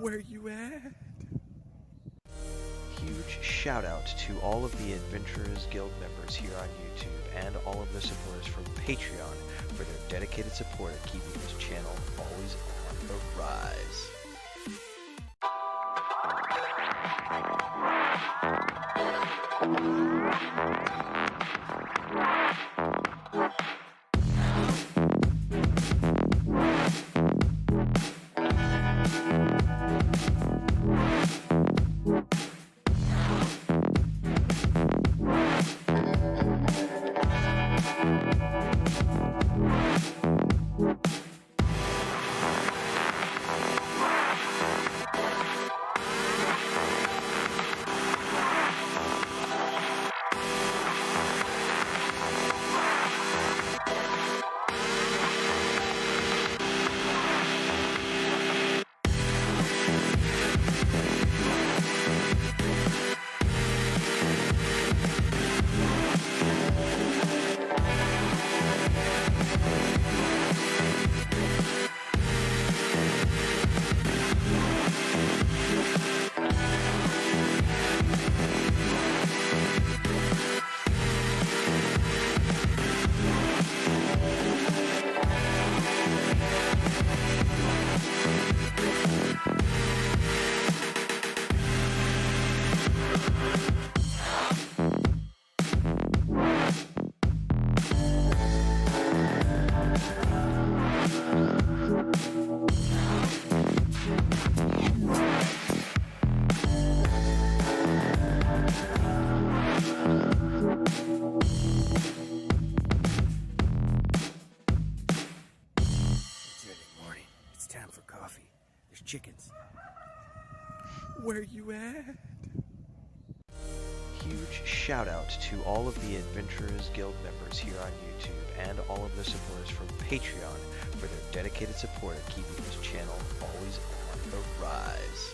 Where you at? Huge shout out to all of the Adventurers Guild members here on YouTube and all of the supporters from Patreon for their dedicated support of keeping this channel always on the rise. Chickens. Where you at? Huge shout out to all of the Adventurers Guild members here on YouTube and all of the supporters from Patreon for their dedicated support of keeping this channel always on the rise.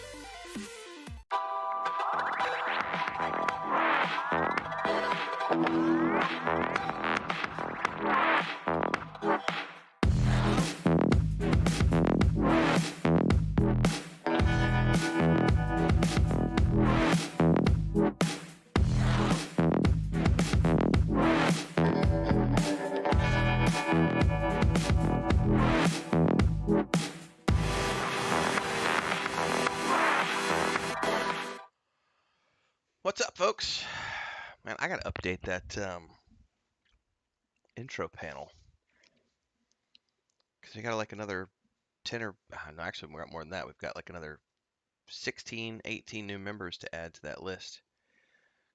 What's up, folks? Man, I gotta update that intro panel because we got like another 10 or no, actually we got more than that. We've got like another 16, 18 new members to add to that list.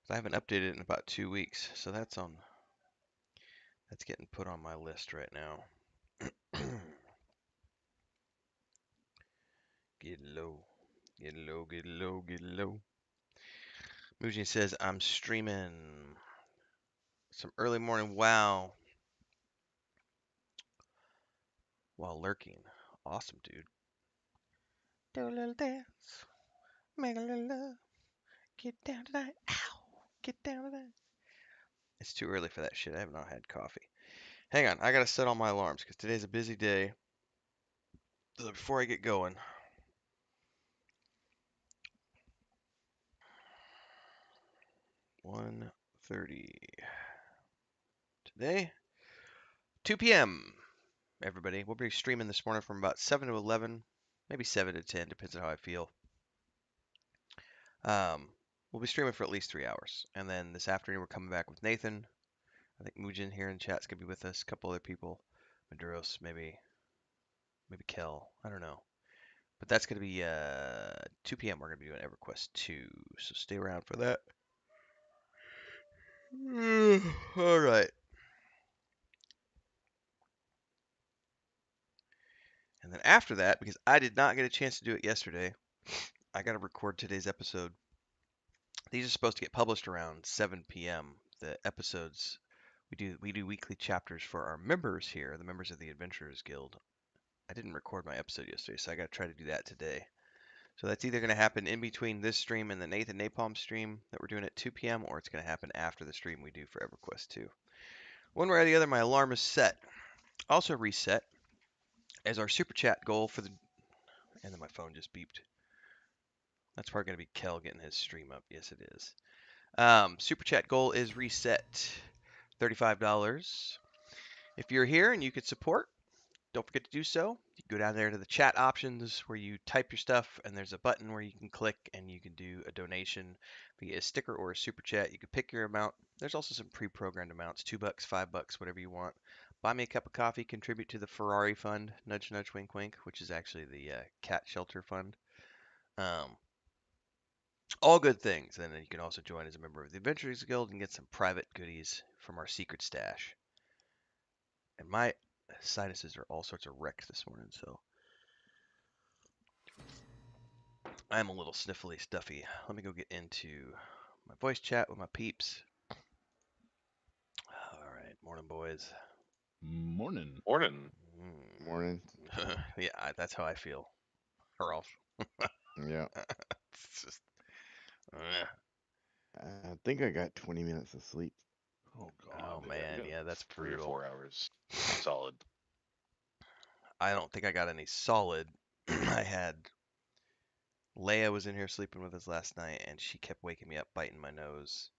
I haven't updated it in about 2 weeks, so that's getting put on my list right now. Get low, get low, get low, get low. Muji says I'm streaming some early morning WoW while lurking. Awesome, dude. Do a little dance, make a little love, get down tonight. Ow, get down tonight. It's too early for that shit. I have not had coffee. Hang on, I gotta set all my alarms because today's a busy day. So before I get going, 1:30 today, 2 p.m. Everybody, we'll be streaming this morning from about 7 to 11, maybe 7 to 10, depends on how I feel. We'll be streaming for at least 3 hours, and then this afternoon we're coming back with Nathan. I think Mujin here in chat's gonna be with us. A couple other people, Maduros, maybe Kel. I don't know. But that's going to be 2 p.m. We're going to be doing EverQuest 2, so stay around for that. All right. And then after that, because I did not get a chance to do it yesterday, I got to record today's episode. These are supposed to get published around 7 p.m. The episodes we do weekly chapters for our members here, the members of the Adventurers Guild. I didn't record my episode yesterday, so I got to try to do that today. So that's either going to happen in between this stream and the Nathan Napalm stream that we're doing at 2 p.m., or it's going to happen after the stream we do for EverQuest 2. One way or the other, my alarm is set. Also reset as our super chat goal for the... And then my phone just beeped. That's probably going to be Kel getting his stream up. Yes, it is. Super chat goal is reset. $35. If you're here and you could support, don't forget to do so. You go down there to the chat options where you type your stuff, and there's a button where you can click and you can do a donation via a sticker or a super chat. You can pick your amount. There's also some pre-programmed amounts, $2, $5, whatever you want. Buy me a cup of coffee, contribute to the Ferrari fund, nudge nudge wink wink, which is actually the cat shelter fund. All good things. And then you can also join as a member of the Adventurers Guild and get some private goodies from our secret stash. And my sinuses are all sorts of wrecked this morning, so I'm a little sniffly stuffy. Let me go get into my voice chat with my peeps. All right, morning, boys. Morning. Morning. Morning. Yeah, that's how I feel. Or else. Yeah. It's just, I think I got 20 minutes of sleep. Oh oh God. man, yeah, that's 3 or brutal. 4 hours. Solid. I don't think I got any solid. I had Leia was in here sleeping with us last night, and she kept waking me up, biting my nose.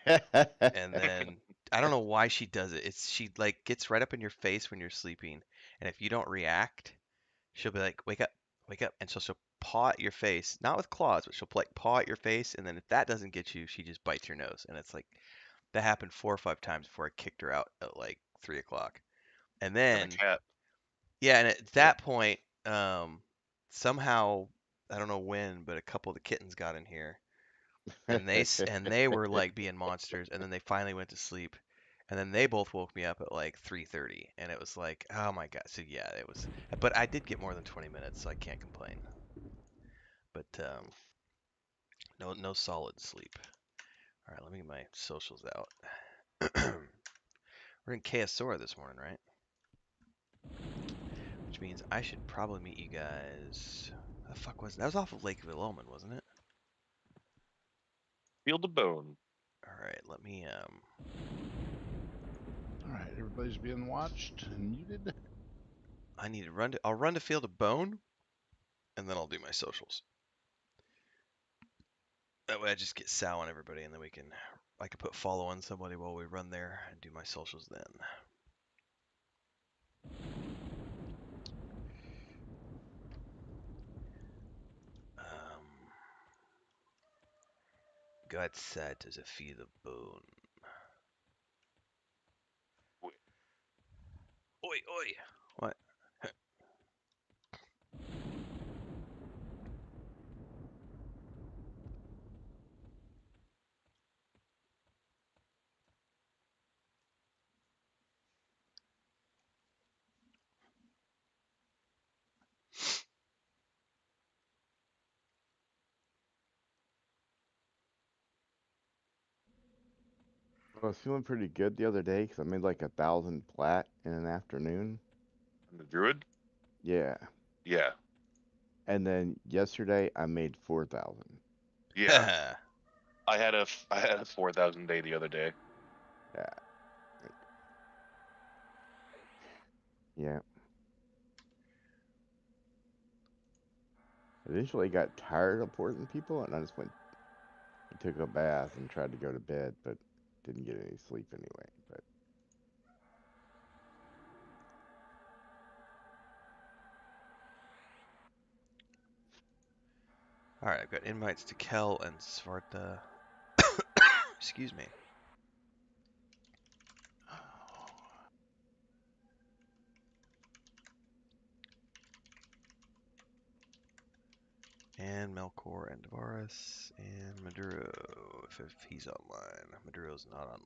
And then I don't know why she does it. She like gets right up in your face when you're sleeping, and if you don't react, she'll be like, wake up," and so she'll paw at your face, not with claws, but she'll like paw at your face, and then if that doesn't get you, she just bites your nose, and it's like that happened 4 or 5 times before I kicked her out at like 3 o'clock, and And a then cat. yeah, and at that point, somehow I don't know when, but a couple of the kittens got in here and they were like being monsters, and then they finally went to sleep, and then they both woke me up at like 3:30, and it was like, oh my god. So yeah, it was, but I did get more than 20 minutes, so I can't complain. But no solid sleep. All right, let me get my socials out. We're in Kayasora this morning, right? Which means I should probably meet you guys. What the fuck was that? Was off of Lake Villoman, wasn't it? Field of Bone. All right, let me All right, everybody's being watched and muted. I need to run to. I'll run to Field of Bone, and then I'll do my socials. That way I just get Sal on everybody, and then I can put follow on somebody while we run there and do my socials then. God said as a Field of Bone. Oi. Oi, oi. What? I was feeling pretty good the other day because I made like 1,000 plat in an afternoon. And the Druid? Yeah. Yeah. And then yesterday I made 4,000. Yeah. I had a 4,000 day the other day. Yeah. Yeah. Eventually got tired of porting people and I just went and took a bath and tried to go to bed, but didn't get any sleep anyway. But All right, I've got invites to Kel and Svarta. Excuse me. And Melkor and Davaris and Maduro, if he's online. Maduro's not online.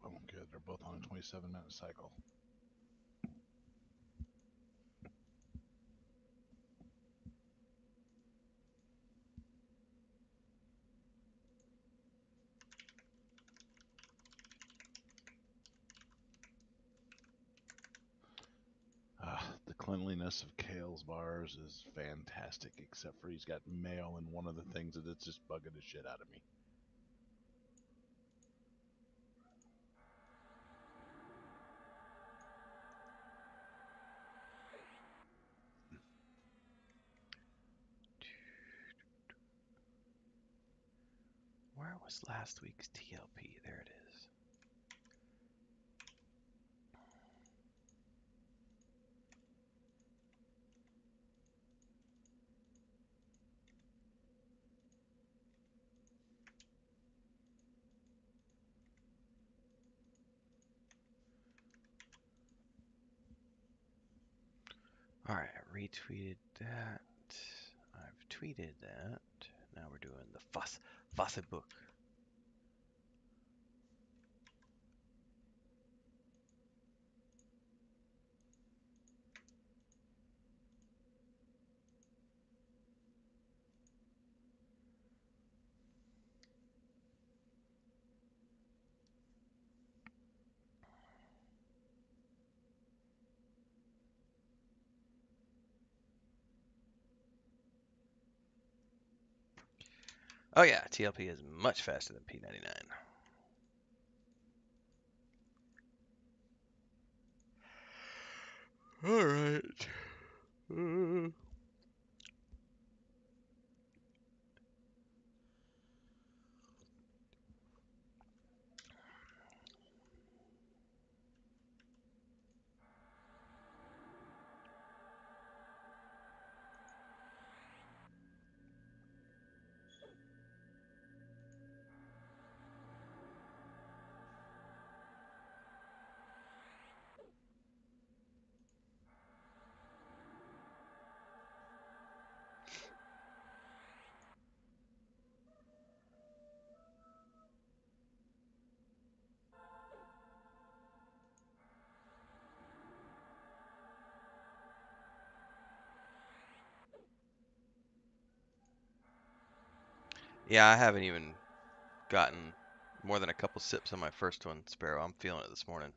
Oh, good. They're both on a 27-minute cycle. cleanliness of Kale's bars is fantastic, except for he's got mail in one of the things that it's just bugging the shit out of me. Where was last week's TLP? There it is. Alright, I retweeted that. I've tweeted that. Now we're doing the Fosse book. Oh yeah, TLP is much faster than P99. Alright. Yeah, I haven't even gotten more than a couple sips on my first one, Sparrow. I'm feeling it this morning.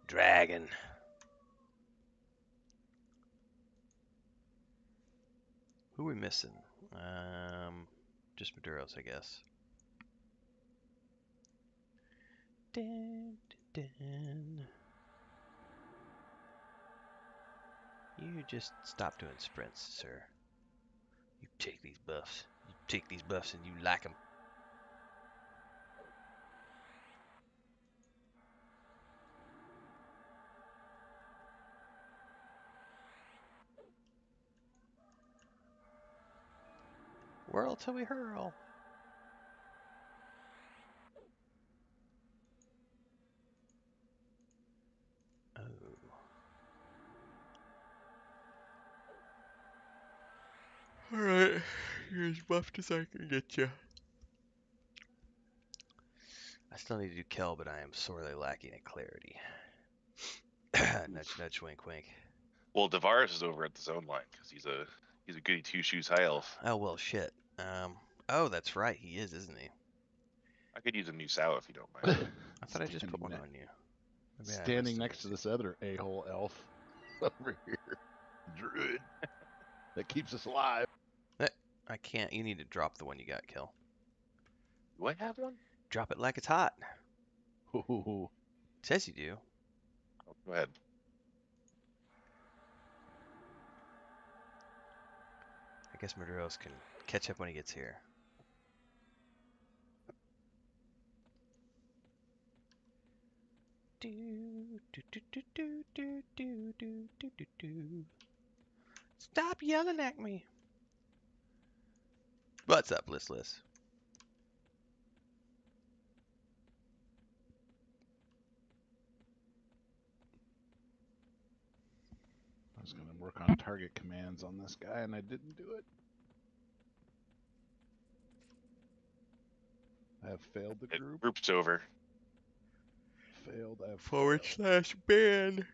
Dragon. Who are we missing? Just Maduros, I guess. Dun, dun, dun. You just stop doing sprints, sir. You take these buffs. You take these buffs and you like them. Whirl till we hurl. Oh. Alright, you're as buffed as I can get you. I still need to do Kel, but I am sorely lacking in clarity. Nudge, nudge, wink, wink. Well, Devaris is over at the zone line because he's a goody two shoes high elf. Oh well, shit. Oh, that's right. He is, isn't he? I could use a new sow if you don't mind. I thought I just put one on you. Maybe I Standing must next to have this other a-hole elf over here, druid, that keeps us alive. I can't. You need to drop the one you got, Kel. Do I have one? Drop it like it's hot. Ooh. It says you do. Oh, go ahead. I guess Maduros can catch up when he gets here. Stop yelling at me. What's up, listless? I was going to work on target commands on this guy, and I didn't do it. I have failed the group. Group's over. Failed. I have /ban.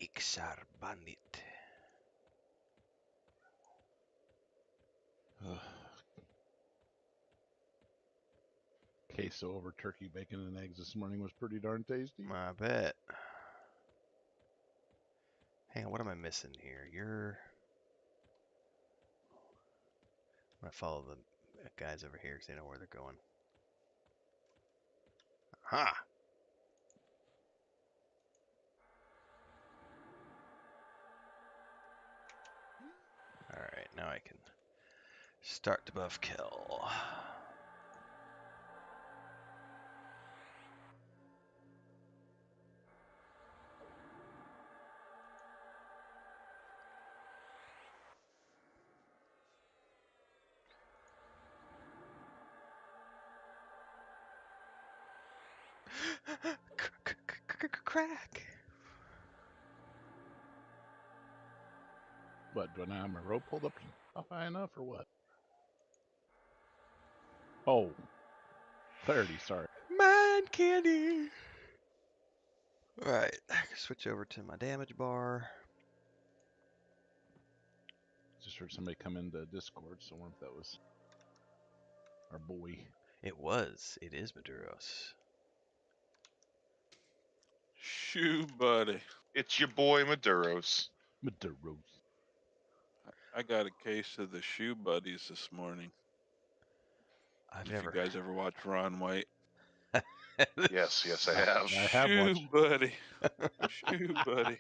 Ixar Bandit. Queso over turkey, bacon, and eggs this morning was pretty darn tasty. I bet. Hang on, what am I missing here? I'm gonna follow the guys over here because they know where they're going. Ha! Alright, now I can start to buff kill. Crack! What, do I have my rope pulled up high enough or what? Oh, clarity, sorry. Man candy! Alright, switch over to my damage bar. Just heard somebody come into Discord, so I wonder if that was our boy. It is Maduros. Shoo, buddy. It's your boy Maduros. Maduros. I got a case of the Shoe Buddies this morning. I've If never. you guys ever watch Ron White. Yes, I have. I have Shoe watched. Buddy. Shoe Buddy.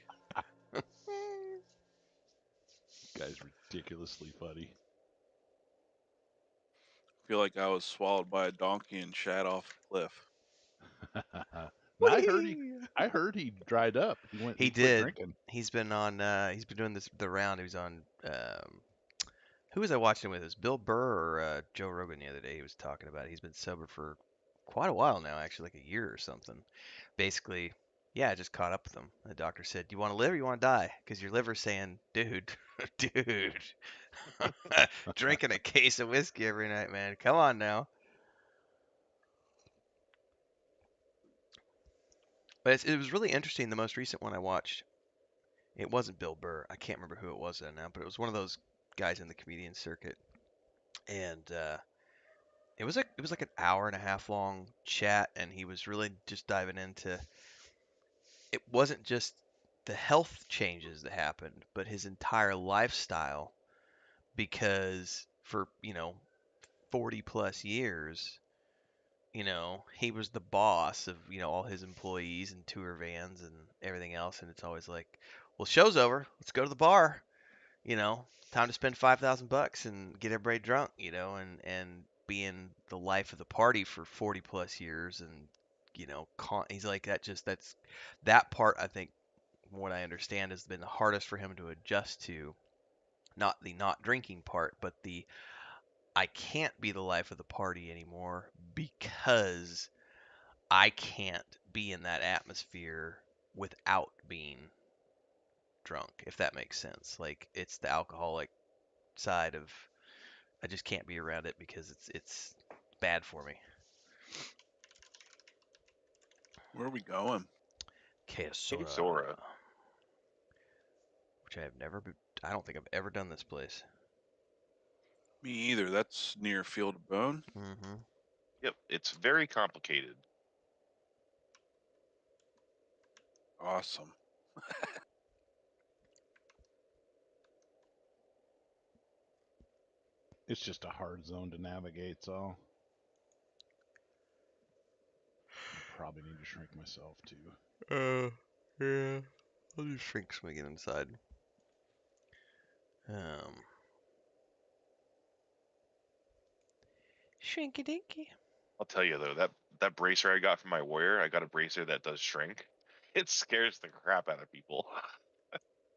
Guy's ridiculously funny. Feel like I was swallowed by a donkey and shot off a cliff. I heard he dried up. He quit did. drinking. He's been on. He's been doing the round. He was on. Who was I watching with? It was Bill Burr or Joe Rogan the other day. He was talking about it. He's been sober for quite a while now, actually, like a year or something. Basically, yeah, I just caught up with him. The doctor said, "Do you want to live or you want to die?" Because your liver's saying, "Dude, dude, drinking a case of whiskey every night, man. Come on now." But it was really interesting. The most recent one I watched, it wasn't Bill Burr. I can't remember who it was now, but it was one of those guys in the comedian circuit, and it was like an hour and a half long chat, and he was really just diving into. It wasn't just the health changes that happened, but his entire lifestyle, because for 40 plus years, he was the boss of, all his employees and tour vans and everything else. And it's always like, well, show's over. Let's go to the bar. Time to spend $5,000 and get everybody drunk, and being the life of the party for 40 plus years. And, he's like, that part, I think, from what I understand, has been the hardest for him to adjust to. Not the not drinking part, but the I can't be the life of the party anymore because I can't be in that atmosphere without being drunk, if that makes sense. Like, it's the alcoholic side of I just can't be around it because it's bad for me. Where are we going? Quesora. Which I don't think I've ever done this place. Me either. That's near Field of Bone. Mm-hmm. Yep, it's very complicated. Awesome. It's just a hard zone to navigate, so I probably need to shrink myself too. Yeah. I'll just shrink so we get inside. Shrinky dinky. I'll tell you though, that bracer I got from my warrior, I got a bracer that does shrink. It scares the crap out of people.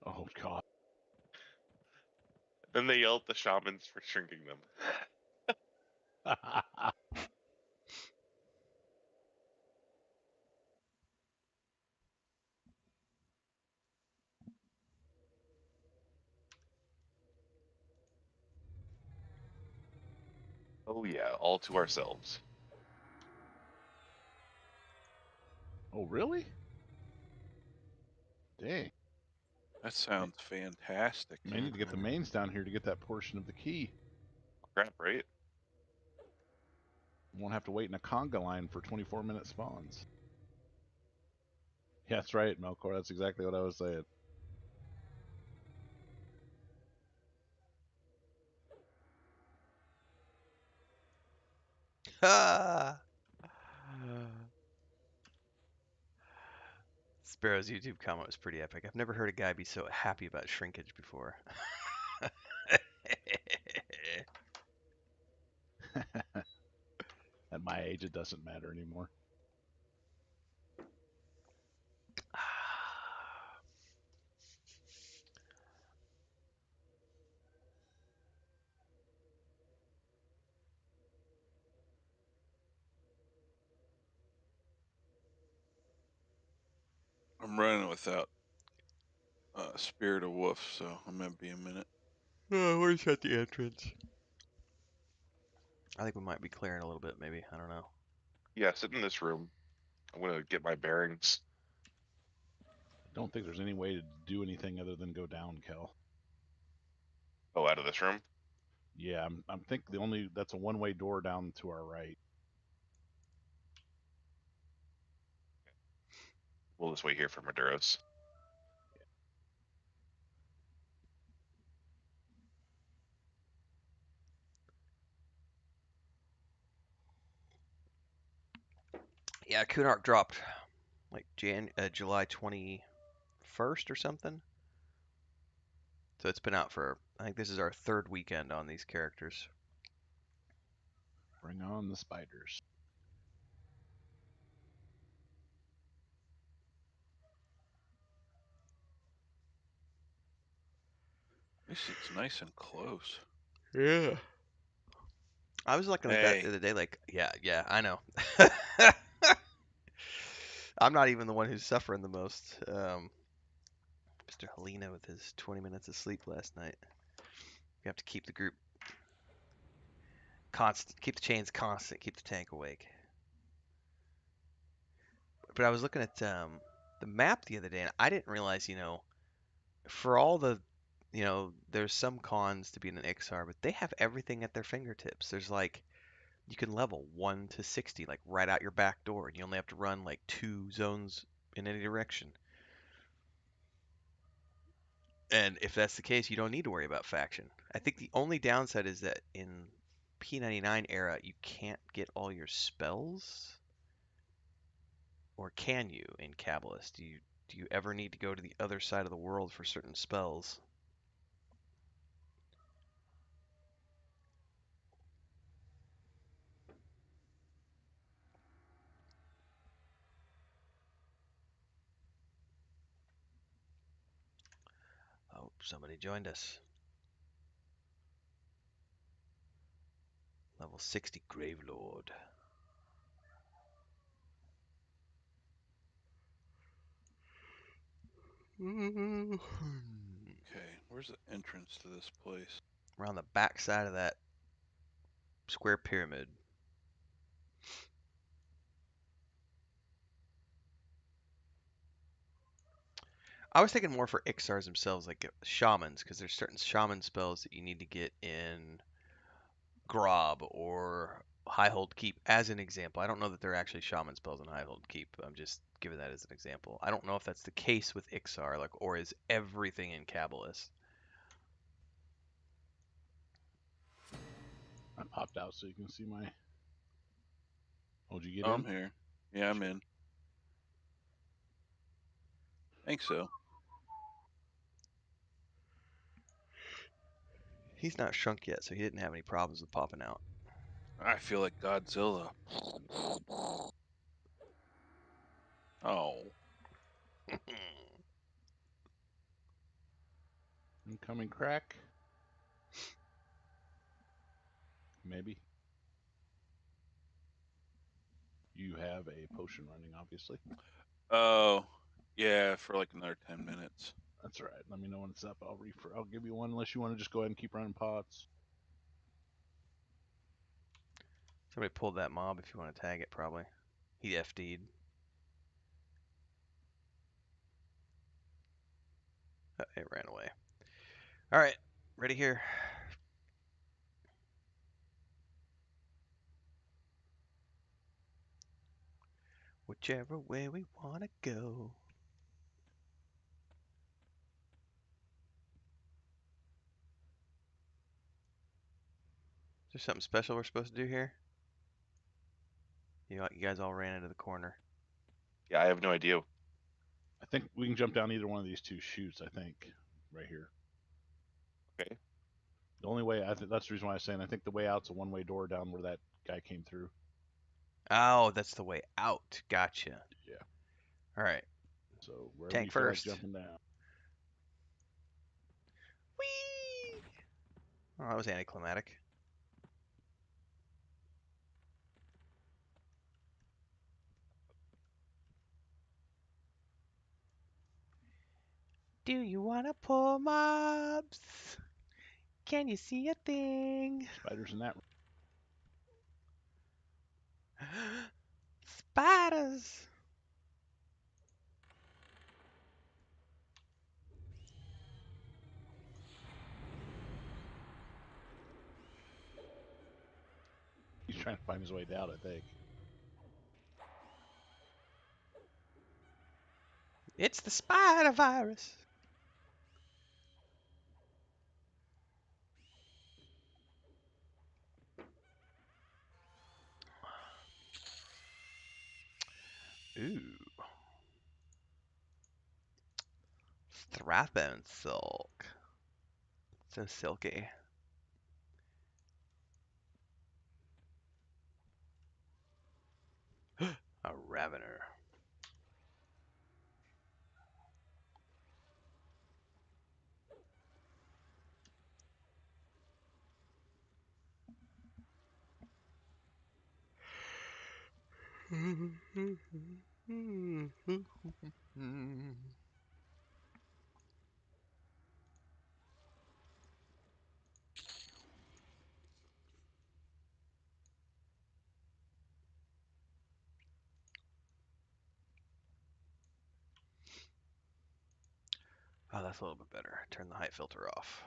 Oh god. Then they yell at the shamans for shrinking them. Oh yeah, all to ourselves. Oh really? Dang. That sounds fantastic. Man, you need to get the mains down here to get that portion of the key. Crap, right? You won't have to wait in a conga line for 24-minute spawns. Yeah, that's right, Melkor. That's exactly what I was saying. Ah! Sparrow's YouTube comment was pretty epic. I've never heard a guy be so happy about shrinkage before. At my age, it doesn't matter anymore. I'm running without Spirit of Wolf, so I'm gonna be a minute. Oh, where's at the entrance? I think we might be clearing a little bit, maybe. I don't know. Yeah, sit in this room. I'm gonna get my bearings. I don't think there's any way to do anything other than go down, Kel. Oh, out of this room? Yeah, I'm think that's a one-way door down to our right. We'll just wait here for Maduros. Yeah, Kunark dropped like July 21st or something. So it's been out for, I think this is our third weekend on these characters. Bring on the spiders. This is nice and close. Yeah. I was looking at that Hey, the other day, like, yeah, I know. I'm not even the one who's suffering the most. Mr. Helena with his 20 minutes of sleep last night. We have to keep the group constant, keep the chains constant, keep the tank awake. But I was looking at the map the other day, and I didn't realize, for all the, there's some cons to being an XR, but they have everything at their fingertips. There's like, you can level 1 to 60, like right out your back door, and you only have to run like 2 zones in any direction. And if that's the case, you don't need to worry about faction. I think the only downside is that in P99 era, you can't get all your spells. Or can you in Cabalist? Do you ever need to go to the other side of the world for certain spells? Oh, somebody joined us. Level 60 Gravelord. okay, where's the entrance to this place? We're on the back side of that square pyramid. I was thinking more for Ixars themselves, like shamans, because there's certain shaman spells that you need to get in Grob or Highhold Keep, as an example. I don't know that they're actually shaman spells in Highhold Keep. I'm just giving that as an example. I don't know if that's the case with Ixar, like, or is everything in Cabalist? I popped out so you can see my. Oh, did you get Oh, in? I'm here. Yeah, I'm in. Think so. He's not shrunk yet, so he didn't have any problems with popping out. I feel like Godzilla. Oh, Incoming crack. Maybe. You have a potion running, obviously. oh, yeah, for like another 10 minutes. That's all right. Let me know when it's up. I'll give you one unless you want to just go ahead and keep running pots. Somebody pulled that mob if you want to tag it, probably. He FD'd. It ran away. All right, ready here. Whichever way we want to go. Is there something special we're supposed to do here? You guys all ran into the corner. Yeah, I have no idea. I think we can jump down either one of these two chutes. I think right here. Okay. The only way that's the reason why I was saying I think the way out's a one-way door down where that guy came through. Oh, that's the way out. Gotcha. Yeah. All right. So wherever Tank you feel like first. jumping down. Whee! Oh, that was anticlimactic. Do you want to pull mobs? Can you see a thing? Spiders in that. Spiders! He's trying to find his way down. I think. It's the spider virus. Ooh. Strathbone silk. So silky. A ravener. Oh, that's a little bit better. Turn the height filter off.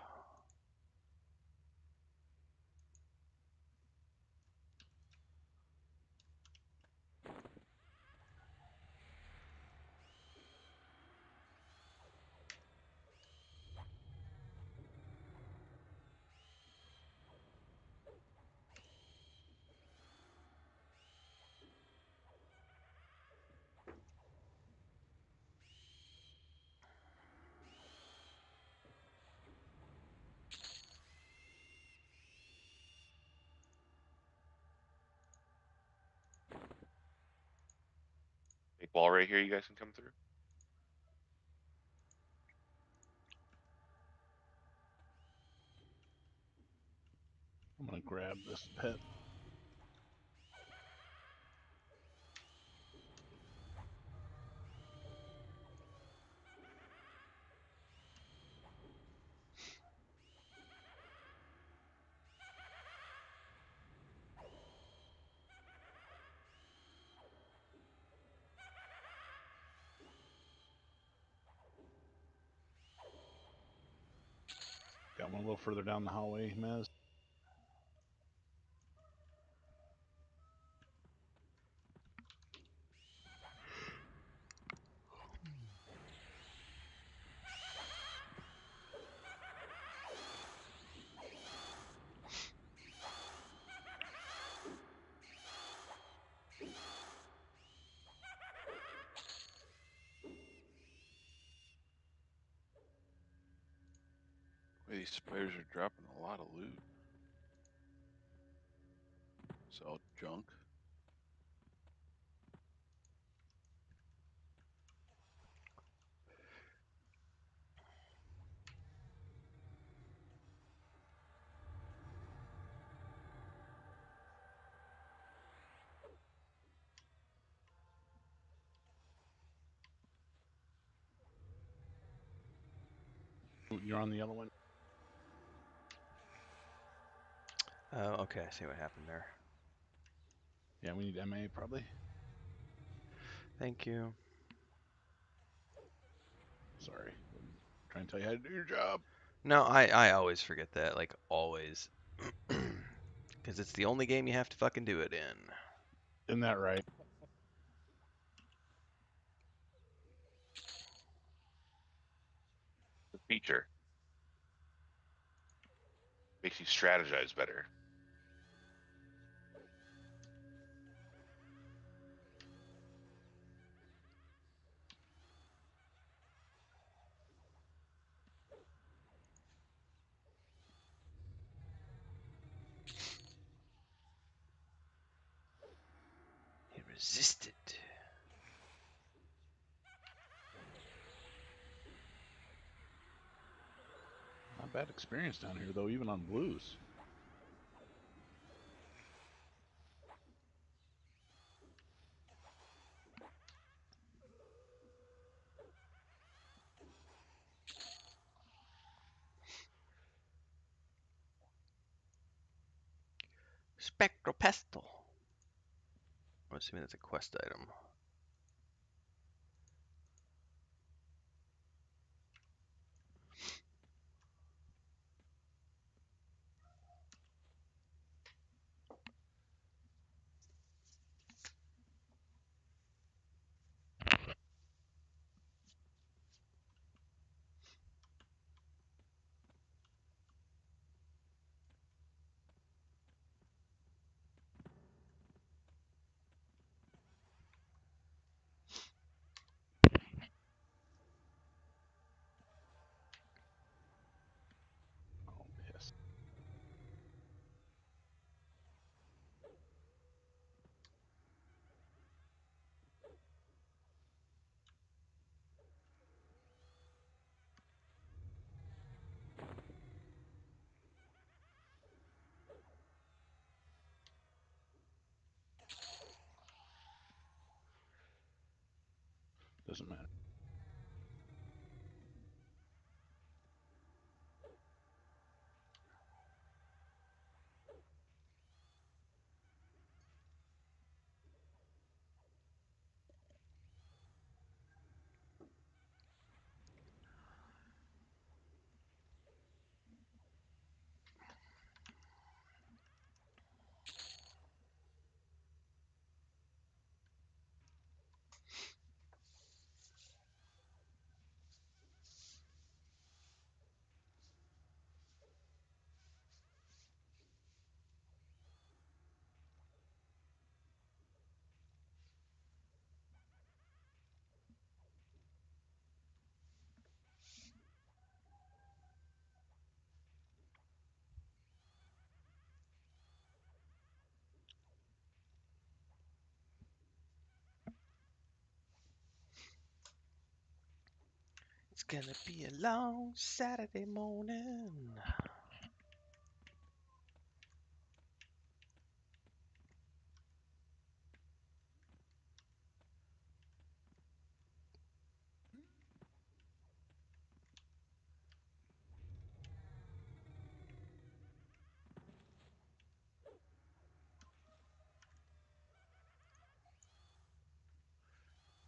Big wall right here. You guys can come through. I'm gonna grab this pet. Got one a little further down the hallway, Mez. These spiders are dropping a lot of loot. It's all junk. You're on the yellow one. Oh, okay. I see what happened there. Yeah, we need MA probably. Thank you. Sorry. Trying to tell you how to do your job. No, I always forget that, like always. Because it's the only game you have to fucking do it in. Isn't that right? The feature makes you strategize better. He resisted. Not bad experience down here, though, even on blues. Spectral pestle. I'm assuming that's a quest item. Oh, piss. Doesn't matter. It's gonna be a long Saturday morning.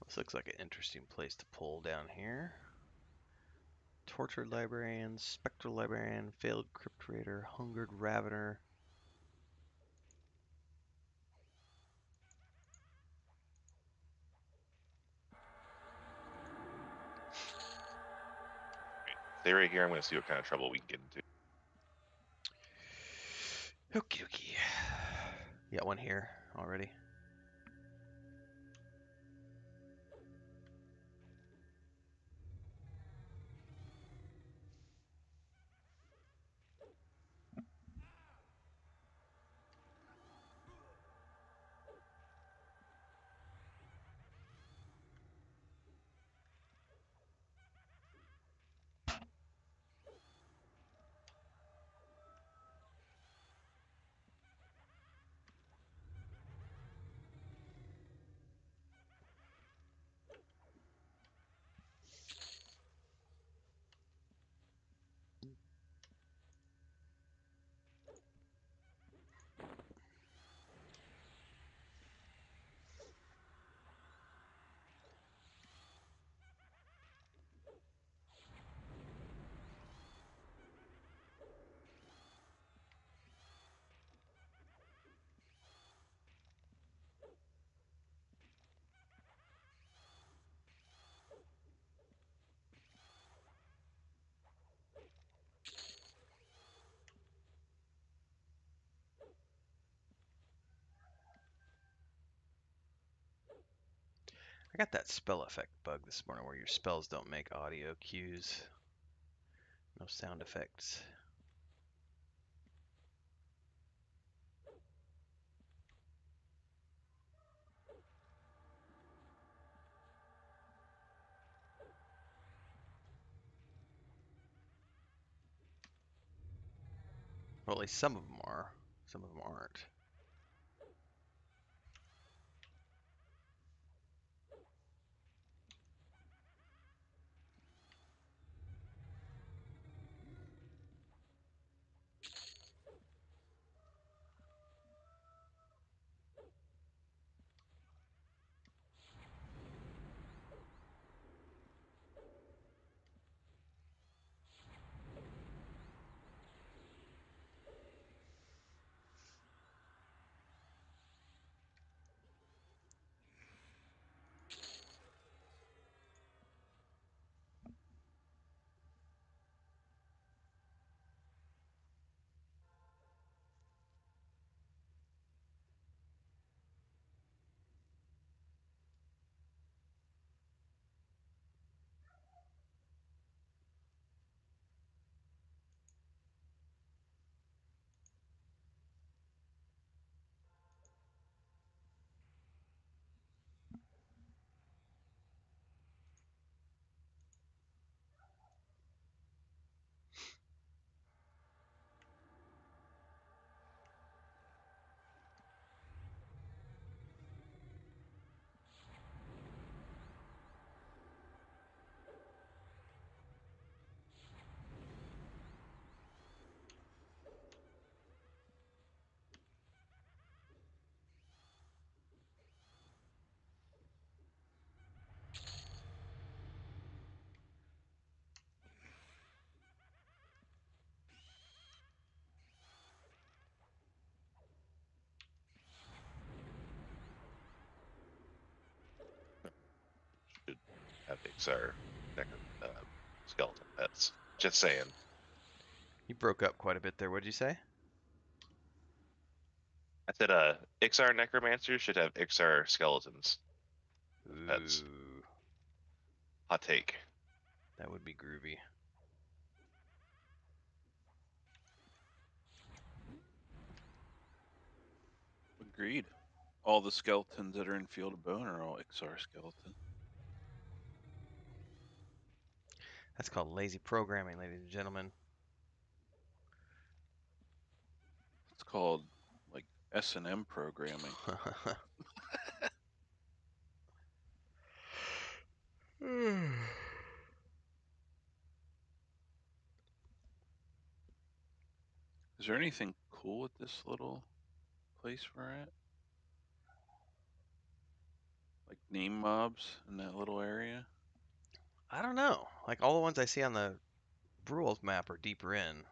This looks like an interesting place to pull down here. Tortured Librarian, Spectral Librarian, Failed Crypt Raider, Hungered Ravener. Stay right here. I'm going to see what kind of trouble we can get into. Okie dokie. Got one here already. I got that spell effect bug this morning where your spells don't make audio cues. No sound effects. Well, at least some of them are. Some of them aren't. Should have Ixar skeleton pets. Just saying. You broke up quite a bit there. What did you say? I said Ixar necromancers should have Ixar skeletons as pets. Ooh, Hot take. that would be groovy. Agreed. All the skeletons that are in Field of Bone are all Ixar skeleton. That's called lazy programming, ladies and gentlemen. It's called like S&M programming. Is there anything cool with this little place we're at? Like name mobs in that little area? I don't know. Like all the ones I see on the Brule map are deeper in.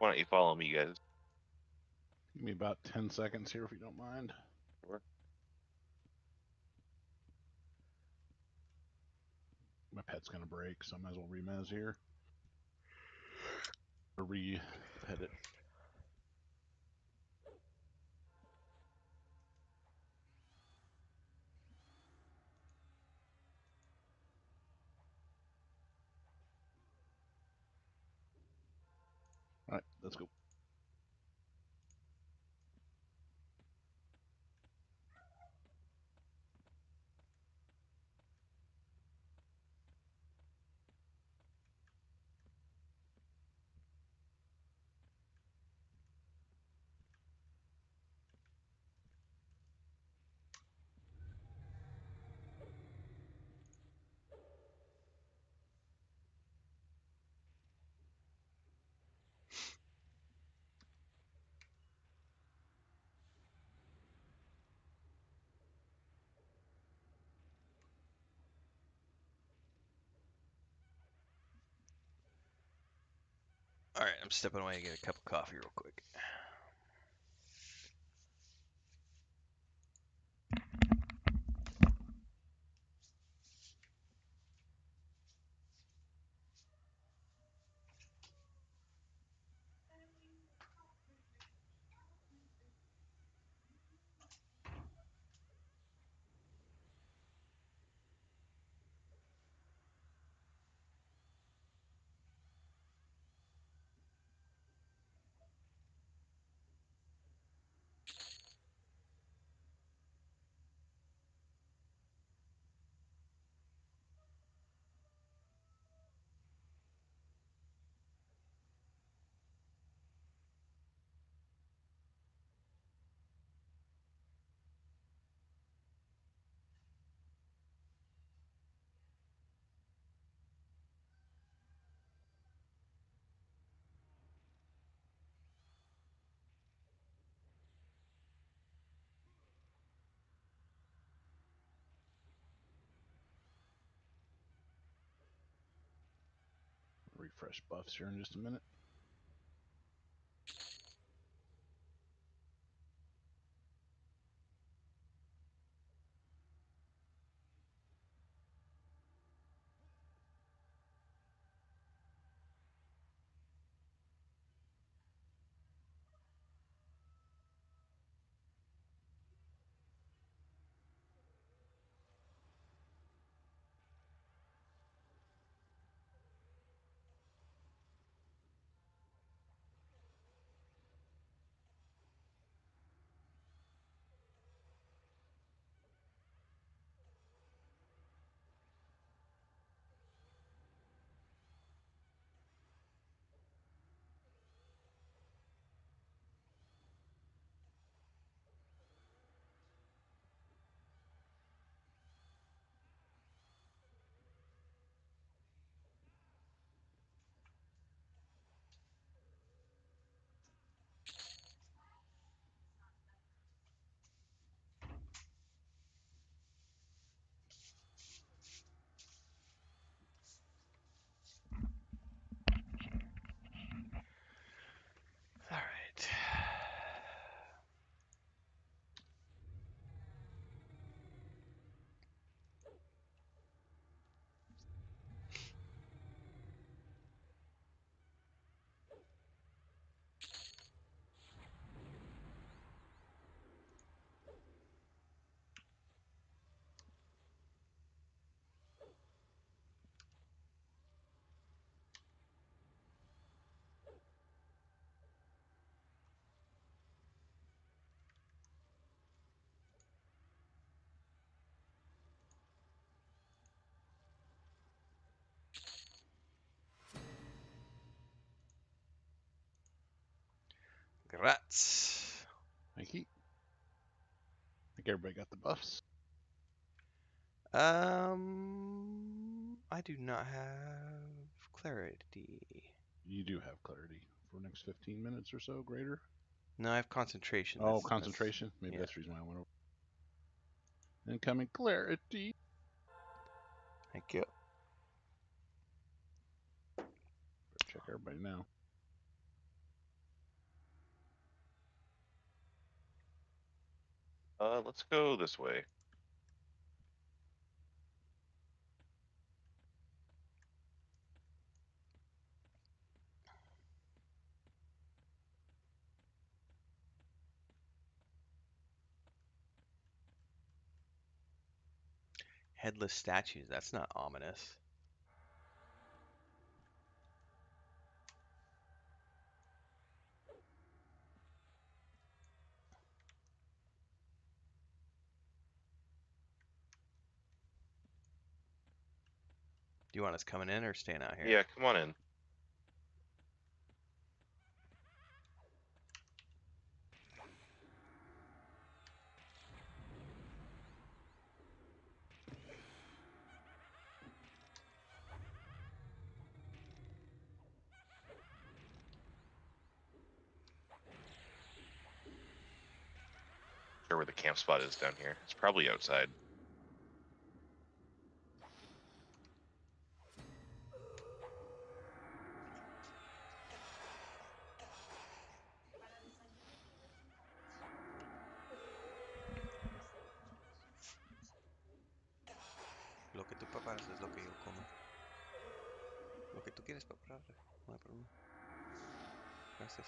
Why don't you follow me, guys? Give me about 10 seconds here if you don't mind. Sure. My pet's gonna break, so I might as well remez here. Or re-pet it. Alright, let's go. All right, I'm stepping away and get a cup of coffee real quick. Refresh buffs here in just a minute. All right. Grats. Thank you. I think everybody got the buffs. I do not have clarity. You do have clarity for the next 15 minutes or so, greater. No, I have concentration. Oh, concentration. Maybe yeah. that's the reason why I went over. Incoming clarity. Thank you. Check everybody now. Let's go this way. Headless statues. That's not ominous. Do you want us coming in or staying out here? Yeah, come on in. Sure where the camp spot is down here. It's probably outside. Lo que tú preparas es lo que yo como. Lo que tú quieres preparar, no hay problema. Gracias.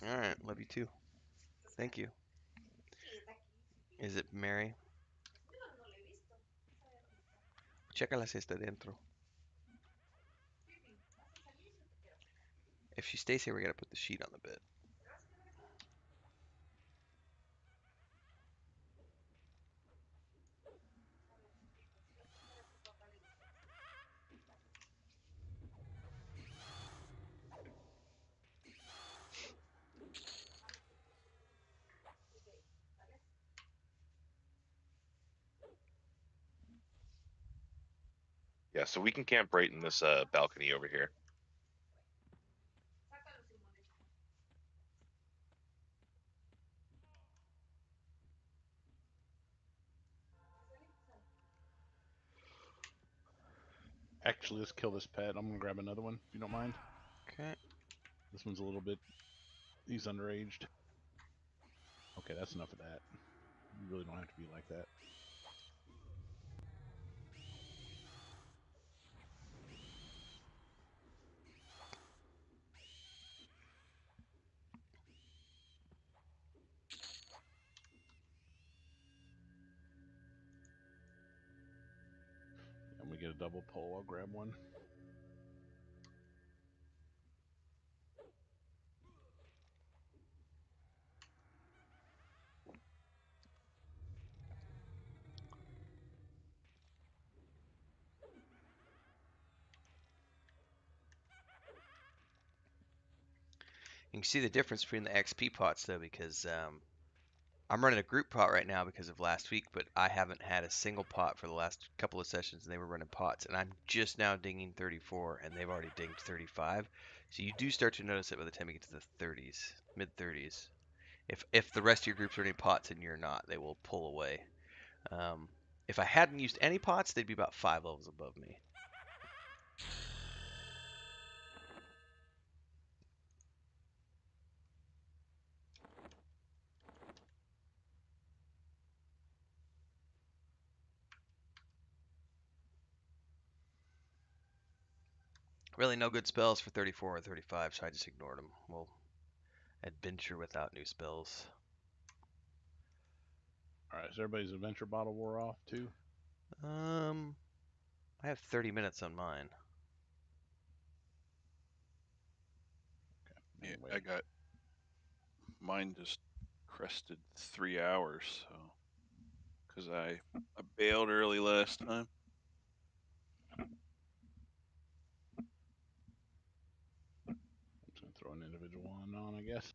All right, love you too. Thank you. Is it Mary? Chécala si está dentro. If she stays here, we gotta put the sheet on the bed. Yeah, so we can camp right in this balcony over here. Actually, let's kill this pet. I'm gonna grab another one if you don't mind. Okay. This one's a little bit. He's underaged. Okay, that's enough of that. You really don't have to be like that. And we get a double pull. I'll grab one. You can see the difference between the XP pots though, because I'm running a group pot right now because of last week, but I haven't had a single pot for the last couple of sessions, and they were running pots, and I'm just now dinging 34, and they've already dinged 35. So you do start to notice it by the time you get to the 30s, mid 30s. If the rest of your group's running pots and you're not, they will pull away. If I hadn't used any pots, they'd be about 5 levels above me. Really no good spells for 34 or 35, so I just ignored them. We'll adventure without new spells. All right, so everybody's adventure bottle wore off too. I have 30 minutes on mine. Yeah, Anyway, I got mine just crested 3 hours, so because I bailed early last time. I'm just gonna throw an individual one on, I guess.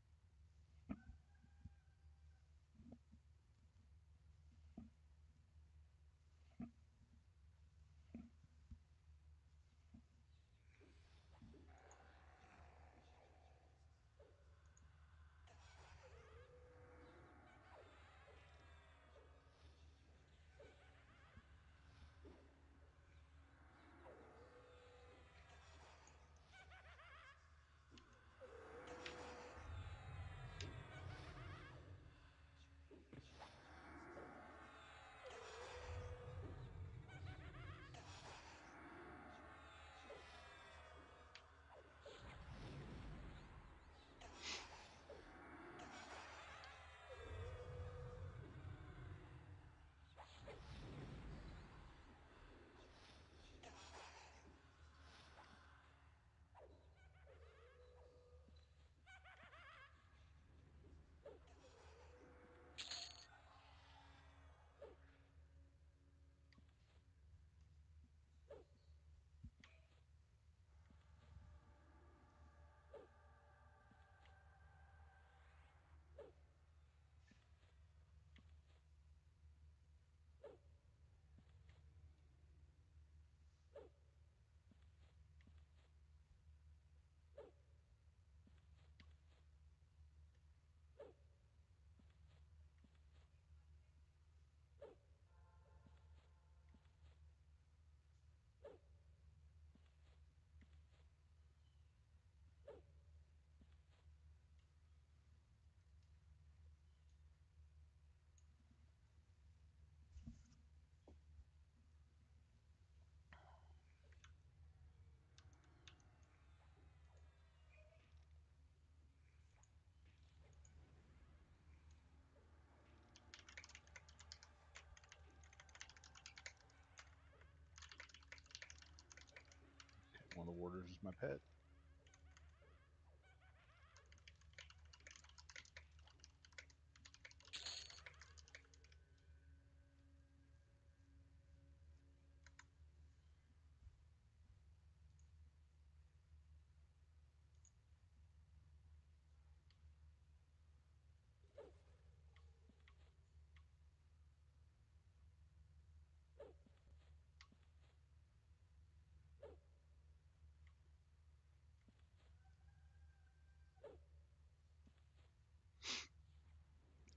borders is my pet.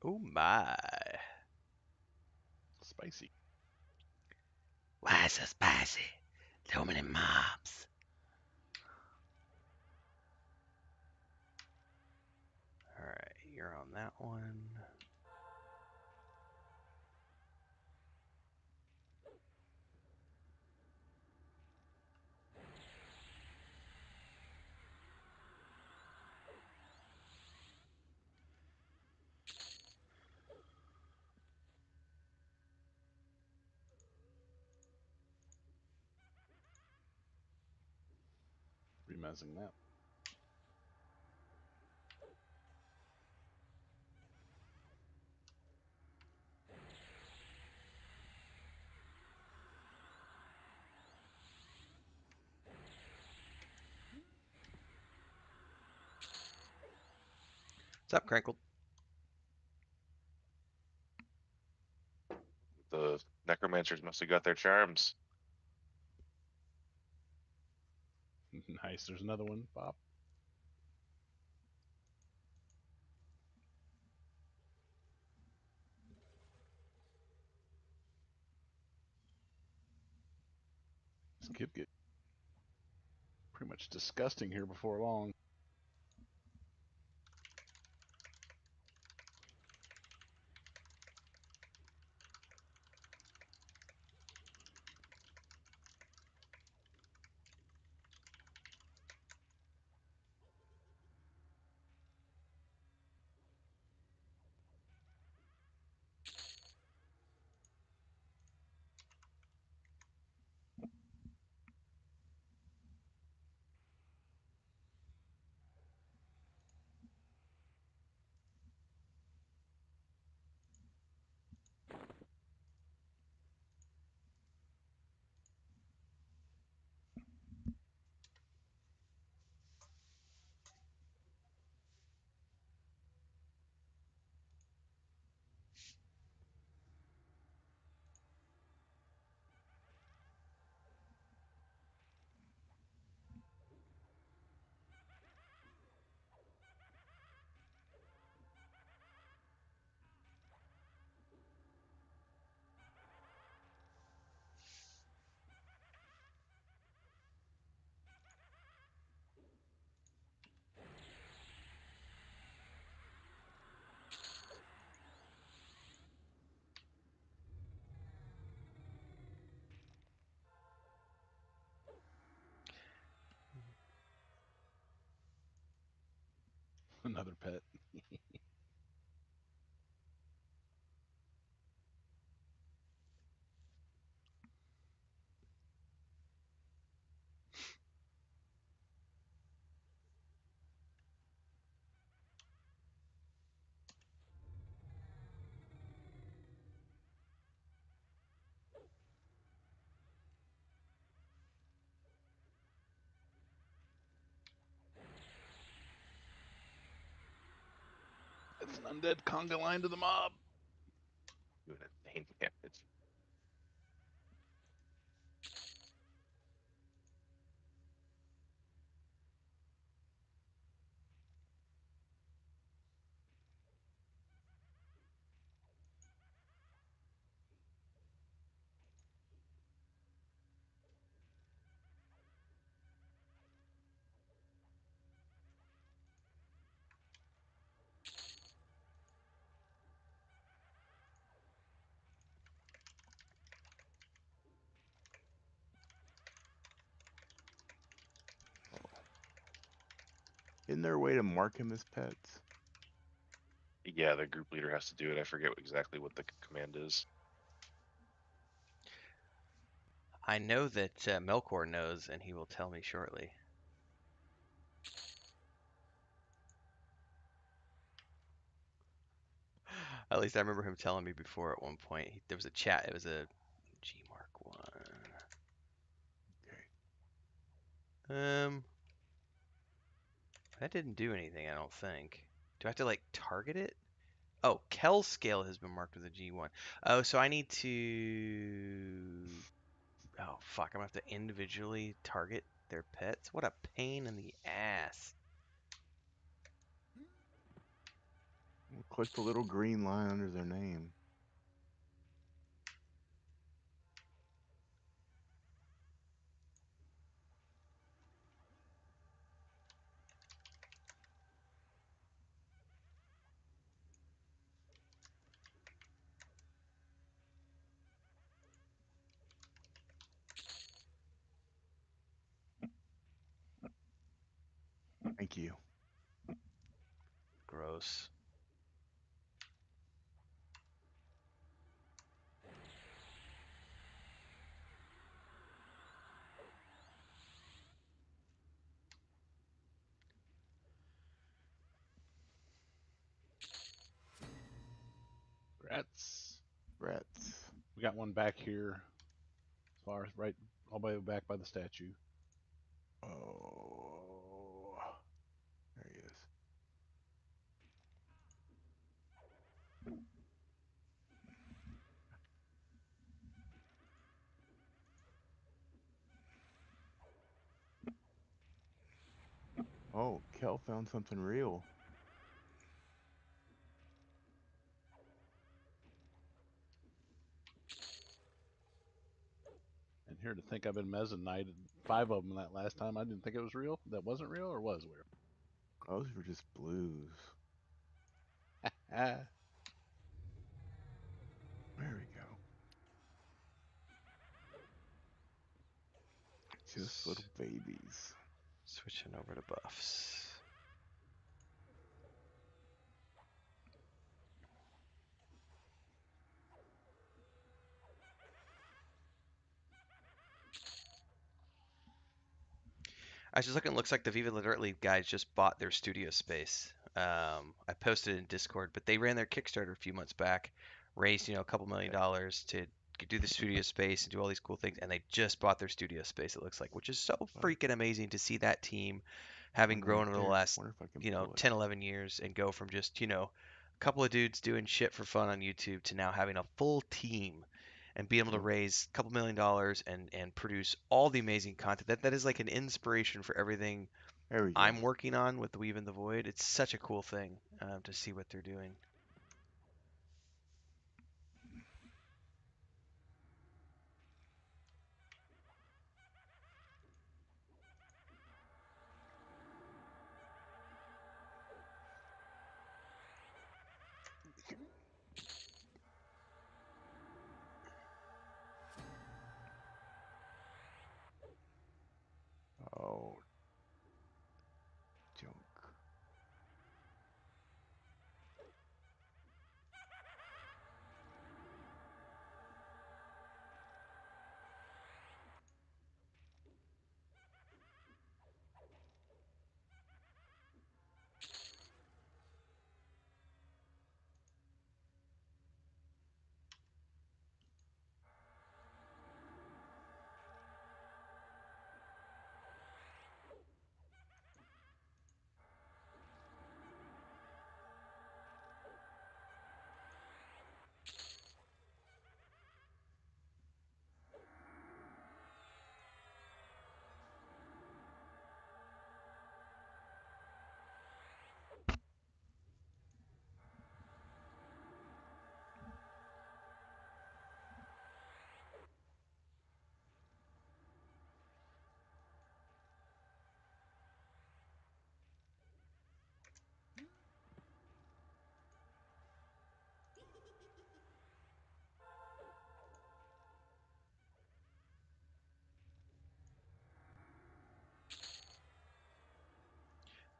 Oh my. Spicy. Why so spicy? So many mobs. Alright, you're on that one. Remessing that. What's up, Crinkled? The necromancers must have got their charms. Nice. There's another one, Bob. This kid get pretty much disgusting here before long. Another pet. That's an undead conga line to the mob. Doing insane damage. Isn't there a way to mark him as pets? Yeah, the group leader has to do it. I forget exactly what the command is. I know that Melkor knows, and he will tell me shortly. At least I remember him telling me before at one point. There was a chat. It was a G Mark 1. That didn't do anything, I don't think. Do I have to like target it? Oh, Kel's scale has been marked with a G1. Oh, so I need to. Oh, fuck. I'm gonna have to individually target their pets? What a pain in the ass. Well, click the little green line under their name. Thank you. Gross. Rats. Rats. We got one back here, as far as right, all the way back by the statue. Oh, there he is. Oh, Kel found something real. And here to think I've been mezzanited 5 of them that last time. I didn't think it was real. That wasn't real, or was real? Those were just blues. Ah, There we go. Just little babies. Switching over to buffs. I was just looking. Looks like the Viva La Dirt League guys just bought their studio space. I posted it in Discord, but they ran their Kickstarter a few months back, raised a couple $1 million to do the studio space and do all these cool things, and they just bought their studio space. It looks like, which is so freaking amazing to see that team having One right grown over the there. last Wonder if I can pull it. 10, 11 years and go from just a couple of dudes doing shit for fun on YouTube to now having a full team and be able to Yep. raise a couple $1 million and produce all the amazing content. That is like an inspiration for everything There we go. I'm working on with the Weave in the Void. It's such a cool thing to see what they're doing. Oh, junk.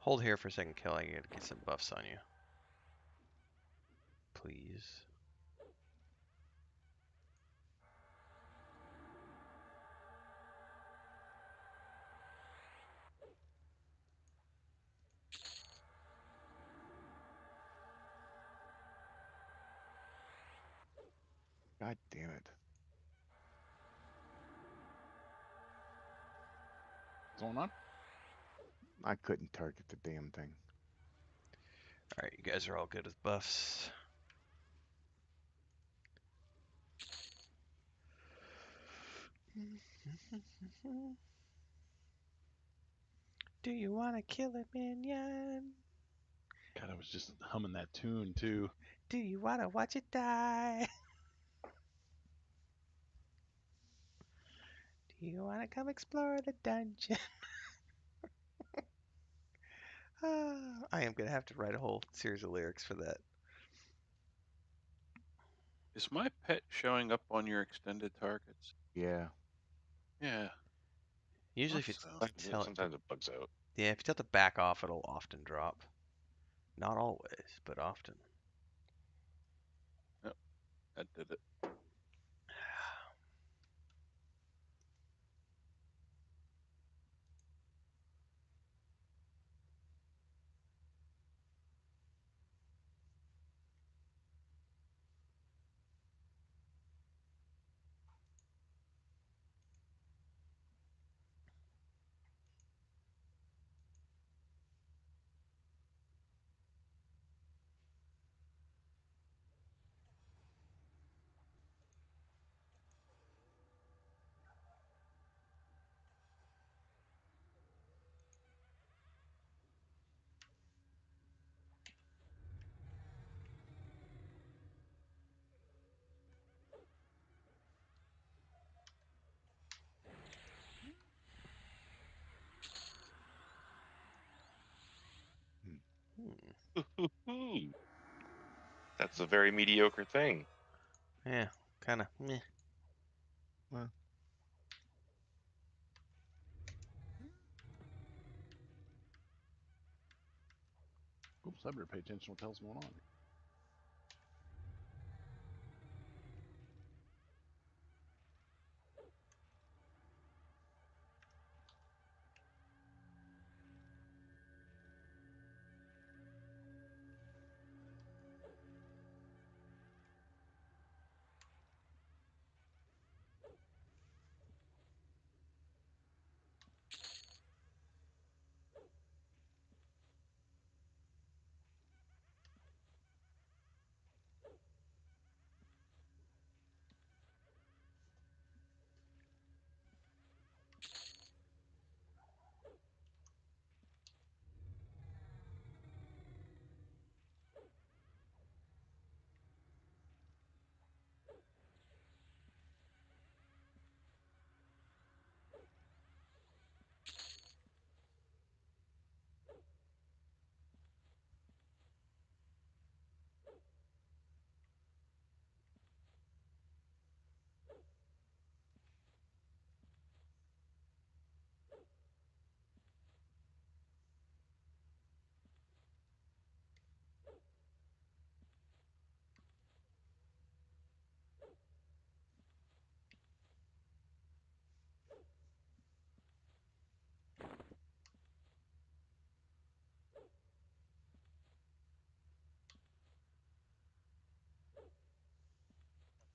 Hold here for a second, Kelly. I gotta get some buffs on you. Please. God damn it. What's going on? I couldn't target the damn thing. All right, you guys are all good with buffs. Do you want to kill a minion? God, I was just humming that tune too. Do you want to watch it die? Do you want to come explore the dungeon? I am going to have to write a whole series of lyrics for that. Is my pet showing up on your extended targets? Yeah. Yeah. Usually, Thought if you so. tell it, Sometimes it bugs out. yeah, if you tell it to back off, it'll often drop. Not always, but often. Yep, that did it. Hmm. That's a very mediocre thing. Yeah, kind of meh. Well, Oops, I better pay attention to what the hell's going on.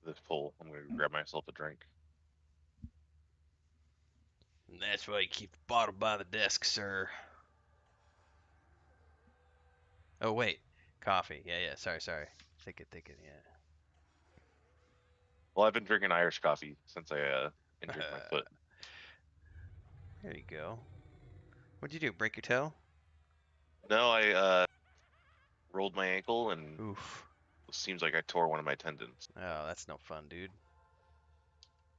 This full. I'm gonna grab myself a drink. And that's why you keep the bottle by the desk, sir. Oh wait, coffee. Yeah. Sorry. Take it. Well, I've been drinking Irish coffee since I Yeah. injured my foot. There you go. What'd you do? Break your toe? No, I rolled my ankle and Oof. it seems like I tore one of my tendons. Oh, that's no fun, dude.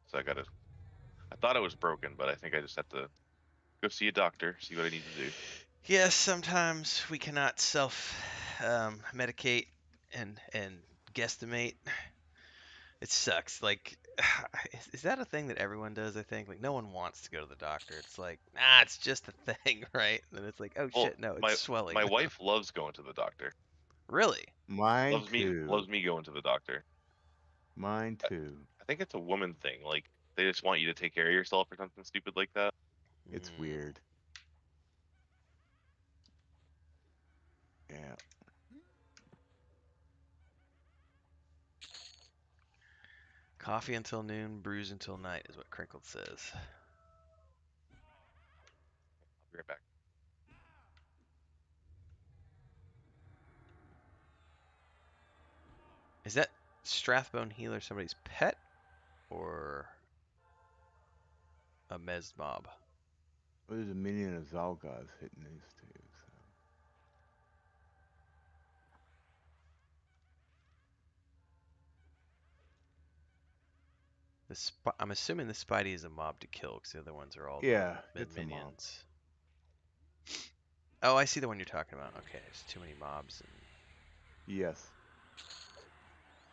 So I thought it was broken, but I think I just have to go see a doctor, see what I need to do. Yes, sometimes we cannot self medicate and guesstimate. It sucks. Like, is that a thing that everyone does? I think like no one wants to go to the doctor. It's like, it's just a thing, right? And it's like, oh Well, shit, no, it's my swelling. my wife loves going to the doctor. Really? mine Loves too. me going to the doctor. Mine too. I think it's a woman thing. Like they just want you to take care of yourself or something stupid like that. It's Mm. weird. Yeah. Coffee until noon, brews until night is what Crinkled says. I'll be right back. Is that Strathbone Healer somebody's pet or a Mez mob? There's a minion of Zalgaz hitting these two. So. I'm assuming the Spidey is a mob to kill because the other ones are all Yeah, the it's a mob. minions. Oh, I see the one you're talking about. Okay, there's too many mobs. And... Yes.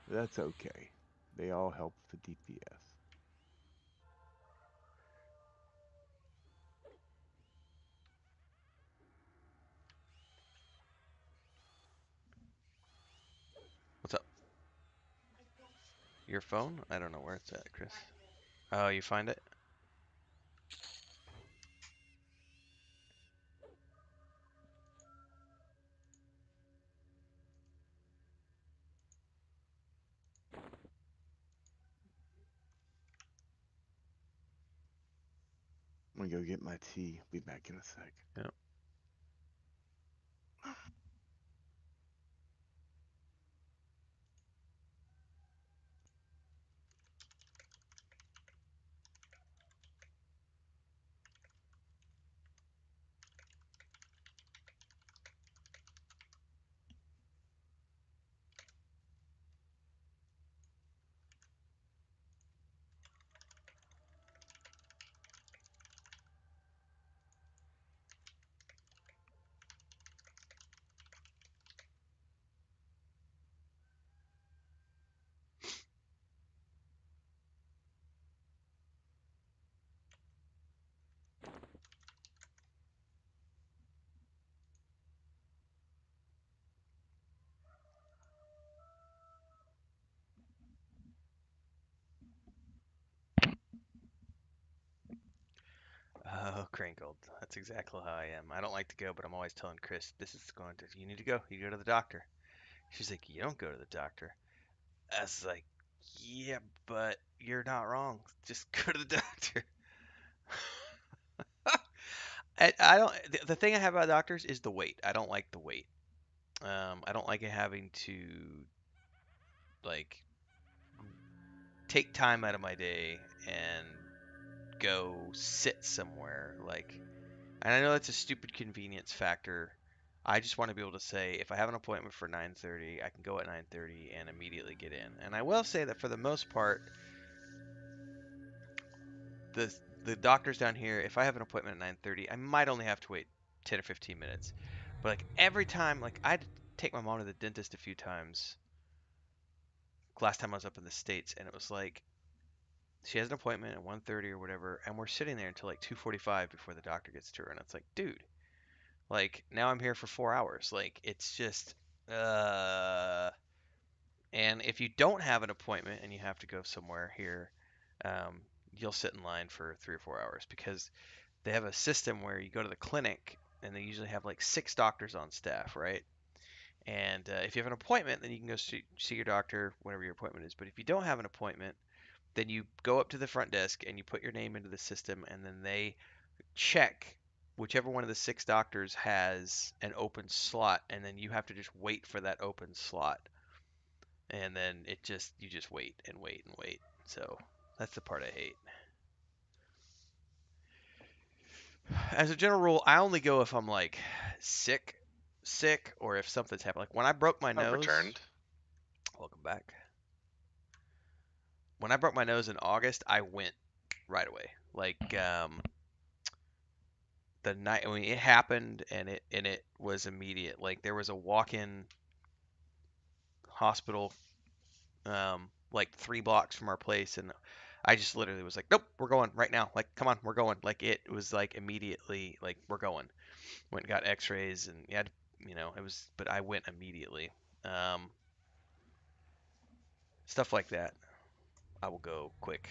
That's okay. They all help the DPS. What's up? Your phone? I don't know where it's at, Chris. Oh, you find it? I'm gonna go get my tea. Be back in a sec. Yep. Oh, Crinkled. That's exactly how I am. I don't like to go, but I'm always telling Chris, this is going to, you need to go. You go to the doctor. She's like, you don't go to the doctor. I was like, yeah, but you're not wrong. Just go to the doctor. I don't, the thing I have about doctors is the wait. I don't like the wait. I don't like having to, like, take time out of my day and go sit somewhere. Like, and I know that's a stupid convenience factor. I just want to be able to say if I have an appointment for 9:30, I can go at 9:30 and immediately get in. And I will say that for the most part, the doctors down here, if I have an appointment at 9:30, I might only have to wait 10 or 15 minutes. But like every time, like I had to take my mom to the dentist a few times last time I was up in the States, and it was like she has an appointment at 1:30 or whatever, and we're sitting there until like 2:45 before the doctor gets to her, and it's like, dude, like now I'm here for 4 hours. Like it's just, uh, and if you don't have an appointment and you have to go somewhere here, um, you'll sit in line for 3 or 4 hours because they have a system where you go to the clinic and they usually have like 6 doctors on staff, right? And if you have an appointment, then you can go see your doctor whenever your appointment is. But if you don't have an appointment, then you go up to the front desk and you put your name into the system, and then they check whichever one of the 6 doctors has an open slot, and then you have to just wait for that open slot. And then you just wait and wait and wait. So that's the part I hate. As a general rule, I only go if I'm like sick, or if something's happened. Like when I broke my I've nose. returned. Welcome back. When I broke my nose in August, I went right away. Like the night, I mean, it happened, and it was immediate. Like there was a walk-in hospital, like 3 blocks from our place, and I just literally was like, nope, we're going right now. Like, come on, we're going. Like it was like immediately, like we're going. Went and got X-rays, and yeah, it was, but I went immediately. Um, Stuff like that, I will go quick.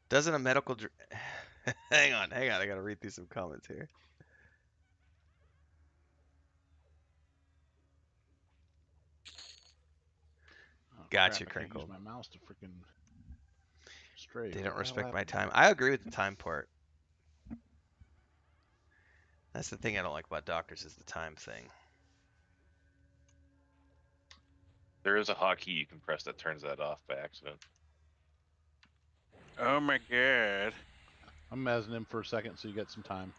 Doesn't a medical hang on, I gotta read through some comments here. Oh, Gotcha, crap, I can't use Crinkle. my mouse to freaking strafe. They What don't the hell respect my happened? time. I agree with the time part. That's the thing I don't like about doctors is the time thing. There is a hotkey you can press that turns that off by accident. Oh my god. I'm mezzing him for a second so you get some time.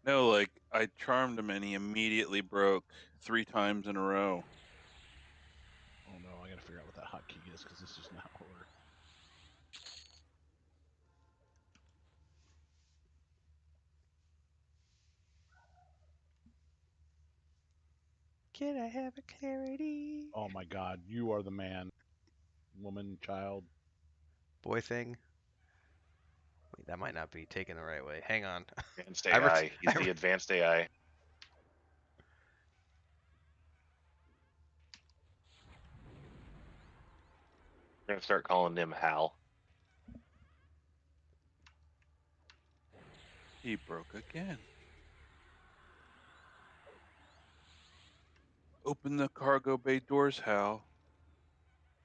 No, like I charmed him and he immediately broke 3 times in a row. Oh no, I gotta figure out what that hotkey is because this is not order. Can I have a clarity? Oh my god, you are the man. Woman, child. Boy thing. Wait, that might not be taken the right way. Hang on. Advanced I AI. He's the advanced AI. We're gonna start calling him Hal. He broke again. Open the cargo bay doors, Hal.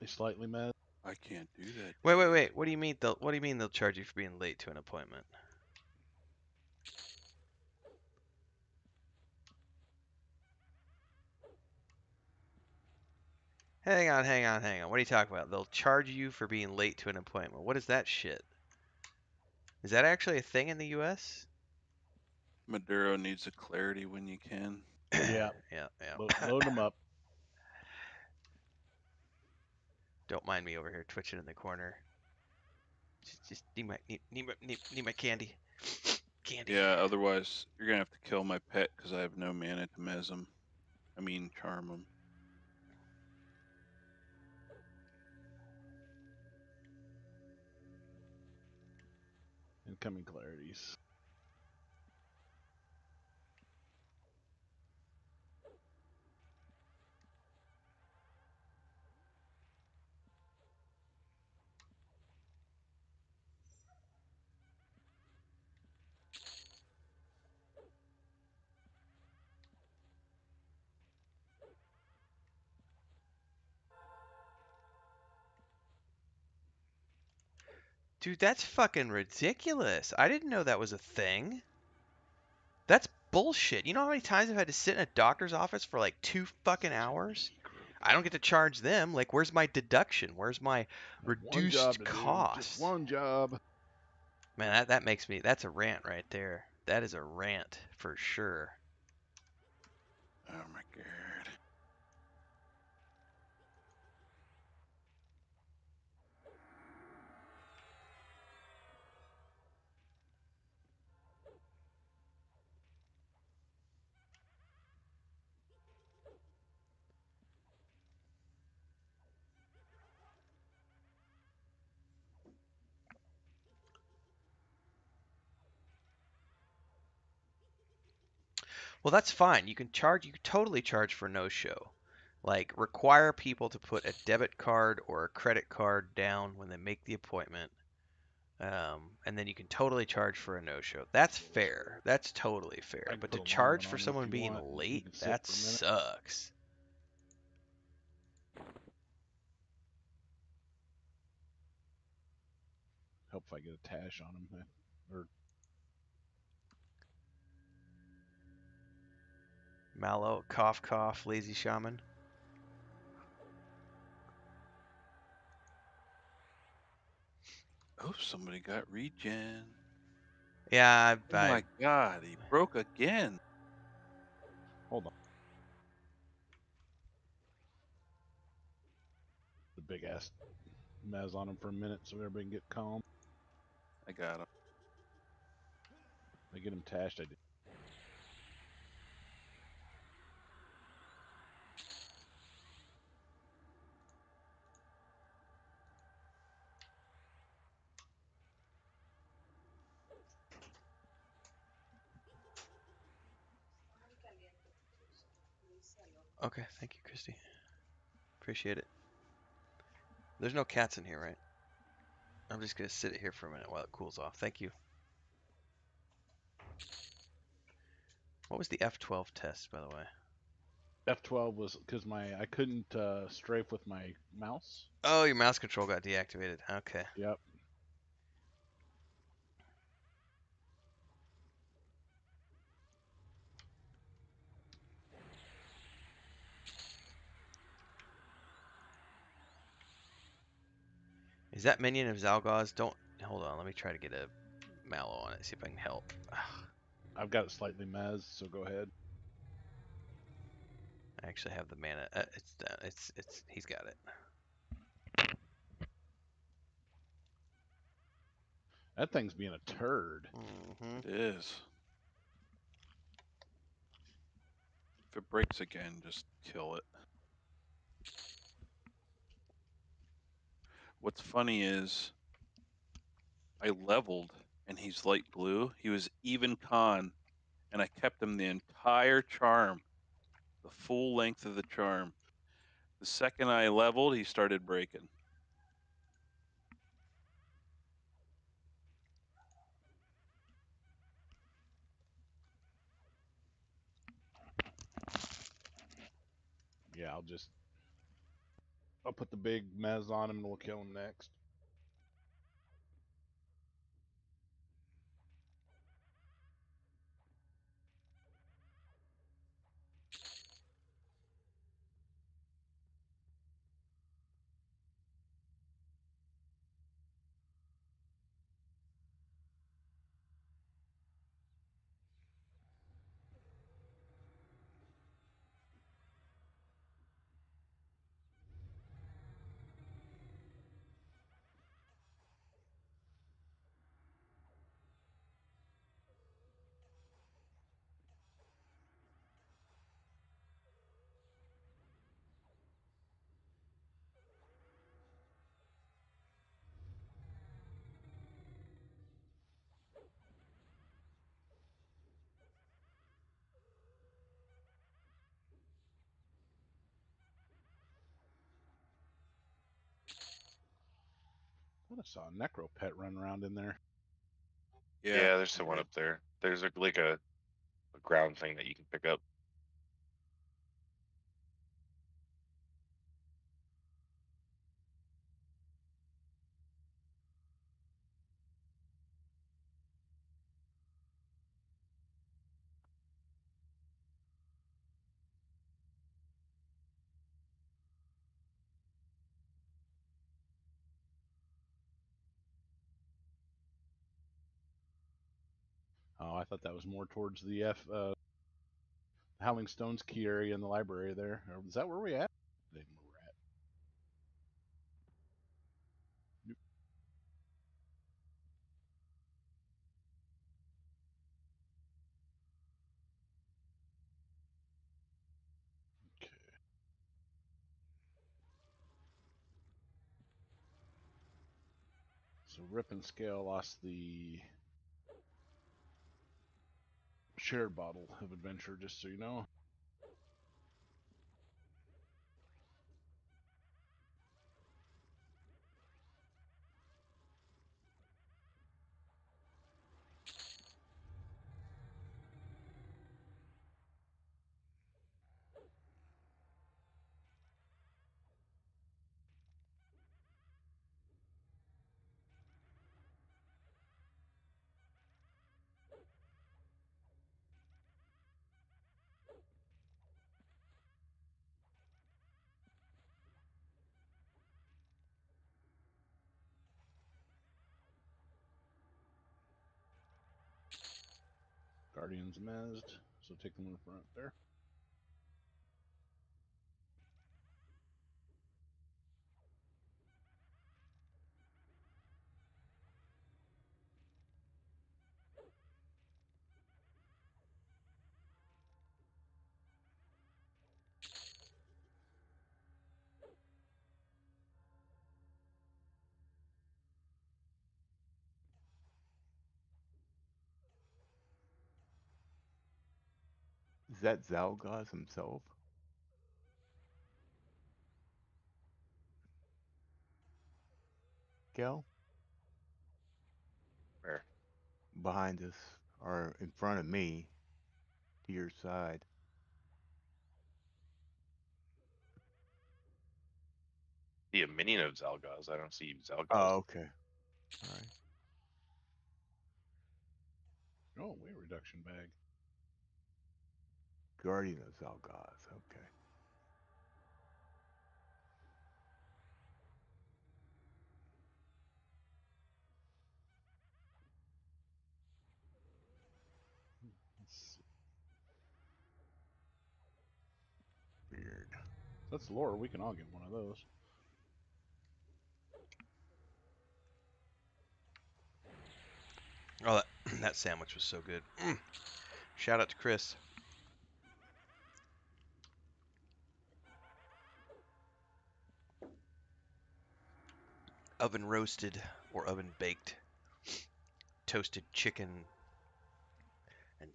They slightly mezzed. I can't do that. wait. What do you mean they'll charge you for being late to an appointment? Hang on. What are you talking about? They'll charge you for being late to an appointment. What is that shit? Is that actually a thing in the US? Maduro needs a clarity when you can. Yeah, yeah. load them up. Don't mind me over here twitching in the corner. Just need my candy. Candy. Yeah, otherwise you're gonna have to kill my pet because I have no mana to mez him. I mean, charm him. Incoming clarities. Dude, that's fucking ridiculous. I didn't know that was a thing. That's bullshit. You know how many times I've had to sit in a doctor's office for like 2 fucking hours? I don't get to charge them. Like, where's my deduction? Where's my One job reduced to do. Just cost? one job. Man, that makes me. That's a rant right there. That is a rant for sure. Oh my god. Well, that's fine. You can charge. You can totally charge for no show. Like, require people to put a debit card or a credit card down when they make the appointment. And then you can totally charge for a no-show. That's fair. That's totally fair. I can But put to a long one charge for on him if someone you being want. You late, can sit that for a minute. sucks. Hope if I get a tash on him. Or Mallow, cough, lazy shaman. Oh, somebody got regen. Yeah, Oh my god, he broke again. hold on. The big ass mez on him for a minute so everybody can get calm. I got him. I get him tashed. I do. okay. Thank you, Christy. Appreciate it. There's no cats in here, right? I'm just gonna sit it here for a minute while it cools off. Thank you. What was the F12 test, by the way? F12 was because I couldn't strafe with my mouse. Oh, your mouse control got deactivated. Okay. Yep. Is that minion of Zalgaz? Don't hold on. Let me try to get a mallow on it. See if I can help. I've got it slightly mez, so go ahead. I actually have the mana. It's done. It's. He's got it. That thing's being a turd. Mm-hmm. It is. If it breaks again, just kill it. What's funny is I leveled and he's light blue. He was even con, and I kept him the entire charm, the full length of the charm. The second I leveled, he started breaking. Yeah, I'll put the big mez on him and we'll kill him next. I thought I saw a necro pet run around in there. Yeah. Yeah, there's the one up there. There's like a ground thing that you can pick up. Oh, I thought that was more towards the Howling Stones key area in the library there. Or is that where we at? I think where we're at. Nope. Okay. So Rip and Scale lost the shared bottle of adventure, just so you know. Guardians mezzed, so take them in front there. Is that Zalgaz himself? Gal? Where? behind us or in front of me to your side. See a minion of Zelgaz. I don't see Zelgaz. Oh, okay. All right. Oh, weight reduction bag. Guardian of Zalgaz. Okay. Let's see. Weird. That's lore. We can all get one of those. Oh, that sandwich was so good. Shout out to Chris. Oven roasted or oven baked toasted chicken and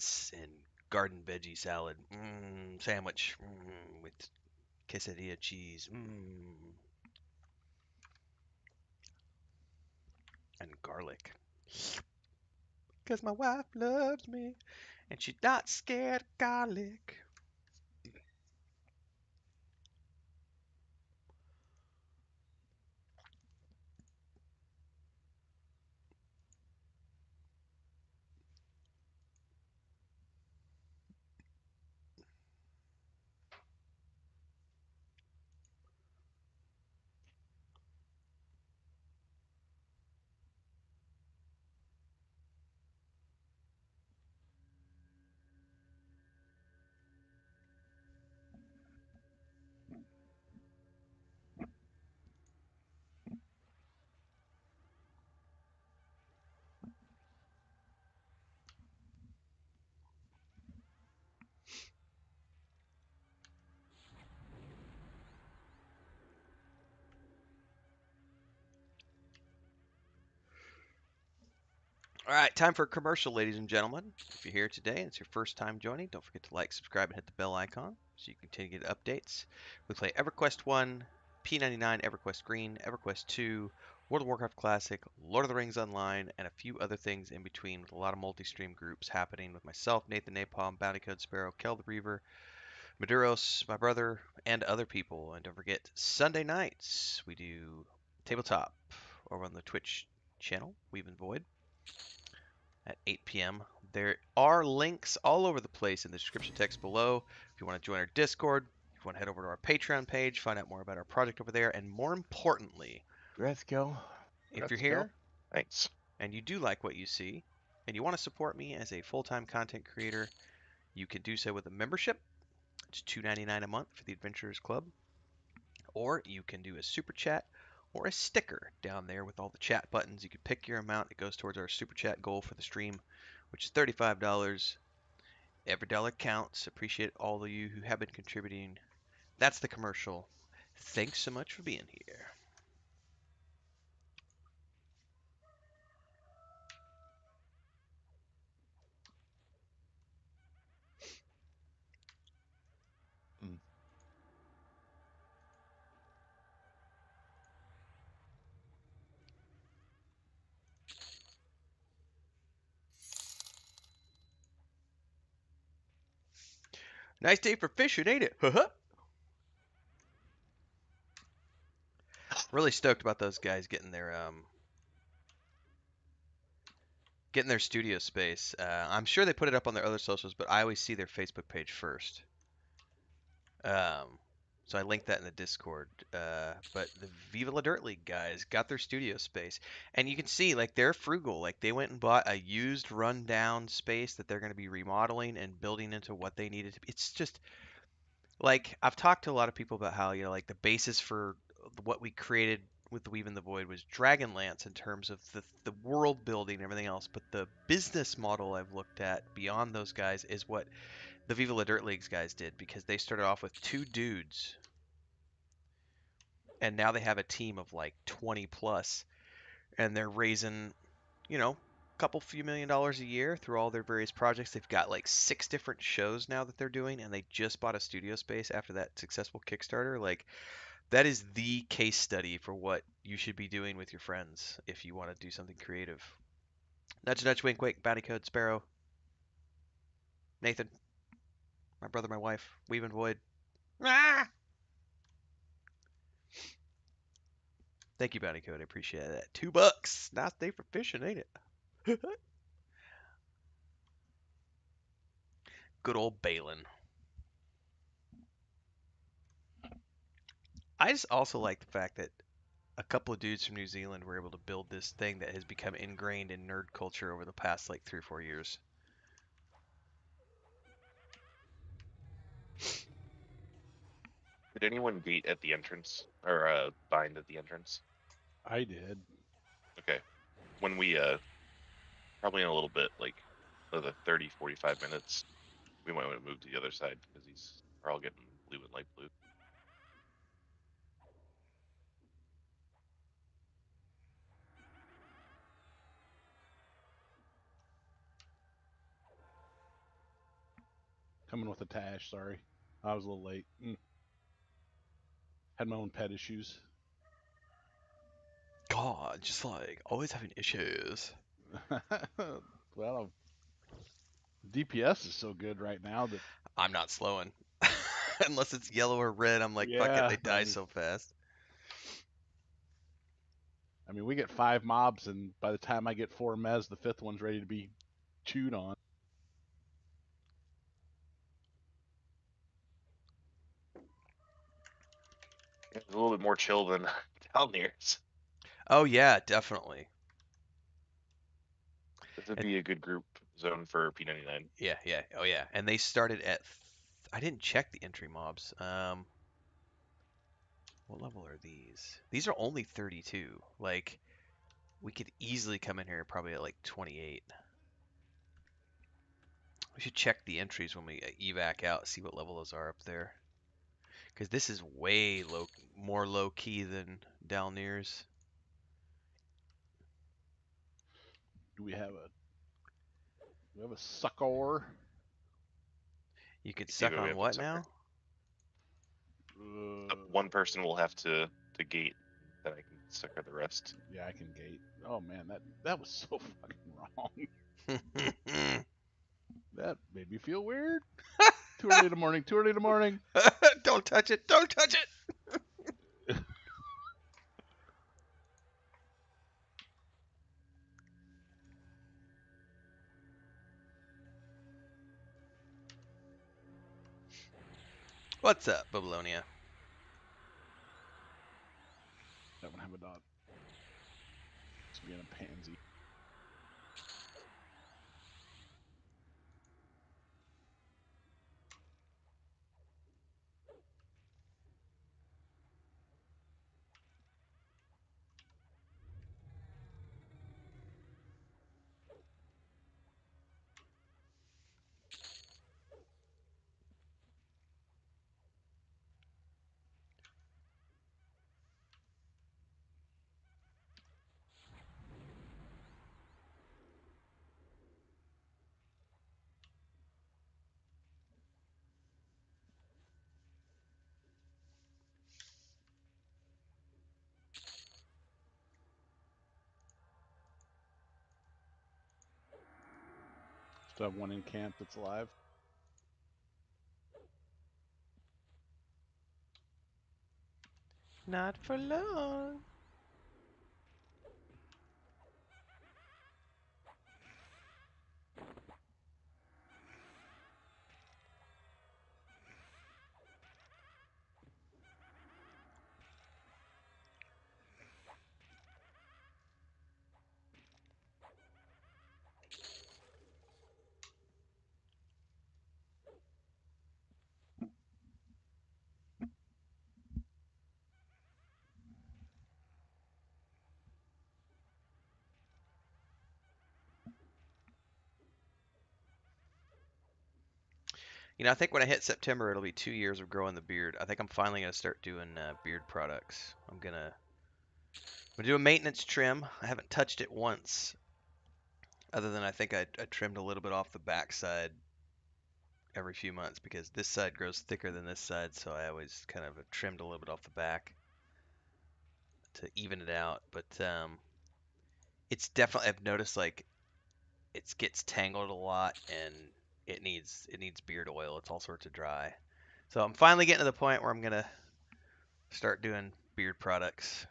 garden veggie salad sandwich with quesadilla cheese and garlic. Cause my wife loves me and she's not scared of garlic. All right, time for a commercial, ladies and gentlemen. If you're here today and it's your first time joining, don't forget to like, subscribe, and hit the bell icon so you can continue to get updates. We play EverQuest 1, P99, EverQuest Green, EverQuest 2, World of Warcraft Classic, Lord of the Rings Online, and a few other things in between with a lot of multi-stream groups happening with myself, Nathan Napalm, Bounty Code Sparrow, Kel the Reaver, Maduros, my brother, and other people. And don't forget, Sunday nights we do tabletop over on the Twitch channel, Weave and Void at 8 p.m. There are links all over the place in the description text below. If you want to join our Discord, if you want to head over to our Patreon page, find out more about our project over there, and more importantly, Let's go. if you're Let's go. here Thanks. and you do like what you see, and you want to support me as a full-time content creator, you can do so with a membership. It's $2.99 a month for the Adventurers Club, or you can do a super chat or a sticker down there with all the chat buttons. You can pick your amount. It goes towards our super chat goal for the stream, which is $35. Every dollar counts. Appreciate all of you who have been contributing. That's the commercial. Thanks so much for being here. Mm. Nice day for fishing, ain't it? Really stoked about those guys getting their studio space. I'm sure they put it up on their other socials, but I always see their Facebook page first. So I linked that in the Discord. But the Viva La Dirt League guys got their studio space, and you can see like they're frugal. Like they went and bought a used, rundown space that they're going to be remodeling and building into what they needed to be. It's just like I've talked to a lot of people about how like the basis for what we created with the Weave in the Void was Dragonlance in terms of the world building and everything else, but the business model I've looked at beyond those guys is what the Viva La Dirt Leagues guys did, because they started off with two dudes and now they have a team of like 20 plus, and they're raising, a couple few $1 million a year through all their various projects. They've got like 6 different shows now that they're doing, and they just bought a studio space after that successful Kickstarter. Like that is the case study for what you should be doing with your friends if you want to do something creative. Nudge, nudge, wink, wink. Bounty code Sparrow. Nathan. My brother, my wife. Weave and Void. Ah! Thank you, Bounty Code. I appreciate that. $2. Nice day for fishing, ain't it? Good old Balin. I just also like the fact that a couple of dudes from New Zealand were able to build this thing that has become ingrained in nerd culture over the past like 3 or 4 years. Did anyone gate at the entrance or bind at the entrance? I did. Okay. When we probably in a little bit, like another 30, 45 minutes, we might want to move to the other side because they're all getting blue and light blue. Coming with a Tash, sorry. I was a little late. Had my own pet issues. God, just like always having issues. Well, DPS is so good right now that I'm not slowing. Unless it's yellow or red, I'm like, fuck it, yeah, they die so fast. I mean, we get 5 mobs, and by the time I get 4 mez, the 5th one's ready to be chewed on. It's a little bit more chill than down there. Oh yeah, definitely. This would And be a good group zone for P99. yeah, yeah, oh yeah. And they started at I didn't check the entry mobs. What level are these? These are only 32. Like we could easily come in here probably at like 28. We should check the entries when we evac out, see what level those are up there. Because this is way more low key than down nears. Do we have a sucker? You could See suck what we on have in what sucker. now? One person will have to gate, then I can sucker the rest. Yeah, I can gate. Oh man, that was so fucking wrong. That made me feel weird. Too early in the morning. Too early in the morning. Don't touch it! Don't touch it! What's up, Babylonia? That one have a dog. Just being a pansy. Still have one in camp that's alive. Not for long. You know, I think when I hit September, it'll be 2 years of growing the beard. I think I'm finally gonna start doing beard products. I'm gonna do a maintenance trim. I haven't touched it once, other than I think I trimmed a little bit off the backside every few months because this side grows thicker than this side, so I always kind of trimmed a little bit off the back to even it out. But it's definitely I've noticed like it gets tangled a lot, and it needs beard oil. It's all sorts of dry. So I'm finally getting to the point where I'm gonna start doing beard products.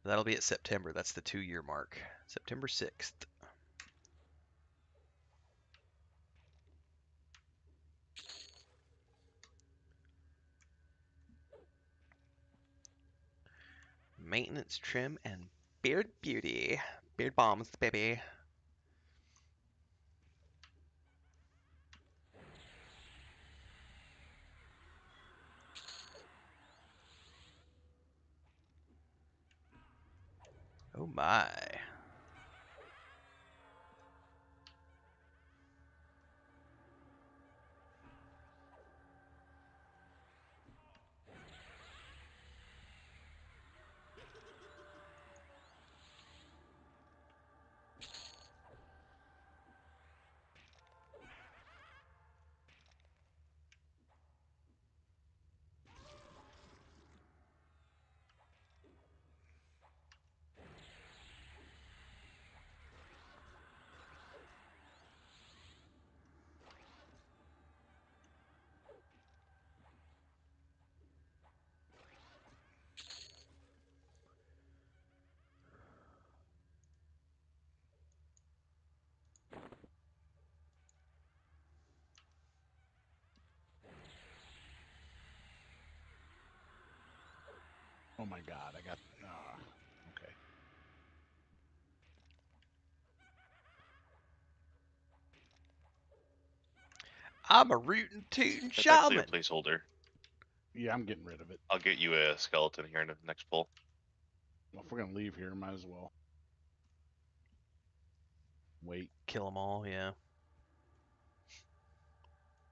That'll be at September. That's the 2-year mark. September 6th. Maintenance trim and beard beauty. Beard bombs, baby. Oh my. Oh my god, I got. Okay. I'm a rootin' tootin' That's actually a shaman. placeholder. Yeah, I'm getting rid of it. I'll get you a skeleton here in the next pull. Well, if we're gonna leave here, might as well wait. Kill them all, yeah.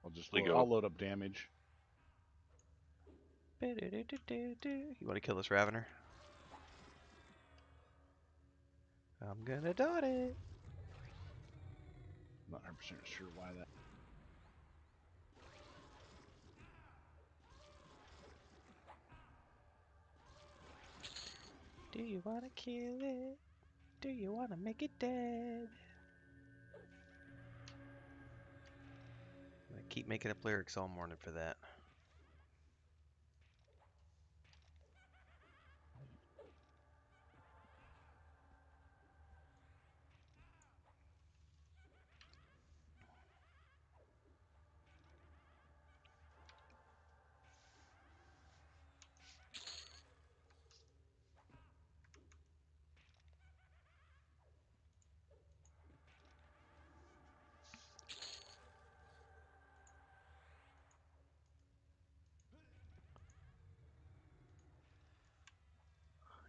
I'll just We load, go. I'll load up damage. You want to kill this Ravener? I'm gonna dot it. Not 100% sure why that. Do you wanna kill it? Do you wanna make it dead? I keep making up lyrics all morning for that.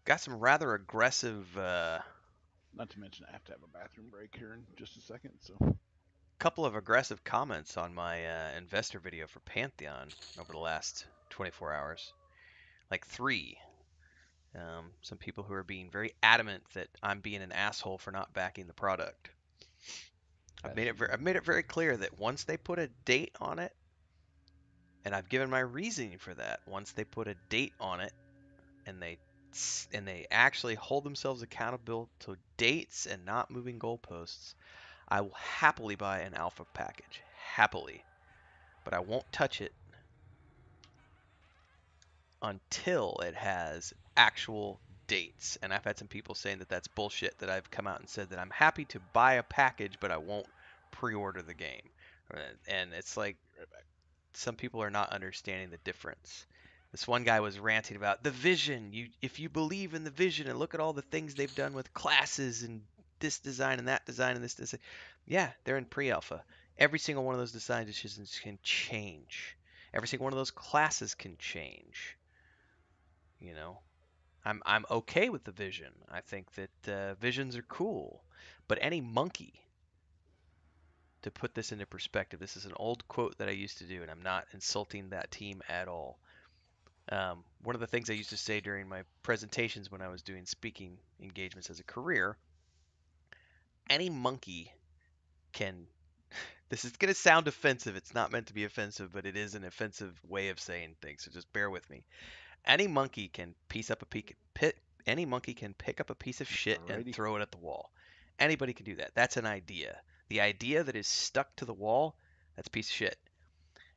Got some rather aggressive, Not to mention, I have to have a bathroom break here in just a second. So couple of aggressive comments on my investor video for Pantheon over the last 24 hours. Like 3. Some people who are being very adamant that I'm being an asshole for not backing the product. I've made it very clear that once they put a date on it, and I've given my reasoning for that. Once they put a date on it, and they actually hold themselves accountable to dates and not moving goalposts, I will happily buy an alpha package. Happily. But I won't touch it until it has actual dates. And I've had some people saying that that's bullshit, that I've come out and said that I'm happy to buy a package, but I won't pre-order the game. And it's like, some people are not understanding the difference. This one guy was ranting about the vision. If you believe in the vision and look at all the things they've done with classes and this design and that design and this design. Yeah, they're in pre-alpha. Every single one of those design decisions can change. Every single one of those classes can change. You know, I'm okay with the vision. I think that visions are cool, but any monkey, to put this into perspective, this is an old quote that I used to do, and I'm not insulting that team at all. One of the things I used to say during my presentations when I was doing speaking engagements as a career, any monkey can. This is going to sound offensive. It's not meant to be offensive, but it is an offensive way of saying things. So just bear with me. Any monkey can piece up a pit. Any monkey can pick up a piece of shit and Alrighty. throw it at the wall. Anybody can do that. That's an idea. The idea that is stuck to the wall, that's a piece of shit.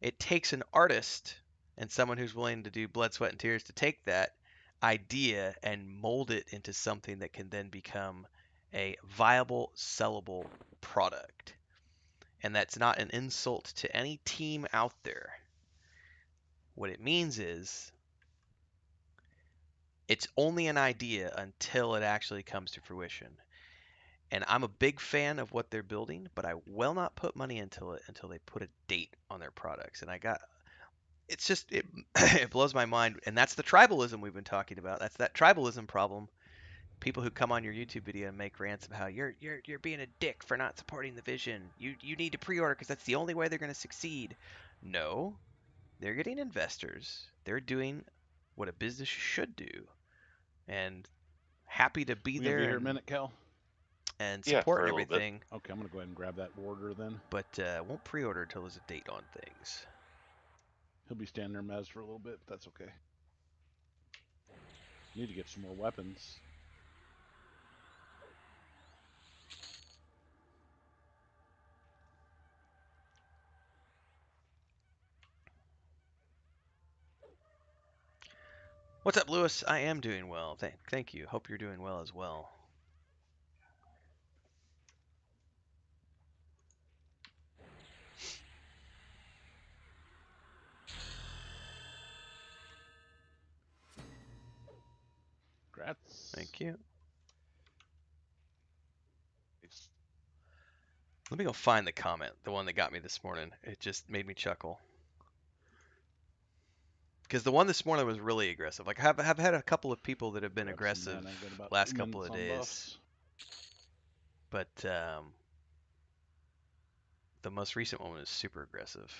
It takes an artist and someone who's willing to do blood, sweat, and tears to take that idea and mold it into something that can then become a viable, sellable product. And that's not an insult to any team out there. What it means is it's only an idea until it actually comes to fruition. And I'm a big fan of what they're building, but I will not put money into it until they put a date on their products. And it's just it blows my mind. And that's the tribalism we've been talking about. That's that tribalism problem. People who come on your YouTube video and make rants of how you're being a dick for not supporting the vision. You need to pre-order because that's the only way they're going to succeed. No, they're getting investors. They're doing what a business should do, and happy to be We gonna there be here a minute, Cal? and Yeah, support for and a little bit. everything. Okay, I'm gonna go ahead and grab that order then. But won't pre-order until there's a date on things. He'll be standing there, Mez, for a little bit. But that's okay. Need to get some more weapons. What's up, Lewis? I am doing well. Thank you. Hope you're doing well as well. Congrats. Thank you. It's- Let me go find the comment, the one that got me this morning. It just made me chuckle. Because the one this morning was really aggressive. Like, I've had a couple of people that have been Grab some aggressive mana, got about last 2 couple of minutes on days. buffs. But the most recent one was super aggressive.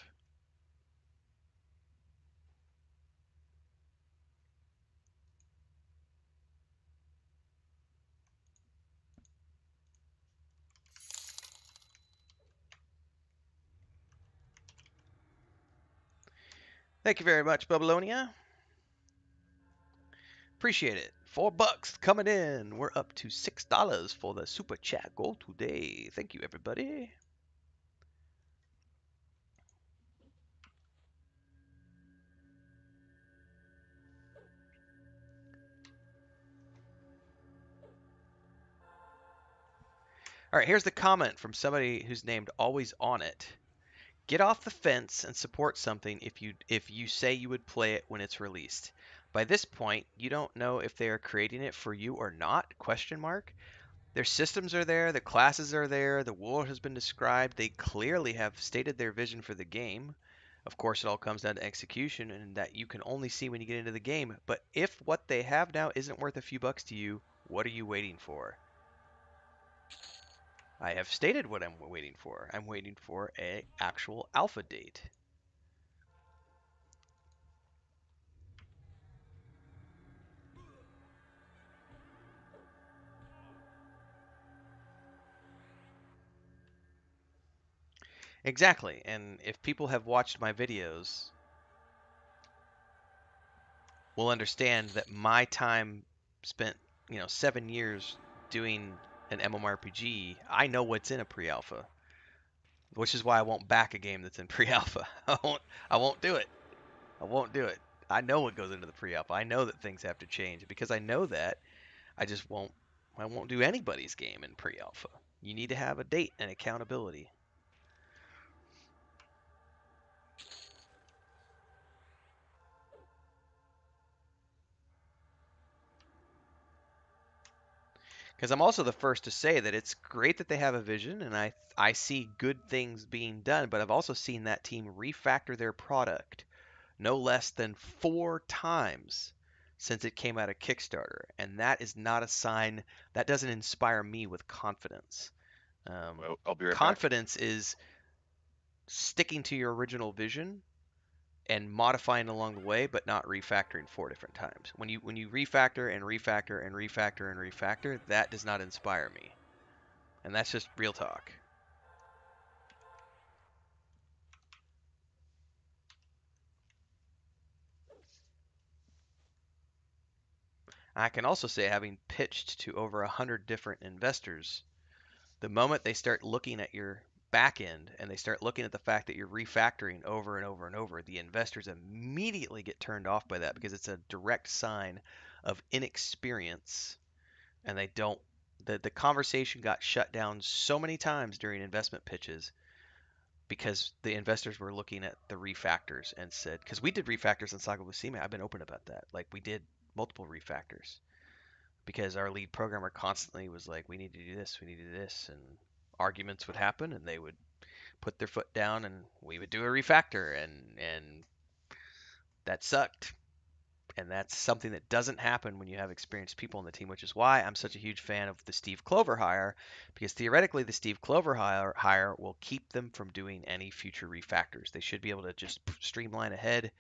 Thank you very much, Babylonia. Appreciate it. $4 coming in. We're up to $6 for the super chat goal today. Thank you, everybody. All right, here's the comment from somebody who's named Always On It. Get off the fence and support something if you say you would play it when it's released. By this point, you don't know if they are creating it for you or not? Question mark. Their systems are there, the classes are there, the world has been described. They clearly have stated their vision for the game. Of course, it all comes down to execution, and that you can only see when you get into the game. But if what they have now isn't worth a few bucks to you, what are you waiting for? I have stated what I'm waiting for. I'm waiting for an actual alpha date. Exactly. And if people have watched my videos, will understand that my time spent, 7 years doing an MMORPG, I know what's in a pre-alpha, which is why I won't back a game that's in pre-alpha. I won't do it. I won't do it. I know what goes into the pre-alpha. I know that things have to change. Because I know that, I won't do anybody's game in pre-alpha. You need to have a date and accountability. Because I'm also the first to say that it's great that they have a vision, and I see good things being done, but I've also seen that team refactor their product no less than 4 times since it came out of Kickstarter, and that is not a sign, that doesn't inspire me with confidence. Well, I'll be right back. Confidence is sticking to your original vision and modifying along the way, but not refactoring 4 different times. When you refactor and refactor and refactor and refactor, that does not inspire me. And that's just real talk. I can also say, having pitched to over 100 different investors The moment they start looking at your back end and they start looking at the fact that you're refactoring over and over and over, the investors immediately get turned off by that because it's a direct sign of inexperience, and they don't. The conversation got shut down so many times during investment pitches because the investors were looking at the refactors and said, because we did refactors in Saga Lucime, I've been open about that. Like, we did multiple refactors because our lead programmer constantly was like, we need to do this, we need to do this, and arguments would happen, and they would put their foot down, and we would do a refactor, and that sucked. And that's something that doesn't happen when you have experienced people on the team, which is why I'm such a huge fan of the Steve Clover hire, because theoretically the Steve Clover hire will keep them from doing any future refactors. They should be able to just streamline ahead,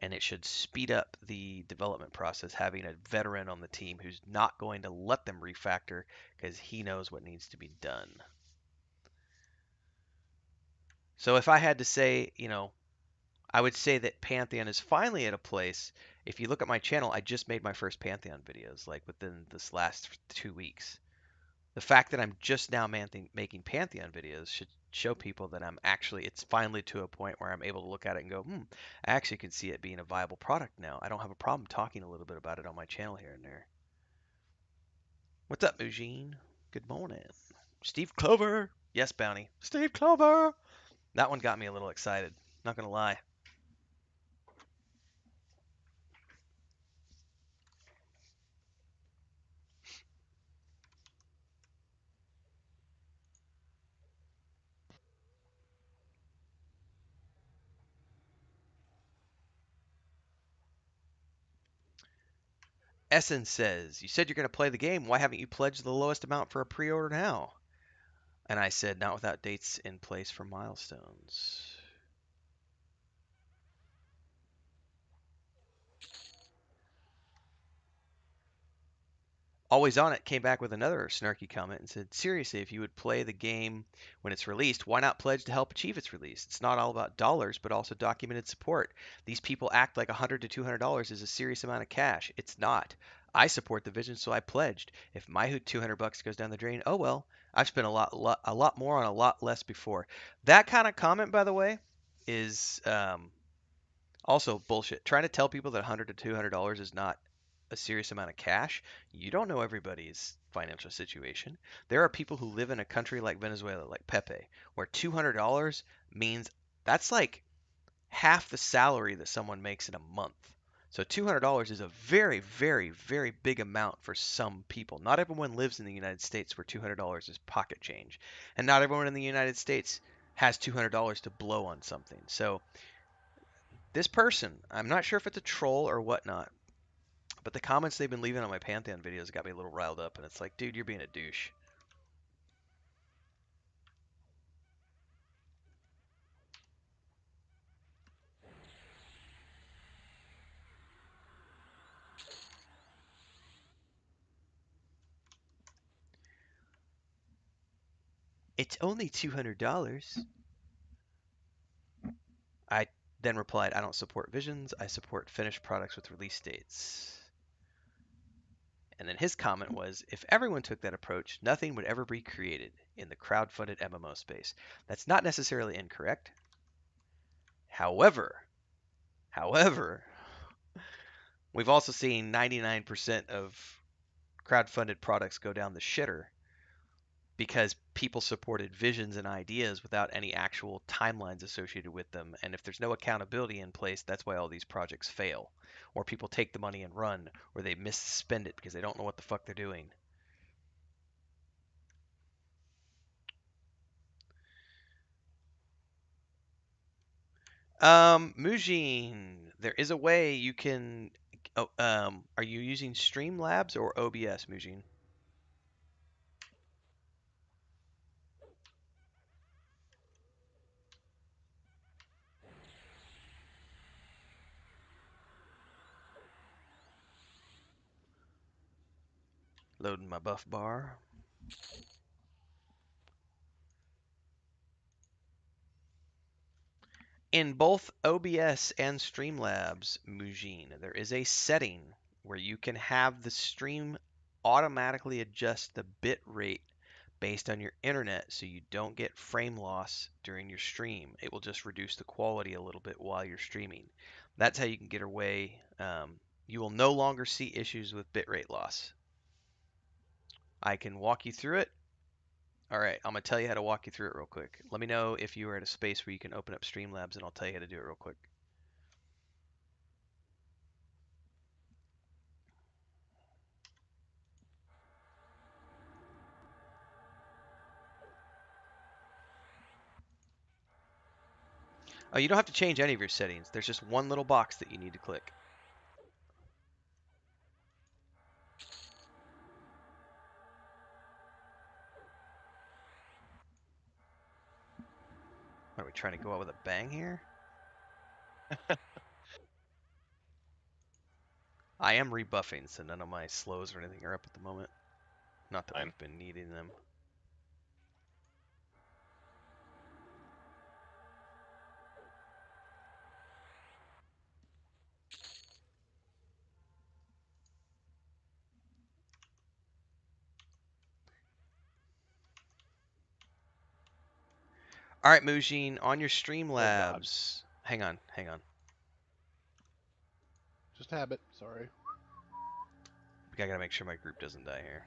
and it should speed up the development process having a veteran on the team who's not going to let them refactor because he knows what needs to be done. So if I had to say, I would say that Pantheon is finally at a place. If you look at my channel, I just made my first Pantheon videos like within this last 2 weeks. The fact that I'm just now making Pantheon videos should show people that it's finally to a point where I'm able to look at it and go, I actually can see it being a viable product now. I don't have a problem talking a little bit about it on my channel here and there. What's up, Eugene? Good morning. Steve Clover. Yes, Bounty. Steve Clover. That one got me a little excited. Not going to lie. Essen says, you said you're going to play the game. Why haven't you pledged the lowest amount for a pre-order now? And I said, not without dates in place for milestones. Always On It came back with another snarky comment and said, seriously, if you would play the game when it's released, why not pledge to help achieve its release? It's not all about dollars, but also documented support. These people act like $100 to $200 is a serious amount of cash. It's not. I support the vision, so I pledged. If my $200 goes down the drain, oh well. I've spent a lot more on a lot less before. That kind of comment, by the way, is also bullshit. Trying to tell people that $100 to $200 is not a serious amount of cash, you don't know everybody's financial situation. There are people who live in a country like Venezuela, like Pepe, where $200 means that's like half the salary that someone makes in a month. So $200 is a very, very, very big amount for some people. Not everyone lives in the United States where $200 is pocket change. And not everyone in the United States has $200 to blow on something. So this person, I'm not sure if it's a troll or whatnot, but the comments they've been leaving on my Pantheon videos got me a little riled up, and it's like, dude, you're being a douche. It's only $200. I then replied, I don't support visions, I support finished products with release dates. And then his comment was, if everyone took that approach, nothing would ever be created in the crowd-funded MMO space. That's not necessarily incorrect. However, we've also seen 99% of crowd-funded products go down the shitter because people supported visions and ideas without any actual timelines associated with them. And if there's no accountability in place, that's why all these projects fail. Or people take the money and run, or they misspend it because they don't know what the fuck they're doing. Mujin, there is a way you can. Oh, are you using Streamlabs or OBS, Mujin? Loading my buff bar. In both OBS and Streamlabs, Mujin, there is a setting where you can have the stream automatically adjust the bit rate based on your internet so you don't get frame loss during your stream. It will just reduce the quality a little bit while you're streaming. That's how you can get away. You will no longer see issues with bitrate loss. I can walk you through it. All right, I'm going to tell you how to walk you through it real quick. Let me know if you are at a space where you can open up Streamlabs, and I'll tell you how to do it real quick. Oh, you don't have to change any of your settings. There's just one little box that you need to click. Are we trying to go out with a bang here? I am rebuffing, so none of my slows or anything are up at the moment. Not that Fine. we've been needing them. All right, Mujin, on your Oh God, Streamlabs. Hang on. just habit. Sorry. I gotta make sure my group doesn't die here.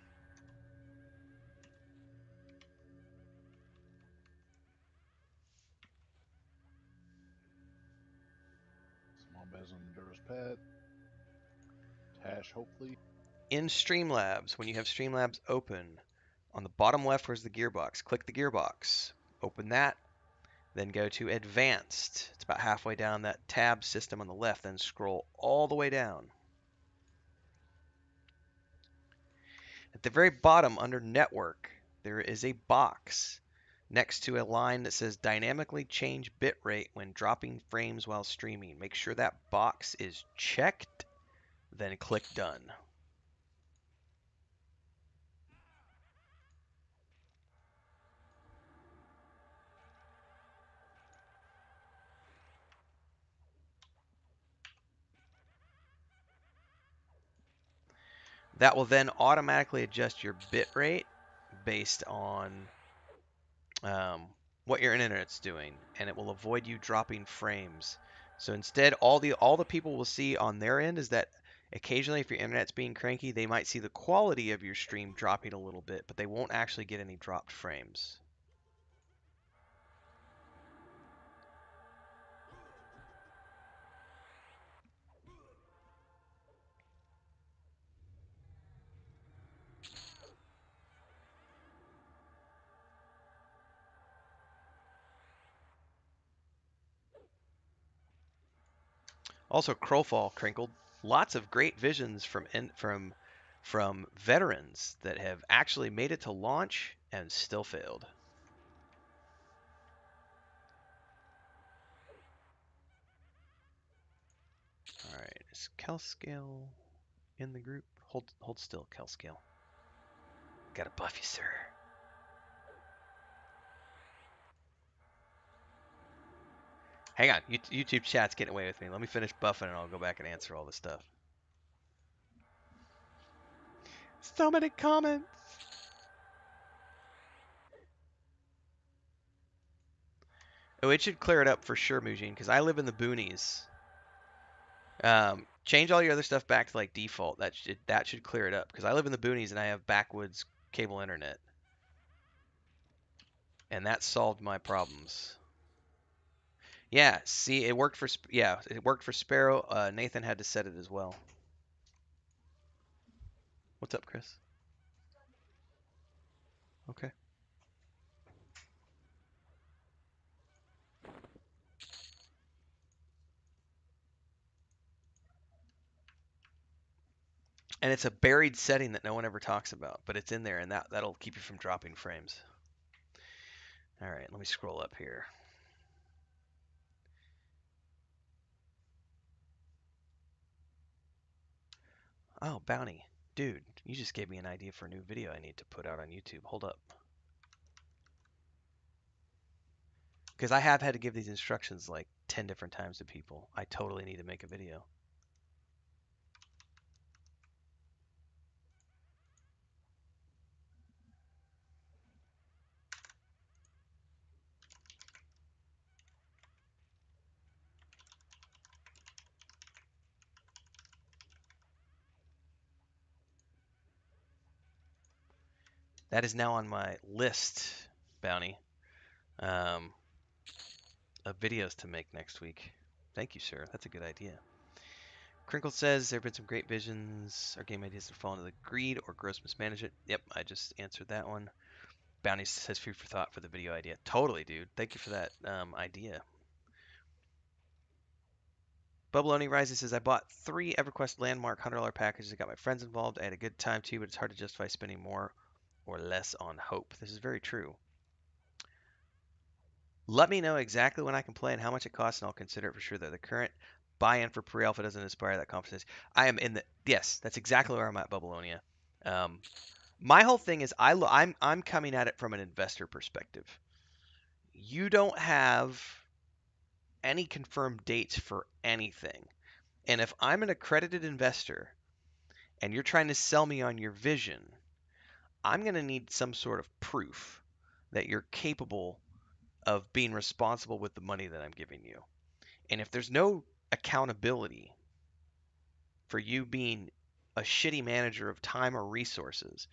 Small Bez and Dura's Pet. Tash, hopefully. In Streamlabs, when you have Streamlabs open, on the bottom left, where's the gearbox? Click the gearbox. Open that. Then go to Advanced. It's about halfway down that tab system on the left. Then scroll all the way down. At the very bottom under Network, there is a box next to a line that says Dynamically change bitrate when dropping frames while streaming. Make sure that box is checked, then click Done. That will then automatically adjust your bitrate based on what your internet's doing, and it will avoid you dropping frames. So instead, all the people will see on their end is that occasionally, if your internet's being cranky, they might see the quality of your stream dropping a little bit, but they won't actually get any dropped frames. Also, Crowfall crinkled. Lots of great visions from veterans that have actually made it to launch and still failed. All right, is Kelscale in the group? Hold still, Kelscale. Gotta buff you, sir. Hang on, YouTube chat's getting away with me. Let me finish buffing and I'll go back and answer all this stuff. So many comments. Oh, it should clear it up for sure, Mujin, because I live in the boonies. Change all your other stuff back to like default. That should clear it up because I live in the boonies and I have backwoods cable internet, and that solved my problems. Yeah, see, it worked for Sparrow. Nathan had to set it as well. What's up, Chris? Okay. And it's a buried setting that no one ever talks about, but it's in there, and that'll keep you from dropping frames. All right, let me scroll up here. Oh, Bounty. Dude, you just gave me an idea for a new video I need to put out on YouTube. Hold up. Because I have had to give these instructions like 10 different times to people. I totally need to make a video. That is now on my list, Bounty, of videos to make next week. Thank you, sir. That's a good idea. Crinkle says there have been some great visions or game ideas that fall into the greed or gross mismanagement. Yep, I just answered that one. Bounty says food for thought for the video idea. Totally, dude. Thank you for that idea. Bubbaloni Rises says I bought 3 EverQuest landmark $100 packages. I got my friends involved. I had a good time too, but it's hard to justify spending more or less on hope. This is very true. Let me know exactly when I can play and how much it costs, and I'll consider it for sure. That the current buy-in for pre-alpha doesn't inspire that confidence. I am in the yes, that's exactly where I'm at, Bubbalonia. My whole thing is I'm coming at it from an investor perspective. You don't have any confirmed dates for anything, and if I'm an accredited investor and you're trying to sell me on your vision, I'm going to need some sort of proof that you're capable of being responsible with the money that I'm giving you. And if there's no accountability for you being a shitty manager of time or resources,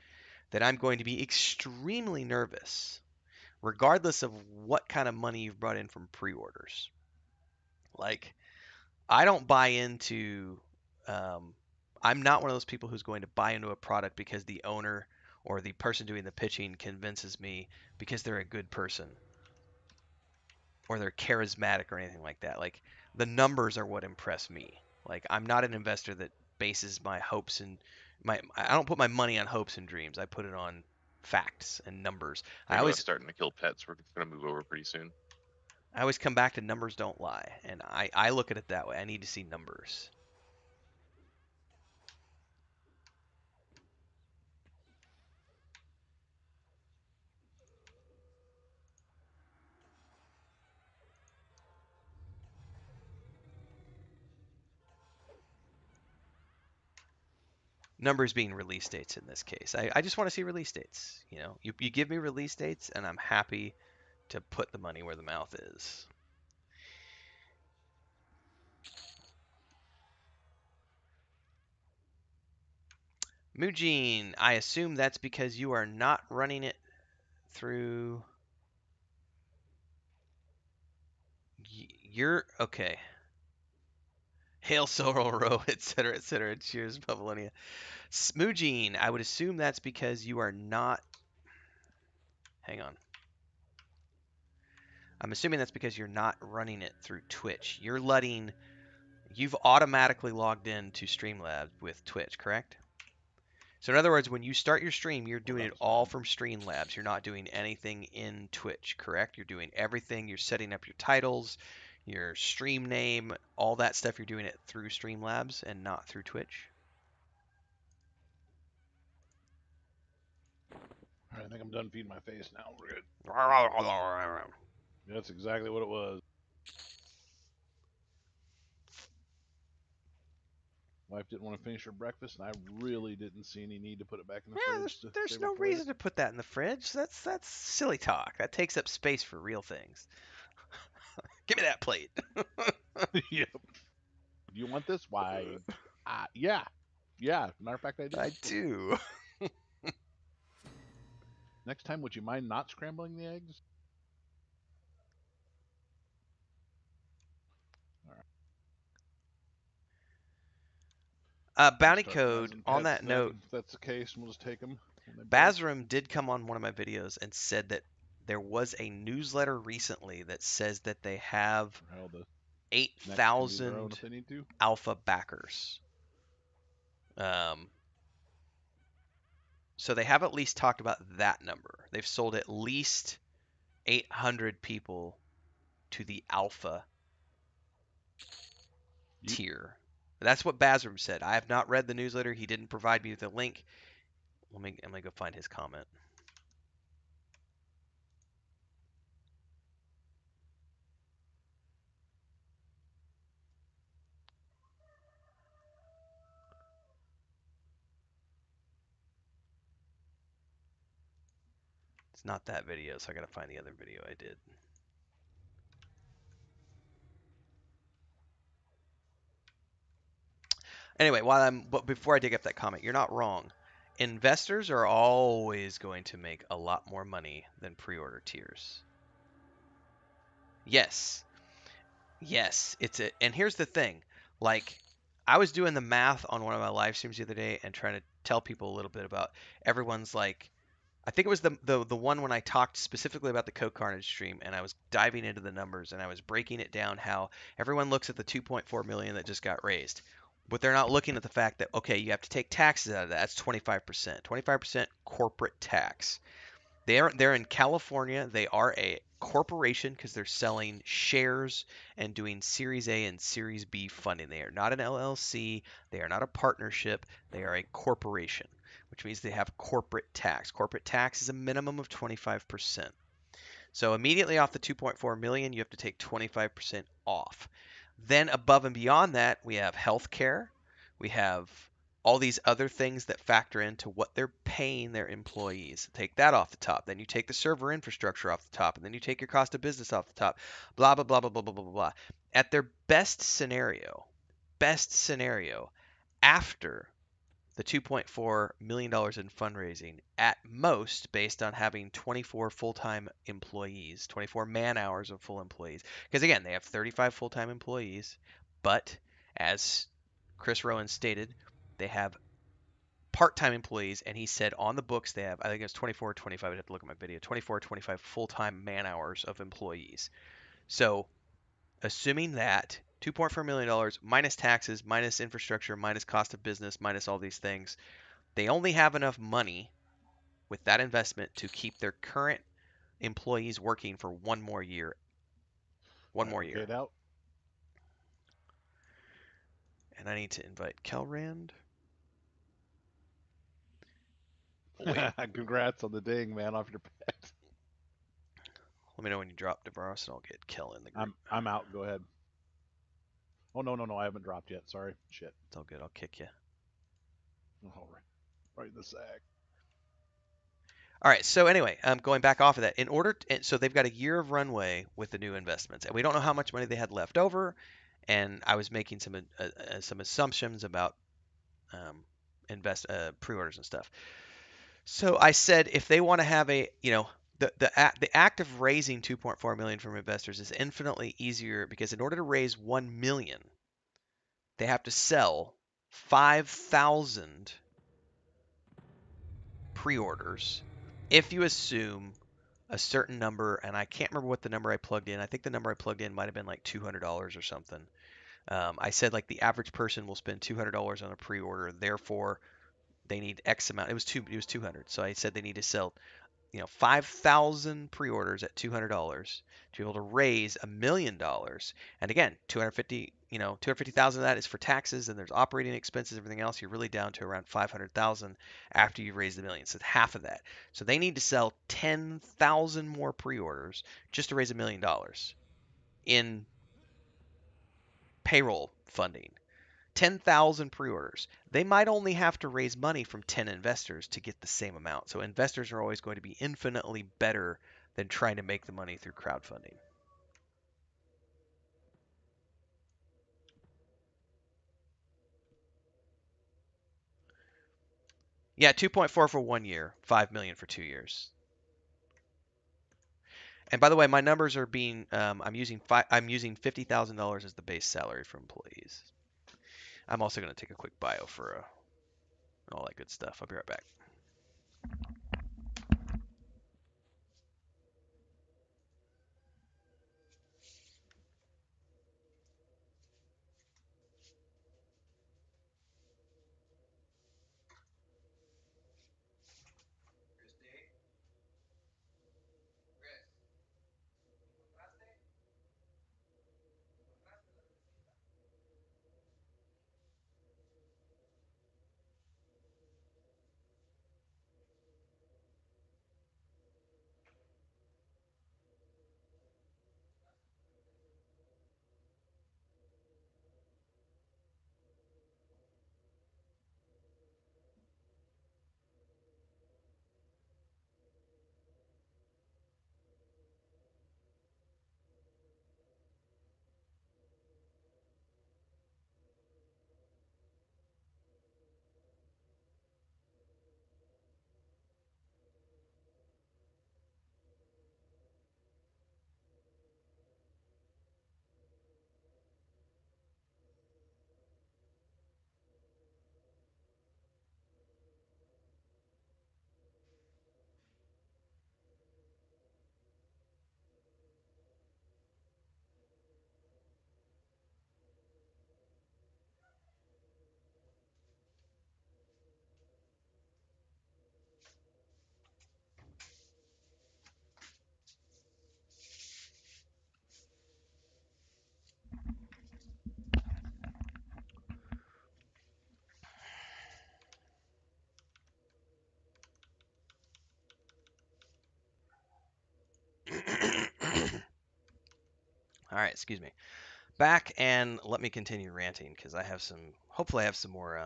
then I'm going to be extremely nervous, regardless of what kind of money you've brought in from pre-orders. Like, I don't buy into, I'm not one of those people who's going to buy into a product because the owner or the person doing the pitching convinces me because they're a good person or they're charismatic or anything like that. Like, the numbers are what impress me. Like, I'm not an investor that bases my hopes and I don't put my money on hopes and dreams. I put it on facts and numbers. I know that's starting to kill pets. We're going to move over pretty soon. I always come back to numbers don't lie, and I look at it that way. I need to see numbers. Numbers being release dates in this case. I just want to see release dates. You know, you give me release dates, and I'm happy to put the money where the mouth is. Mujin, I assume that's because you are not running it through. You're okay. Hail Sorrel Row, etc., etc. Cheers, Babylonia. Smoogine, I would assume that's because you are not. Hang on. I'm assuming that's because you're not running it through Twitch. You've automatically logged in to Streamlabs with Twitch, correct? So in other words, when you start your stream, you're doing it all from Streamlabs. You're not doing anything in Twitch, correct? You're doing everything. You're setting up your titles, your stream name, all that stuff. You're doing it through Streamlabs and not through Twitch. All right, I think I'm done feeding my face now. We're good. That's exactly what it was. Wife didn't want to finish her breakfast, and I really didn't see any need to put it back in the fridge. There's no reason to put that in the fridge. That's silly talk. That takes up space for real things. Give me that plate. Yep. You want this? Why? Yeah. Yeah. Matter of fact, I do. I do. Next time, would you mind not scrambling the eggs? Bounty code, on that note, if that's the case, we'll just take them. Bazram did come on one of my videos and said that there was a newsletter recently that says that they have 8,000 alpha backers. So they have at least talked about that number. They've sold at least 800 people to the alpha tier. That's what Bazram said. I have not read the newsletter. He didn't provide me with a link. I'm gonna go find his comment. It's not that video, so I gotta find the other video I did. Anyway, but before I dig up that comment, you're not wrong. investors are always going to make a lot more money than pre-order tiers. Yes. Yes, and here's the thing. Like I was doing the math on one of my live streams the other day and trying to tell people a little bit about everyone's like I think it was the one when I talked specifically about the Coke Carnage stream and I was diving into the numbers and I was breaking it down how everyone looks at the 2.4 million that just got raised. But they're not looking at the fact that okay, you have to take taxes out of that. That's 25%. 25% corporate tax. They're in California. They are a corporation because they're selling shares and doing Series A and Series B funding. They are not an LLC. They are not a partnership. They are a corporation, which means they have corporate tax. Corporate tax is a minimum of 25%. So immediately off the 2.4 million, you have to take 25% off. Then above and beyond that, we have healthcare. We have all these other things that factor into what they're paying their employees. Take that off the top. Then you take the server infrastructure off the top, and then you take your cost of business off the top. Blah blah blah blah blah blah blah blah. At their best scenario, after the $2.4 million in fundraising at most based on having 24 full-time employees, 24 man hours of full employees. Because again, they have 35 full-time employees, but as Chris Rowan stated, they have part-time employees, and he said on the books they have, I think it's 24 or 25, I'd have to look at my video, 24 or 25 full-time man hours of employees. So assuming that $2.4 million minus taxes, minus infrastructure, minus cost of business, minus all these things, they only have enough money with that investment to keep their current employees working for one more year. One more year. Get out. And I need to invite Kelrand. Wait. Congrats on the ding, man, off your pet. Let me know when you drop, DeVaros, and I'll get Kel in the group. I'm out. Go ahead. Oh no, I haven't dropped yet. Sorry. Shit. It's all good. I'll kick you. All right. Right in the sack. All right. So anyway, going back off of that, so they've got a year of runway with the new investments, and we don't know how much money they had left over. And I was making some assumptions about pre-orders and stuff. So I said if they want to have the act of raising 2.4 million from investors is infinitely easier because in order to raise 1 million, they have to sell 5,000 pre-orders if you assume a certain number, and I can't remember what the number I plugged in. I think the number I plugged in might have been like $200 or something. I said like the average person will spend $200 on a pre-order, therefore they need X amount. It was 200. So I said they need to sell 5,000 pre-orders at $200 to be able to raise $1 million. And again, 250,000 of that is for taxes, and there's operating expenses, everything else. You're really down to around 500,000 after you raise the million. So half of that. So they need to sell 10,000 more pre-orders just to raise $1 million in payroll funding. 10,000 pre-orders. They might only have to raise money from 10 investors to get the same amount. So investors are always going to be infinitely better than trying to make the money through crowdfunding. Yeah, 2.4 for 1 year, 5 million for 2 years. And by the way, my numbers are being I'm using $50,000 as the base salary for employees. I'm also going to take a quick bio for all that good stuff. I'll be right back. All right, excuse me. Back, and let me continue ranting because hopefully I have some more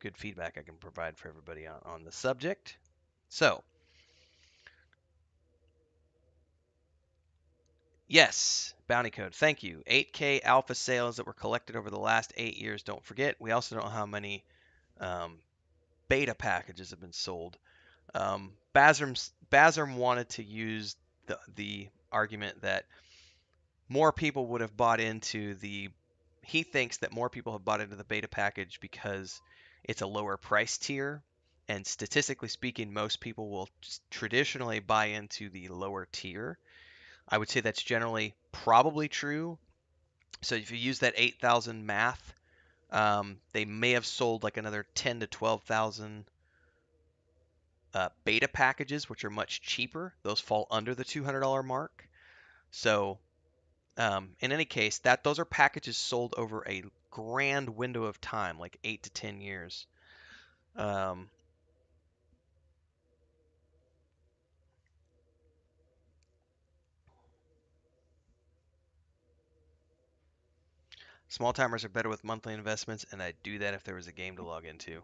good feedback I can provide for everybody on the subject. So, yes, bounty code. Thank you. 8K alpha sales that were collected over the last 8 years. Don't forget. We also don't know how many beta packages have been sold. Bazarm wanted to use the argument that more people would have bought into the. He thinks that more people have bought into the beta package because it's a lower price tier, and statistically speaking, most people will traditionally buy into the lower tier. I would say that's generally probably true. So if you use that 8,000 math, they may have sold like another 10 to 12,000 beta packages, which are much cheaper. Those fall under the $200 mark. So in any case, those are packages sold over a grand window of time, like 8 to 10 years. Small timers are better with monthly investments, and I'd do that if there was a game to log into.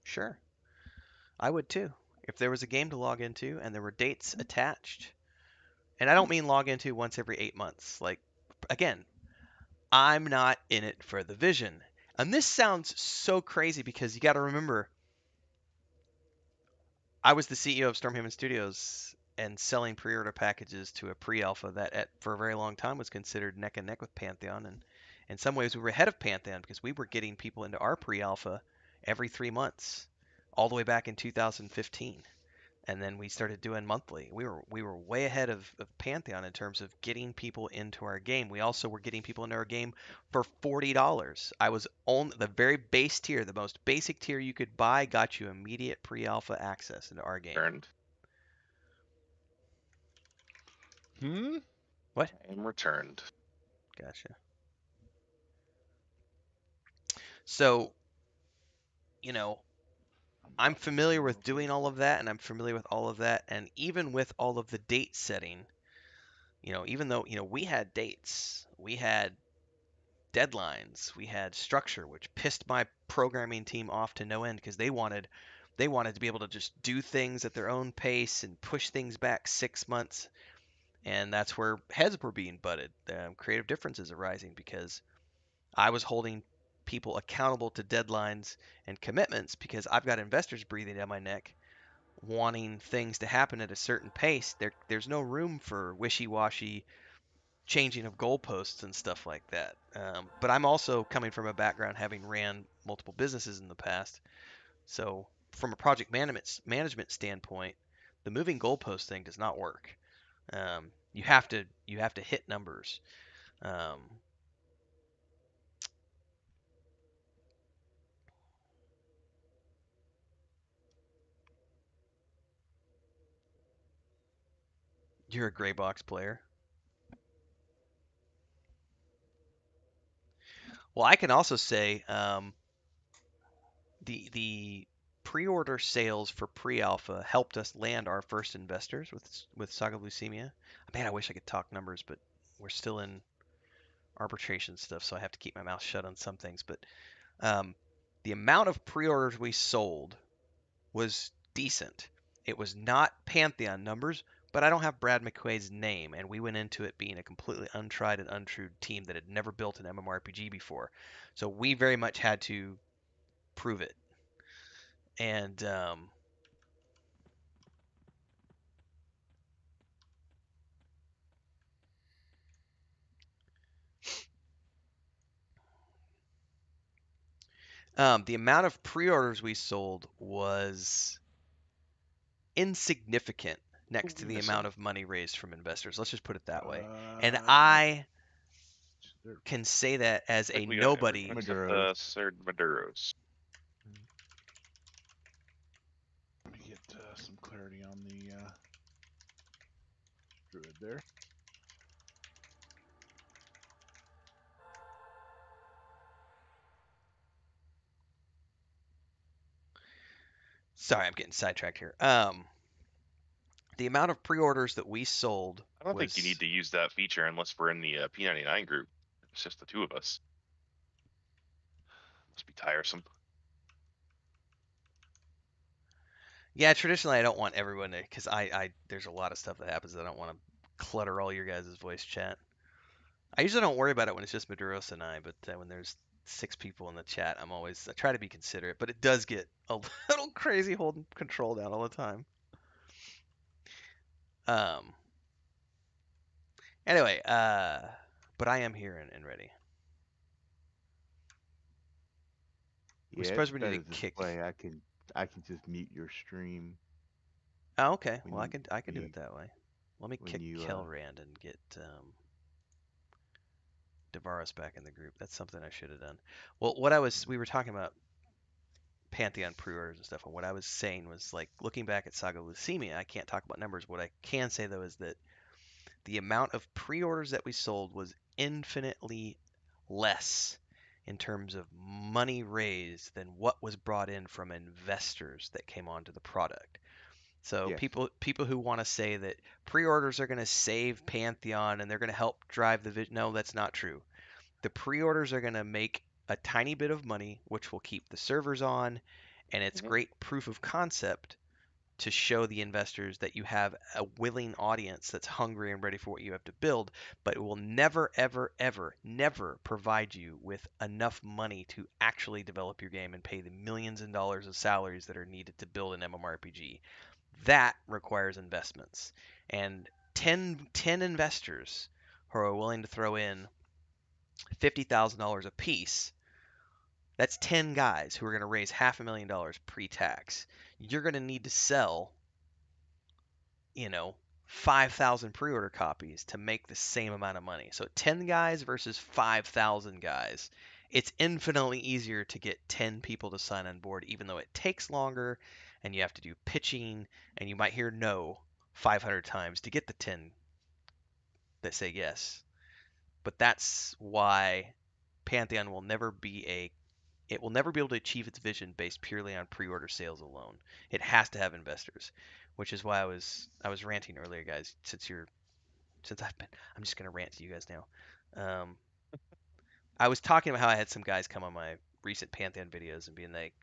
Sure, I would too. If there was a game to log into and there were dates attached, and I don't mean log into once every 8 months. Like, again, I'm not in it for the vision. And this sounds so crazy because you got to remember, I was the CEO of Stormhaven Studios and selling pre-order packages to a pre-alpha that for a very long time was considered neck and neck with Pantheon, and in some ways we were ahead of Pantheon because we were getting people into our pre-alpha every 3 months, all the way back in 2015, and then we started doing monthly. We were way ahead of Pantheon in terms of getting people into our game. We also were getting people into our game for $40. I was on the very base tier, the most basic tier you could buy, got you immediate pre-alpha access into our game. Returned. What? I am returned. Gotcha. So, you know, I'm familiar with doing all of that, and I'm familiar with all of that, and even with all of the date setting, even though, we had dates, we had deadlines, we had structure, which pissed my programming team off to no end because they wanted to be able to just do things at their own pace and push things back 6 months, and that's where heads were being butted. Creative differences arising because I was holding people accountable to deadlines and commitments because I've got investors breathing down my neck wanting things to happen at a certain pace. There's no room for wishy-washy changing of goalposts and stuff like that. But I'm also coming from a background having ran multiple businesses in the past. So from a project management standpoint, the moving goalpost thing does not work. You have to hit numbers. Um, you're a gray box player. Well, I can also say the pre-order sales for pre-alpha helped us land our first investors with Saga Leucemia. Man, I wish I could talk numbers, but we're still in arbitration stuff, so I have to keep my mouth shut on some things. But the amount of pre-orders we sold was decent. It was not Pantheon numbers, but I don't have Brad McQuaid's name, and we went into it being a completely untried and untrue team that had never built an mmorpg before. So we very much had to prove it. And the amount of pre-orders we sold was insignificant next to the Missing. amount of money raised from investors. Let's just put it that way. And I can say that as a Like we got nobody. everyone except Maduros. Sir Maduros. Let me get some clarity on the druid there. Sorry, I'm getting sidetracked here. The amount of pre-orders that we sold I don't think you was need to use that feature unless we're in the P99 group. It's just the two of us. Must be tiresome. yeah. Traditionally, I don't want everyone to because there's a lot of stuff that happens that I don't want to clutter all your guys' voice chat. I usually don't worry about it when it's just Maduros and I, but when there's 6 people in the chat, I try to be considerate, but it does get a little crazy holding control down all the time. Um. Anyway, but I am here and ready. We Yeah, suppose it's we need better to this kick. way. I can just mute your stream Oh, okay. when Well, I you can do you it that way. Let me when kick you Kelrand and get Devaris back in the group. That's something I should have done. Well, we were talking about Pantheon pre-orders and stuff, and what I was saying was like looking back at Saga Leucemia. I can't talk about numbers. What I can say though is that the amount of pre-orders that we sold was infinitely less in terms of money raised than what was brought in from investors that came onto the product. So yes. people who want to say that pre-orders are going to save Pantheon and they're going to help drive the vision, no, that's not true. The pre-orders are going to make a tiny bit of money, which will keep the servers on, and it's great proof of concept to show the investors that you have a willing audience that's hungry and ready for what you have to build, but it will never, ever, ever, never provide you with enough money to actually develop your game and pay the millions of dollars of salaries that are needed to build an MMORPG. That requires investments. And 10 investors who are willing to throw in $50,000 a piece, that's 10 guys who are going to raise $500,000 pre-tax. You're going to need to sell, 5,000 pre-order copies to make the same amount of money. So 10 guys versus 5,000 guys. It's infinitely easier to get 10 people to sign on board, even though it takes longer and you have to do pitching and you might hear no 500 times to get the 10 that say yes. But that's why Pantheon will never be able to achieve its vision based purely on pre-order sales alone. It has to have investors, which is why I was ranting earlier, guys. I'm just gonna rant to you guys now. Um, I was talking about how I had some guys come on my recent Pantheon videos and being like,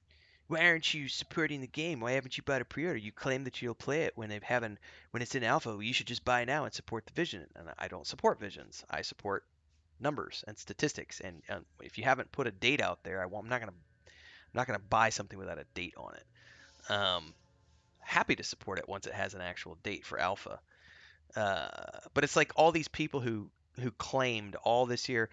"Why aren't you supporting the game? Why haven't you bought a pre-order? You claim that you'll play it when it's in alpha. Well, you should just buy now and support the vision." And I don't support visions. I support numbers and statistics. And if you haven't put a date out there, I'm not gonna buy something without a date on it. Happy to support it once it has an actual date for alpha. But it's like all these people who claimed all this year,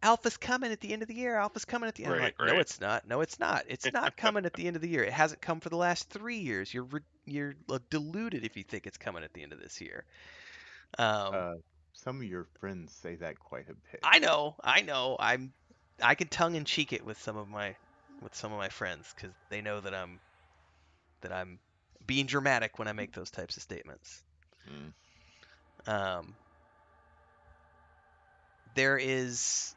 alpha's coming at the end of the year. Alpha's coming at the end. I'm Right, like, no, right. it's not. No, it's not. It's not coming at the end of the year. It hasn't come for the last 3 years. You're deluded if you think it's coming at the end of this year. Um, Some of your friends say that quite a bit. I know. I can tongue in cheek it with some of my friends because they know that I'm being dramatic when I make those types of statements. Mm. There is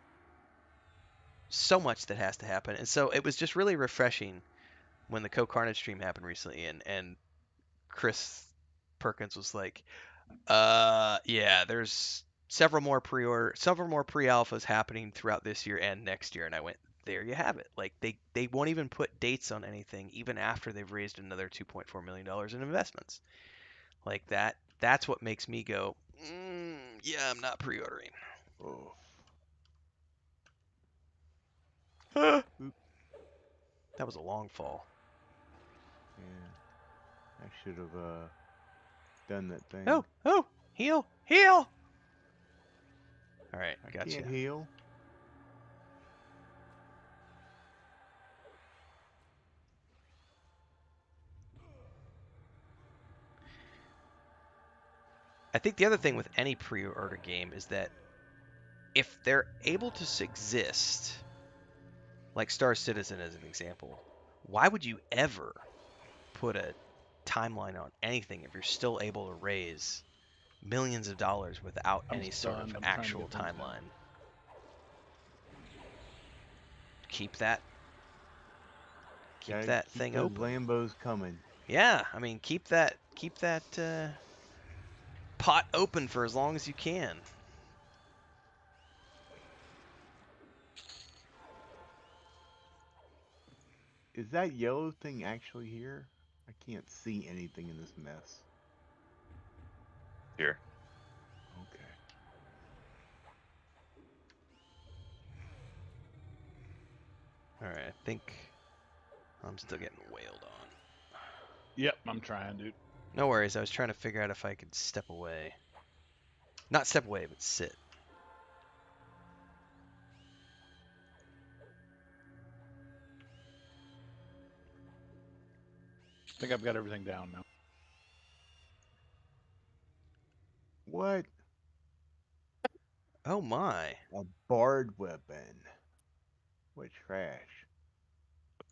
so much that has to happen, and so it was just really refreshing when the Co-Carnage stream happened recently, and Chris Perkins was like, yeah, there's several more pre-alphas happening throughout this year and next year," and I went, there you have it. Like they won't even put dates on anything even after they've raised another $2.4 million in investments. Like that's what makes me go, yeah, I'm not pre-ordering. Oh. That Oop. was a long fall. Yeah. I should have done that thing. Oh, heal. All right, I gotcha. can't heal. I think the other thing with any pre-order game is that if they're able to exist, like Star Citizen as an example, why would you ever put a timeline on anything if you're still able to raise millions of dollars without I'm any sort of stunned. I'm trying to actual get things down. timeline? Keep that Gotta keep thing those open. Lambos coming. Yeah, I mean, keep that keep that pot open for as long as you can. Is that yellow thing actually here? I can't see anything in this mess. Here. Okay. All right, I think I'm still getting wailed on. Yep, I'm trying, dude. No worries. I was trying to figure out if I could step away. Not step away, but sit. I think I've got everything down now. What? Oh my. A barred weapon. What trash.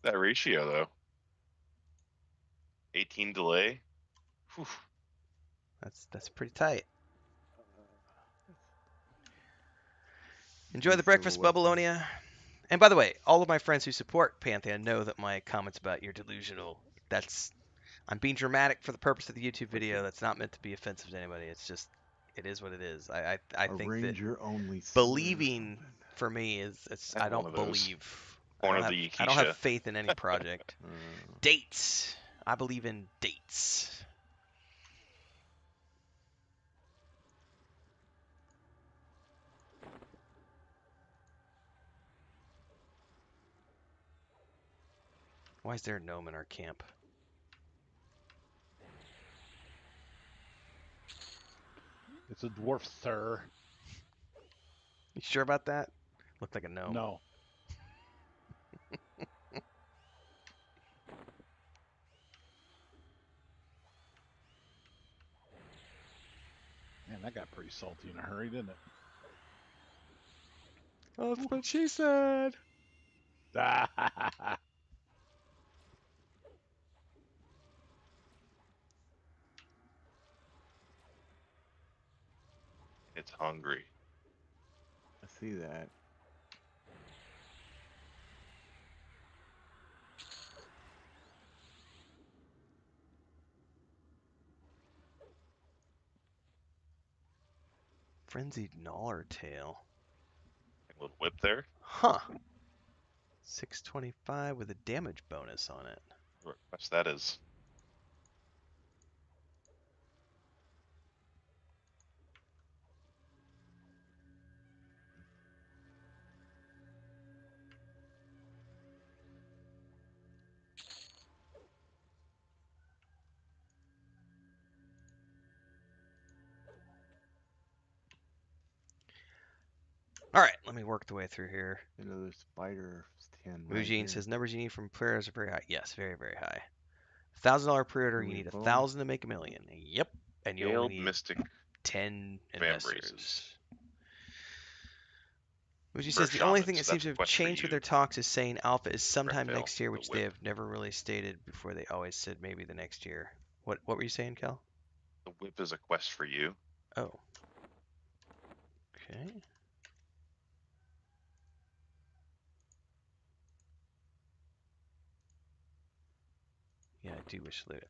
That ratio though. 18 delay. Whew. That's pretty tight. Enjoy the Nice breakfast, little weapon. Bubbleonia. And by the way, all of my friends who support Pantheon know that my comments about you're delusional, I'm being dramatic for the purpose of the YouTube What's video. it? That's not meant to be offensive to anybody. It's just, it is what it is. I A think that ranger only sword or believing something. for me is, I I have one don't of those. believe. Corner of the I don't have Yakisha. faith in any project. Dates. I believe in dates. Why is there a gnome in our camp? It's a dwarf, sir. You sure about that? Looked like a gnome. No. Man, that got pretty salty in a hurry, didn't it? Oh, that's what she said. It's hungry. I see that. Frenzied Gnawer Tail. A little whip there. Huh. 625 with a damage bonus on it. What quest that is. All right, let me work the way through here. Another spider 10 right Mujin here. says numbers you need from players are very high. Yes, very, very high. $1,000 pre-order, you Holy need foam. 1,000 to make a million. Yep, and you only Scaled need Mystic 10 Vambraces. investors. Mujin For says the only thing shamans, that seems that's to a have quest for changed with you. their talks is saying alpha is sometime Fail, next year, the which they whip. have never really stated before. They always said maybe the next year. What were you saying, Kel? The whip is a quest for you. Oh. Okay. Yeah, I do wish to loot it.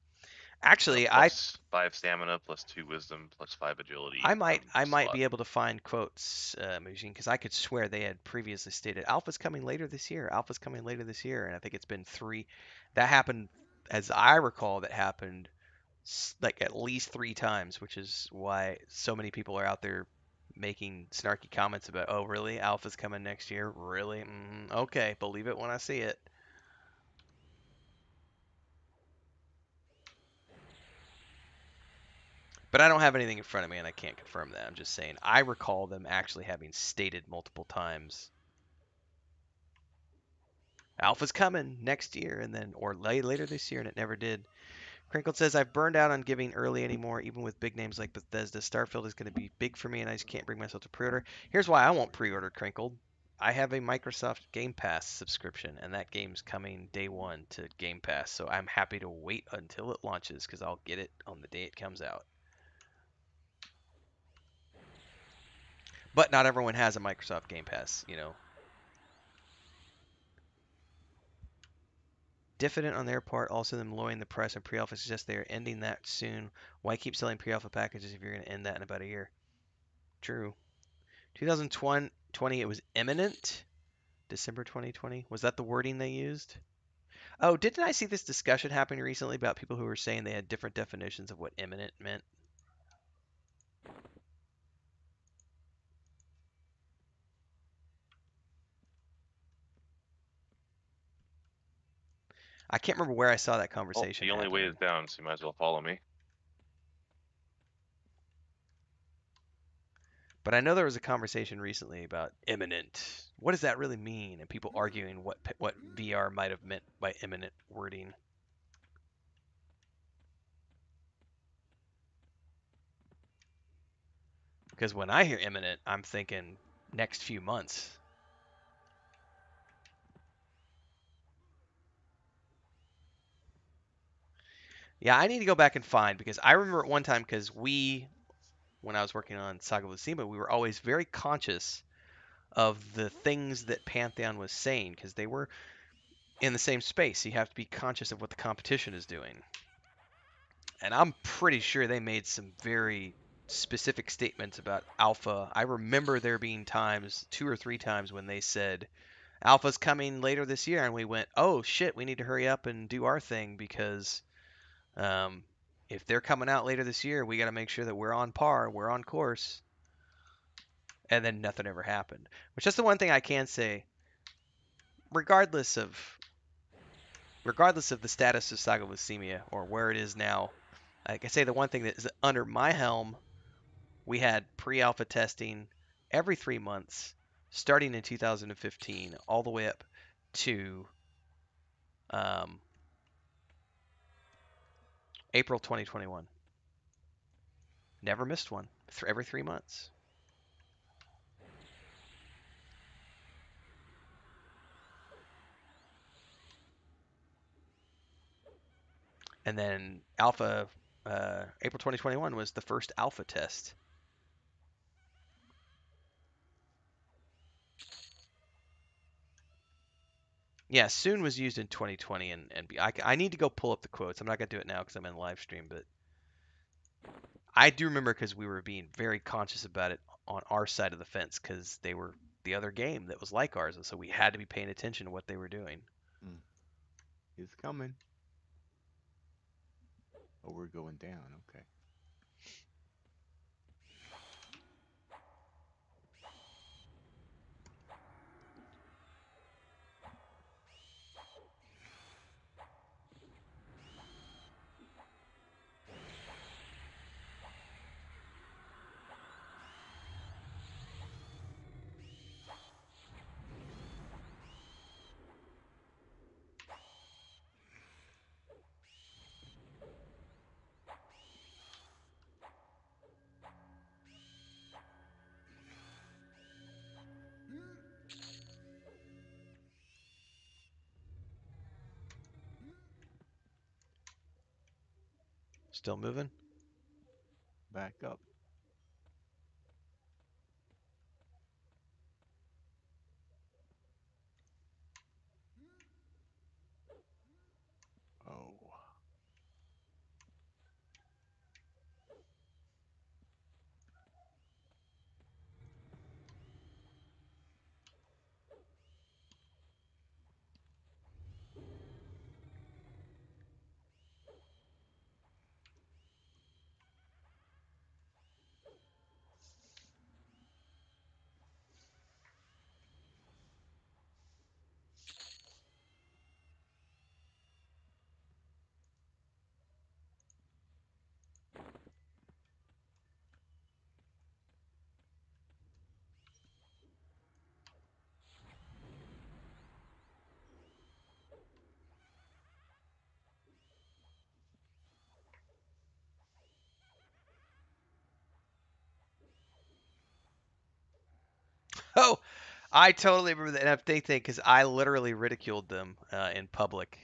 Actually, Plus 5 stamina, plus 2 wisdom, plus 5 agility. I might slot. be able to find quotes, Mujin, because I could swear they had previously stated Alpha's coming later this year. Alpha's coming later this year, and I think it's been 3. That happened, as I recall, that happened like at least 3 times, which is why so many people are out there making snarky comments about, oh, really? Alpha's coming next year? Really? Okay, believe it when I see it. But I don't have anything in front of me, and I can't confirm that. I'm just saying I recall them actually having stated multiple times, Alpha's coming next year, and then or later this year, and it never did. Crinkled says I've burned out on giving early anymore, even with big names like Bethesda. Starfield is going to be big for me, and I just can't bring myself to pre-order. Here's why I won't pre-order Crinkled. I have a Microsoft Game Pass subscription, and that game's coming day one to Game Pass, so I'm happy to wait until it launches because I'll get it on the day it comes out. But not everyone has a Microsoft Game Pass, you know. diffident on their part. Also, them lowering the price on pre-alpha suggests they are ending that soon. Why keep selling pre-alpha packages if you're going to end that in about a year? True. 2020, it was imminent. December 2020. Was that the wording they used? Oh, didn't I see this discussion happening recently about people who were saying they had different definitions of what imminent meant? I can't remember where I saw that Oh, conversation the only way happening. is down, so you might as well follow me. But I know there was a conversation recently about imminent. What does that really mean? And people arguing what VR might have meant by imminent wording. Because when I hear imminent, I'm thinking next few months. Yeah, I need to go back and find because I remember at one time because when I was working on Saga of Lucima, we were always very conscious of the things that Pantheon was saying because they were in the same space. So you have to be conscious of what the competition is doing. And I'm pretty sure they made some very specific statements about Alpha. I remember there being times, 2 or 3 times, when they said Alpha's coming later this year, and we went, "Oh shit, we need to hurry up and do our thing because um, if they're coming out later this year, we got to make sure that we're on par, we're on course." And then nothing ever happened. Which is the one thing I can say, regardless of the status of Saga Leucemia or where it is now. Like I say, the one thing that is under my helm, we had pre-alpha testing every 3 months, starting in 2015, all the way up to um, April 2021. Never missed one. Every 3 months. And then alpha, April 2021 was the first alpha test. Yeah, soon was used in 2020 and I need to go pull up the quotes. I'm not gonna do it now because I'm in live stream, but I do remember because we were being very conscious about it on our side of the fence because they were the other game that was like ours, and so we had to be paying attention to what they were doing. It's coming. Oh, we're going down. Okay. Still moving? Back up. Oh. Oh, I totally remember the NFT thing because I literally ridiculed them in public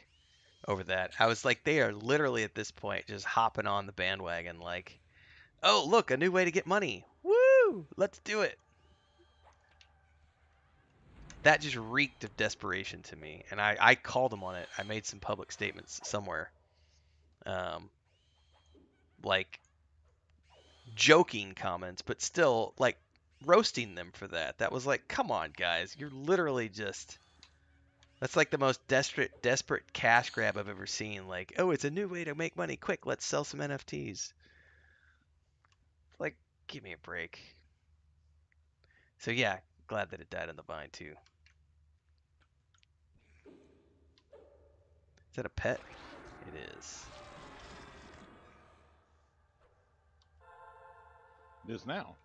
over that. I was like, they are literally at this point just hopping on the bandwagon, like, oh, look, a new way to get money. Woo! Let's do it. That just reeked of desperation to me, and I called him on it. I made some public statements somewhere, um, like joking comments, but still like roasting them for that. That was like, come on, guys, you're literally just. That's like the most desperate cash grab I've ever seen. Like, oh, it's a new way to make money. Quick, let's sell some NFTs. Like, give me a break. So yeah, glad that it died on the vine too. Is that a pet? It is. It is now.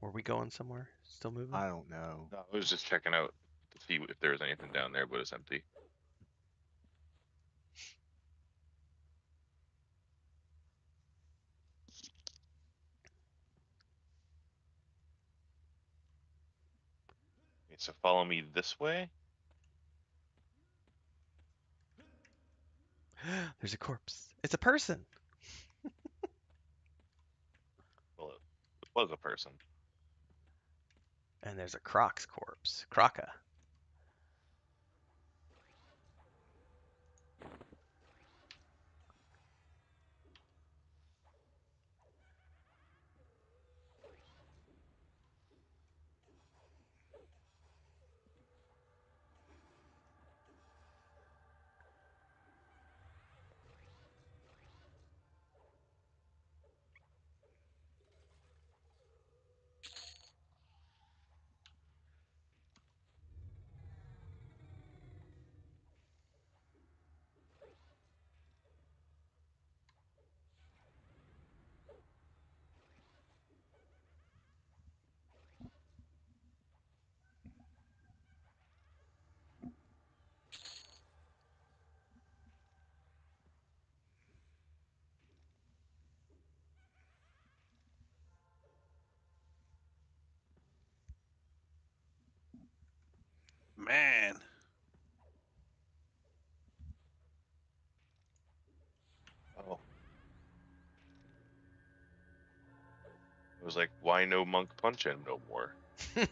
Were we going somewhere? Still moving? I don't know. No, I was just checking out to see if there was anything down there, but it's empty. Okay, so follow me this way. There's a corpse. It's a person. Well, it was a person. And there's a Croc's corpse. Croca. Man, Oh, it was like, why no monk punch him no more? You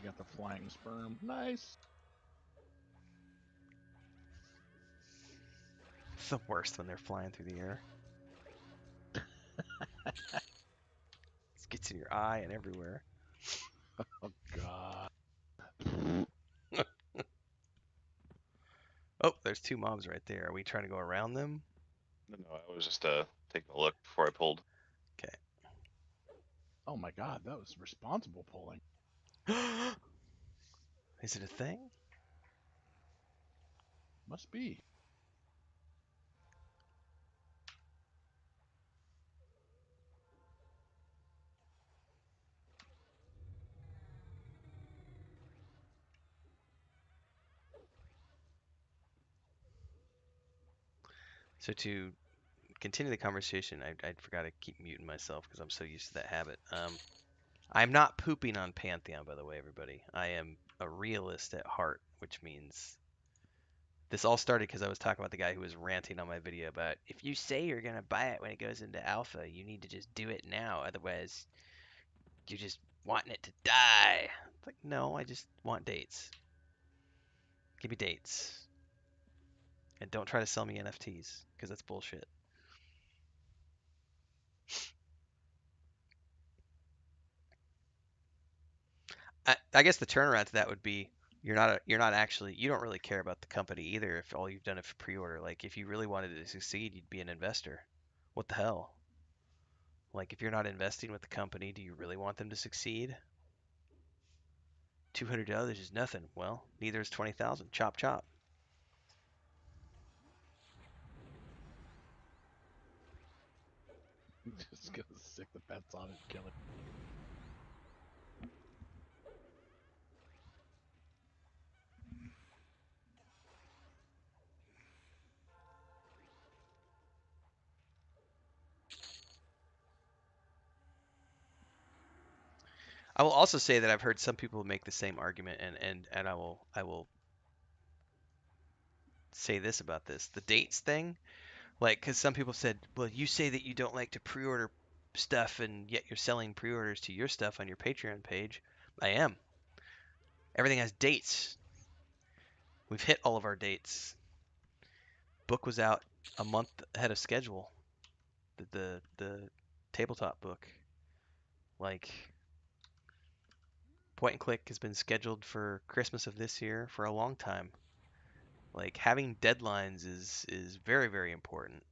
got the flying sperm. Nice. It's the worst when they're flying through the air. It gets in your eye and everywhere. Oh God. Oh, there's two mobs right there. Are we trying to go around them? No, I was just taking a look before I pulled. Okay. Oh my God, that was responsible pulling. Is it a thing? Must be. So to continue the conversation, I forgot to keep muting myself because I'm so used to that habit. I'm not pooping on Pantheon, by the way, everybody. I am a realist at heart, which means this all started because I was talking about the guy who was ranting on my video about if you say you're gonna buy it when it goes into alpha, you need to just do it now. Otherwise, you're just wanting it to die. It's like, no, I just want dates. Give me dates. And don't try to sell me NFTs because that's bullshit. I guess the turnaround to that would be you're not actually you don't really care about the company either if all you've done is pre-order. Like if you really wanted it to succeed, you'd be an investor. What the hell? Like if you're not investing with the company, do you really want them to succeed? $200 is nothing. Well, neither is 20,000. Chop chop. Just gonna stick the pets on it and kill it. I will also say that I've heard some people make the same argument, and I will say this about this: the dates thing. Like, because some people said, well, you say that you don't like to pre-order stuff, and yet you're selling pre-orders to your stuff on your Patreon page. I am. Everything has dates. We've hit all of our dates. Book was out a month ahead of schedule. The tabletop book. Like, Point and Click has been scheduled for Christmas of this year for a long time. Like, having deadlines is very, very important.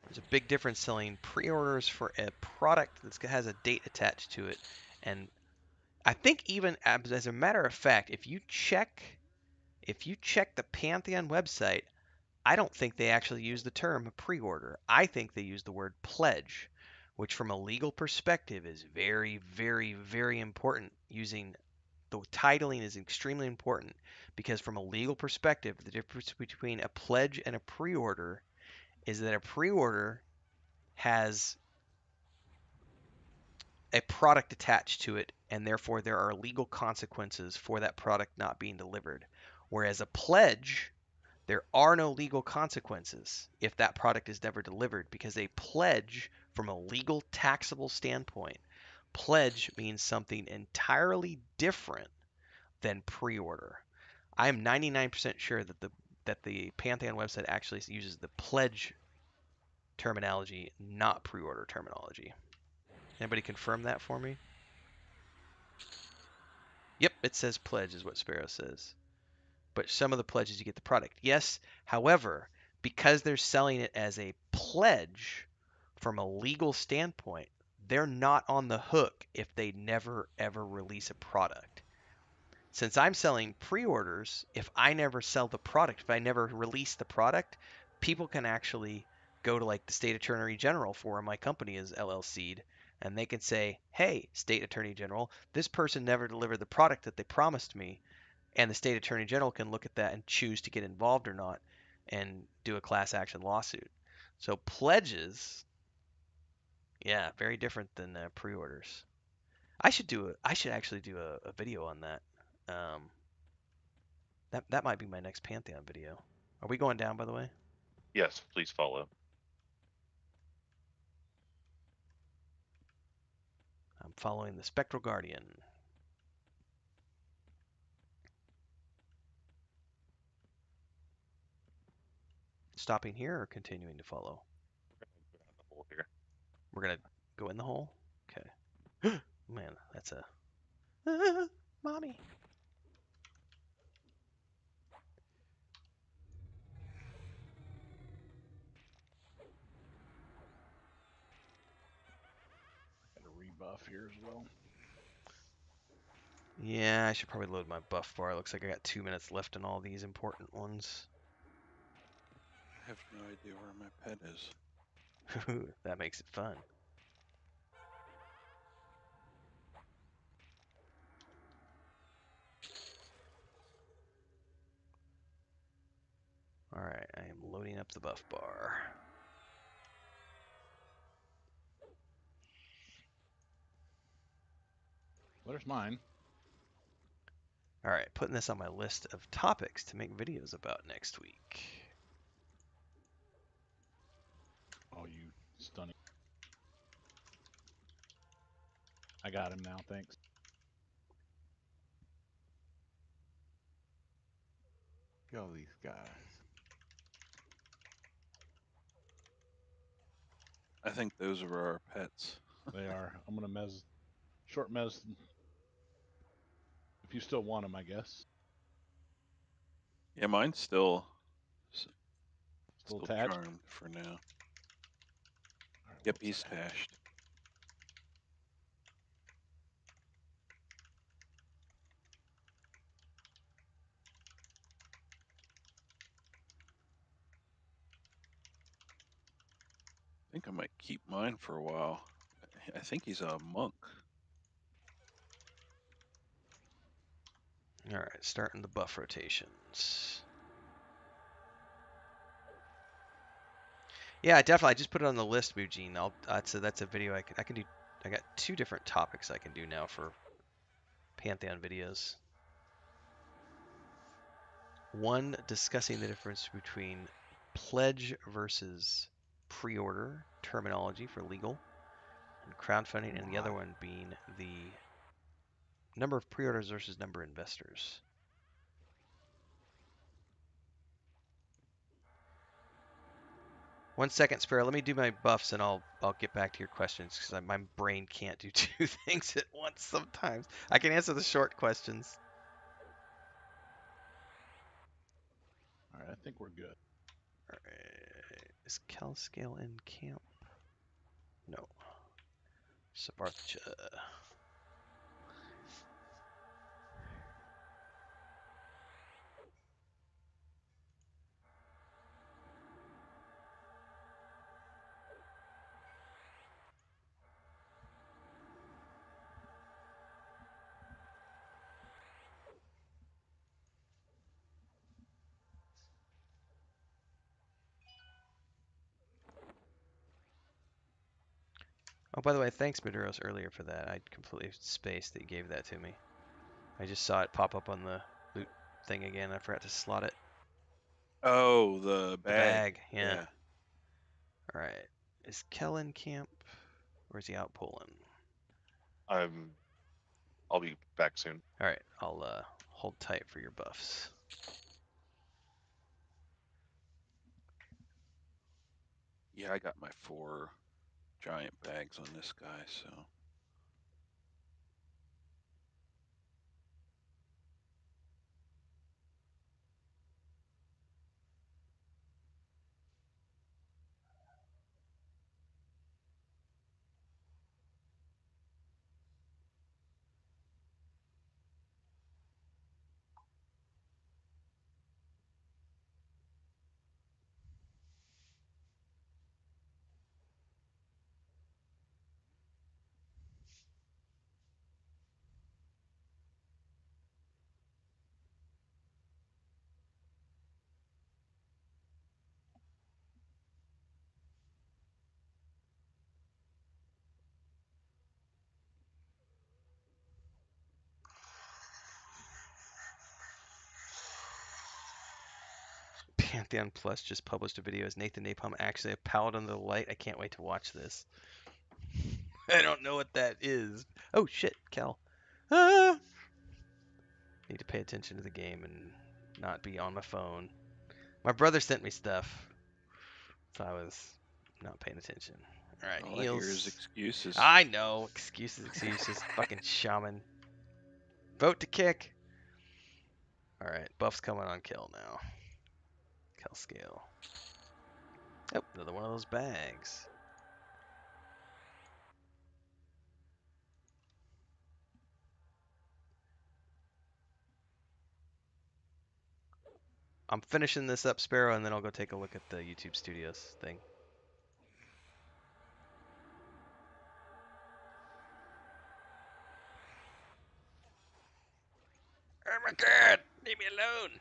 There's a big difference selling pre-orders for a product that has a date attached to it. And I think even as a matter of fact, if you check the Pantheon website, I don't think they actually use the term pre-order. I think they use the word pledge, which from a legal perspective is very, very, very important. Using the titling is extremely important because from a legal perspective, the difference between a pledge and a pre-order is that a pre-order has a product attached to it, and therefore there are legal consequences for that product not being delivered. Whereas a pledge, there are no legal consequences if that product is never delivered, because a pledge, from a legal taxable standpoint, pledge means something entirely different than pre-order. I am 99% sure that the Pantheon website actually uses the pledge terminology, not pre-order terminology. Anybody confirm that for me? Yep, it says pledge is what Sparrow says. But some of the pledges you get the product. Yes, however, because they're selling it as a pledge from a legal standpoint, they're not on the hook if they never ever release a product. Since I'm selling pre-orders, if I never sell the product, if I never release the product, people can actually go to like the state attorney general for where my company is LLC'd, and they can say, hey, state attorney general, this person never delivered the product that they promised me. And the state attorney general can look at that and choose to get involved or not and do a class action lawsuit. So pledges, yeah, very different than pre-orders. I should actually do a video on that. Um, that might be my next Pantheon video. Are we going down, by the way? Yes, please follow. I'm following the Spectral Guardian. Stopping here or continuing to follow? Go down the hole here. We're gonna go in the hole? Okay. Man, that's a... Mommy. Got a rebuff here as well. Yeah, I should probably load my buff bar. Looks like I got 2 minutes left on all these important ones. I have no idea where my pet is. That makes it fun. Alright, I am loading up the buff bar. There's mine. Alright, putting this on my list of topics to make videos about next week. Oh, you stunning. I got him now, thanks. Go these guys. I think those are our pets. They are. I'm gonna short mez. If you still want them, I guess. Yeah, mine's still Still attached. charmed for now. All right, Yep, what's he's that? tashed. I think I might keep mine for a while. I think he's a monk. Alright, starting the buff rotations. Yeah, definitely. I just put it on the list, Mujin. That's a video I can do. I got 2 different topics I can do now for Pantheon videos. One, discussing the difference between pledge versus pre-order terminology for legal and crowdfunding, and the other one being the number of pre-orders versus number of investors. One second, Sparrow. Let me do my buffs, and I'll get back to your questions because my brain can't do two things at once sometimes. I can answer the short questions. All right, I think we're good. All right. Is Calscale in camp? No. Sabartha. Oh, by the way, thanks, Maduros, earlier for that. I completely spaced that you gave that to me. I just saw it pop up on the loot thing again. I forgot to slot it. Oh, the The bag. bag, yeah. All right. Is Kel in camp, or is he out pulling? I'll be back soon. All right, I'll hold tight for your buffs. Yeah, I got my 4 giant bags on this guy, so. Pantheon Plus just published a video. Is Nathan Napalm actually a paladin of the light? I can't wait to watch this. I don't know what that is. Oh shit, Cal. Ah! Need to pay attention to the game and not be on my phone. My brother sent me stuff, so I was not paying attention. All right, All I hear is heals. excuses. I know. Excuses. Fucking shaman. Vote to kick. All right, buff's coming on kill now. Kill scale. Oh, another one of those bags. I'm finishing this up, Sparrow, and then I'll go take a look at the YouTube Studios thing. Oh my god! Leave me alone!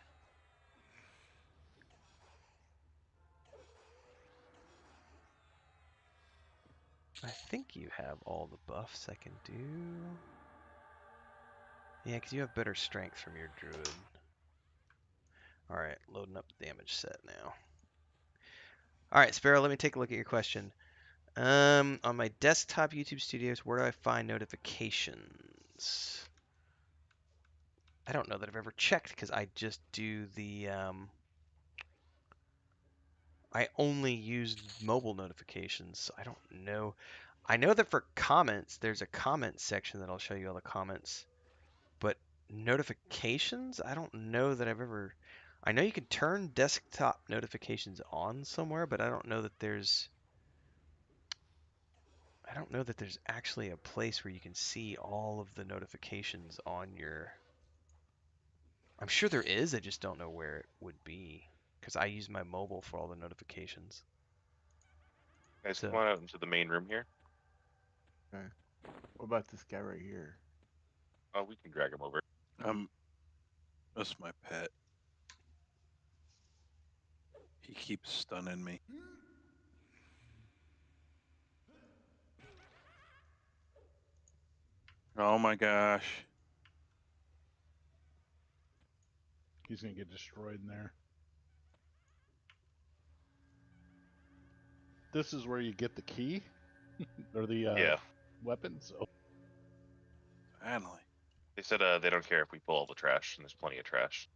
I think you have all the buffs I can do. Yeah, because you have better strength from your druid. Alright, loading up the damage set now. Alright, Sparrow, let me take a look at your question. On my desktop YouTube Studios, where do I find notifications? I don't know that I've ever checked because I just do the I only use mobile notifications. So I don't know. I know that for comments, there's a comment section that I'll show you all the comments. But notifications, I don't know that I've ever. I know you can turn desktop notifications on somewhere, but I don't know that there's. I don't know that there's actually a place where you can see all of the notifications on your. I'm sure there is. I just don't know where it would be because I use my mobile for all the notifications. Guys, So come on out into the main room here. Okay. What about this guy right here? Oh, we can drag him over. That's my pet. He keeps stunning me. Oh my gosh. He's gonna get destroyed in there. This is where you get the key or the Yeah. weapon. So Finally. They said they don't care if we pull all the trash, and there's plenty of trash.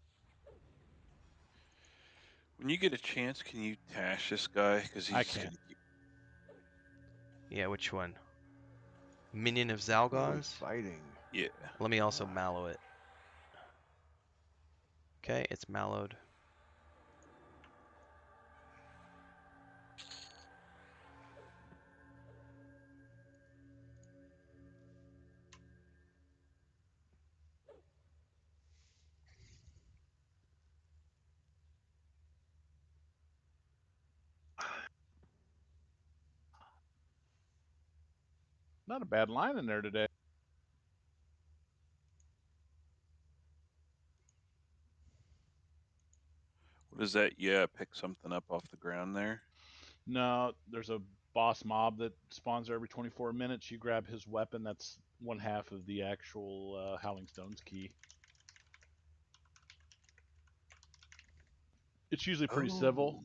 When you get a chance, can you tash this guy? Because he's I just can't. gonna keep. Yeah, which one? Minion of Which one are we Zalgon's? fighting? Yeah. Let me also Ah. mallow it. Okay, it's mallowed. Not a bad line in there today. What is that? Yeah, pick something up off the ground there. No, there's a boss mob that spawns there every 24 minutes. You grab his weapon. That's one half of the actual Howling Stones key. It's usually pretty civil.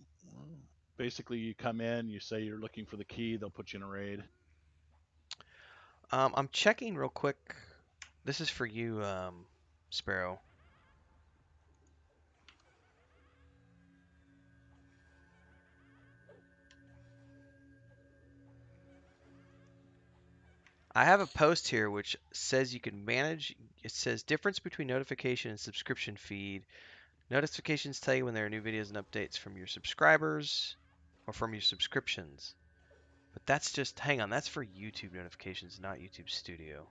Basically, you come in, you say you're looking for the key, they'll put you in a raid. I'm checking real quick. This is for you, Sparrow. I have a post here which says you can manage. It says difference between notification and subscription feed. Notifications tell you when there are new videos and updates from your subscribers or from your subscriptions. But that's just, hang on, that's for YouTube notifications, not YouTube Studio.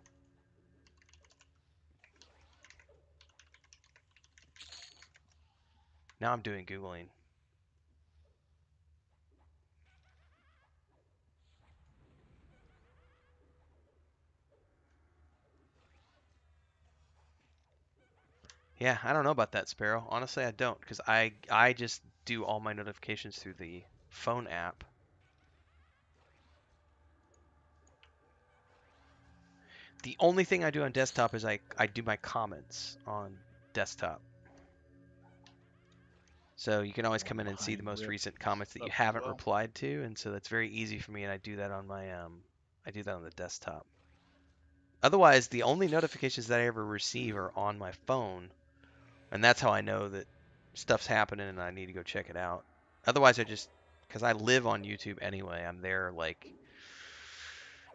Now I'm doing Googling. Yeah, I don't know about that, Sparrow. Honestly, I don't, because I just do all my notifications through the phone app. The only thing I do on desktop is I do my comments on desktop. So you can always come in and see the Behind most Rick recent comments that you stuff as haven't well. replied to, and so that's very easy for me, and I do that on my I do that on the desktop. Otherwise, the only notifications that I ever receive are on my phone, and that's how I know that stuff's happening and I need to go check it out. Otherwise, I just, because I live on YouTube anyway, I'm there like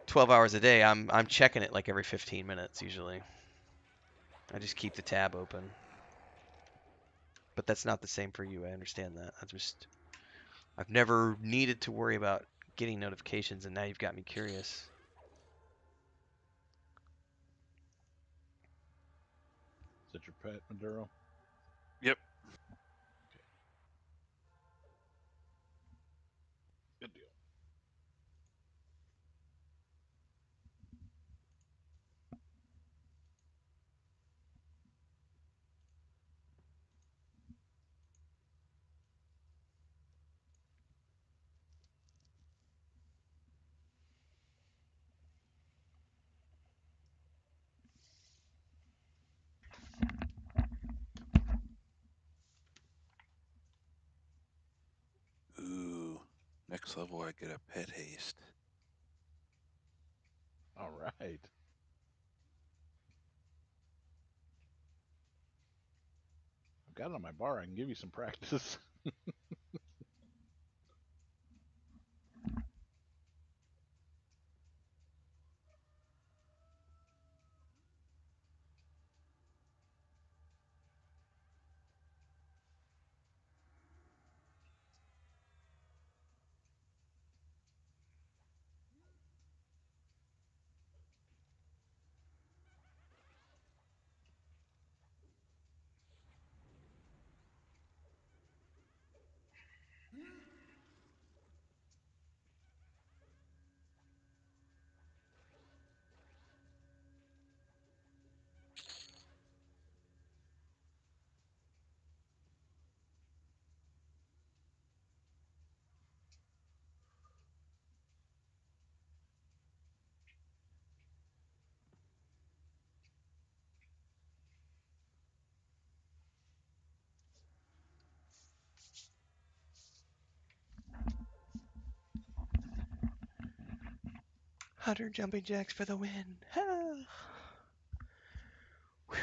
12 hours a day. I'm checking it like every 15 minutes usually. I just keep the tab open. But that's not the same for you. I understand that. I've never needed to worry about getting notifications, and now you've got me curious. Is that your pet, Maduro? Yep. Good deal. Ooh. Next level, I get a pet haste. All right. I've got it on my bar. I can give you some practice. 100 jumping jacks for the win. Ah. Whew.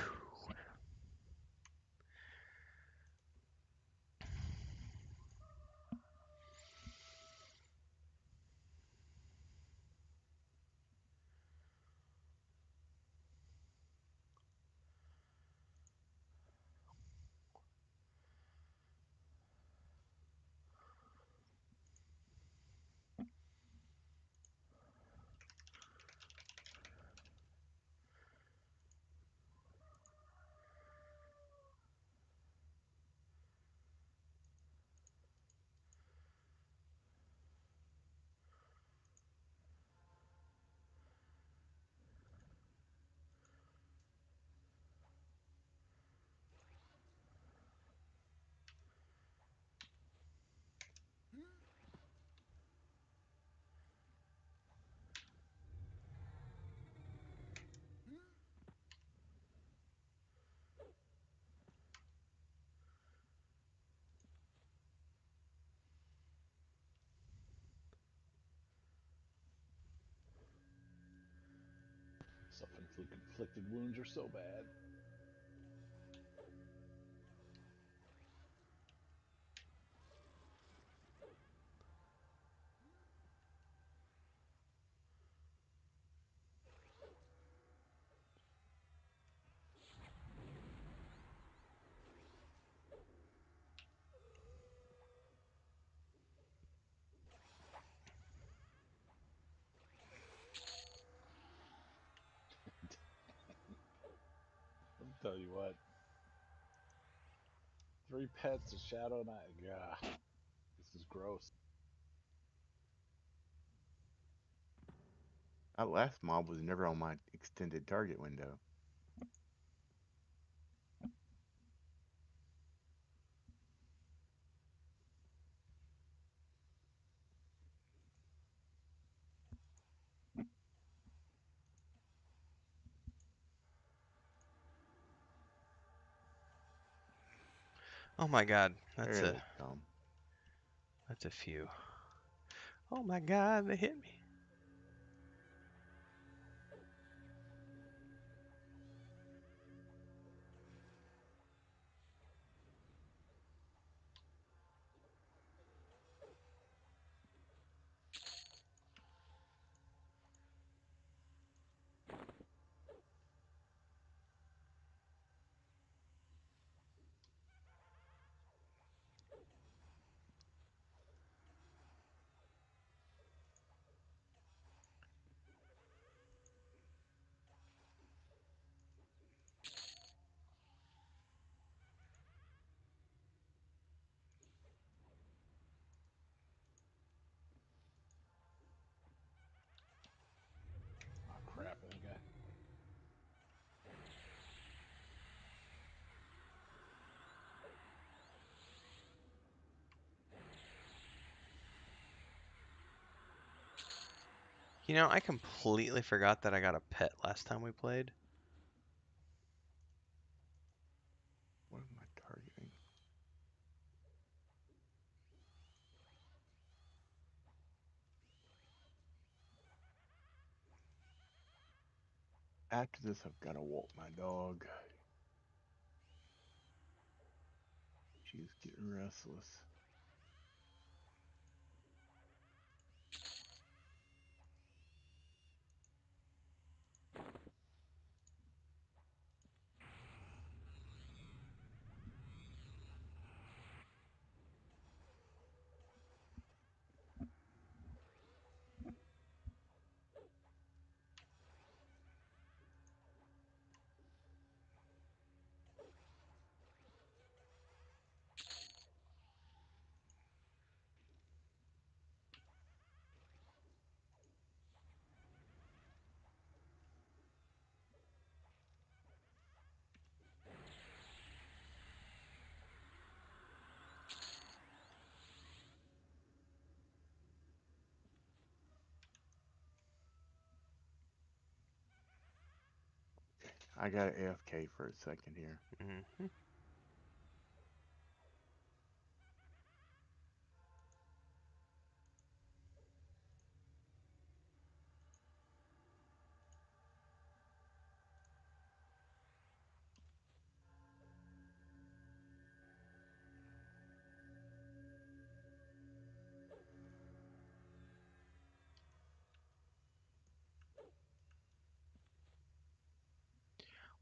Self-inflicted wounds are so bad. Let me tell you what. 3 pets, a shadow knight. Yeah, this is gross. That last mob was never on my extended target window. Oh my god, There they come. that's a few. Oh my god, they hit me. Oh crap! I think I. You know, I completely forgot that I got a pet last time we played. What am I targeting? After this, I've got to walk my dog. She's getting restless. I got AFK for a second here. Hmm.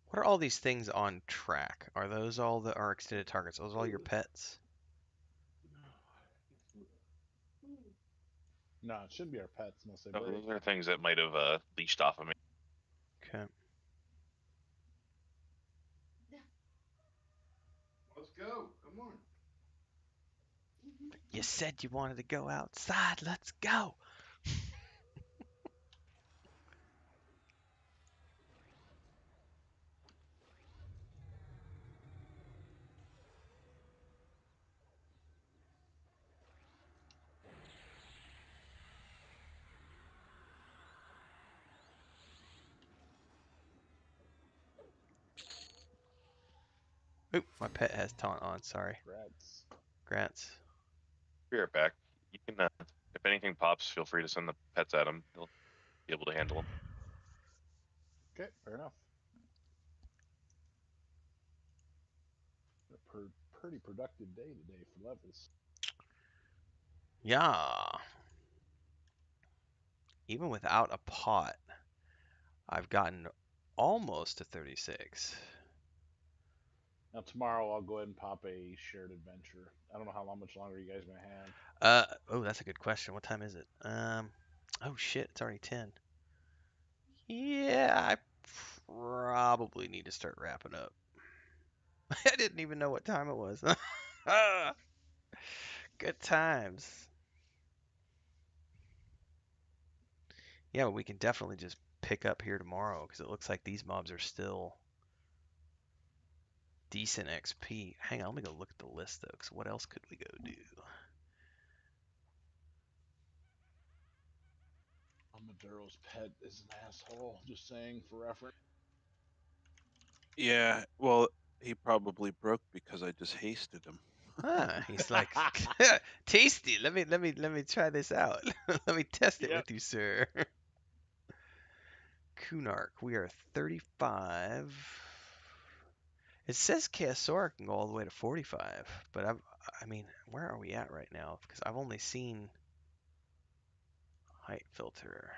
What are all these things on track? Are those all our extended targets? Are those all your pets? No, it should be our pets unless they Oh, break. those are things that might have leashed off of me. Okay. Let's go. Come on. You said you wanted to go outside. Let's go. Oop, my pet has taunt on. Sorry. Rats. Grants. Be right back. You can, if anything pops, feel free to send the pets at him. They'll be able to handle them. Okay, fair enough. A pretty productive day today for levels. Yeah. Even without a pot, I've gotten almost to 36. Now tomorrow I'll go ahead and pop a shared adventure. I don't know how much longer you guys are gonna have. Oh, that's a good question. What time is it? Oh shit, it's already 10. Yeah, I probably need to start wrapping up. I didn't even know what time it was. Good times. Yeah, but we can definitely just pick up here tomorrow because it looks like these mobs are still decent XP. Hang on, let me go look at the list though, because what else could we go do? Maduro's pet is an asshole. Just saying for reference. Yeah, well, he probably broke because I just hasted him. Ah, he's like, tasty. Let me try this out. Let me test it Yep. with you, sir. Kunark, we are 35. It says Chaosora can go all the way to 45, but I mean, where are we at right now? Because I've only seen height filter.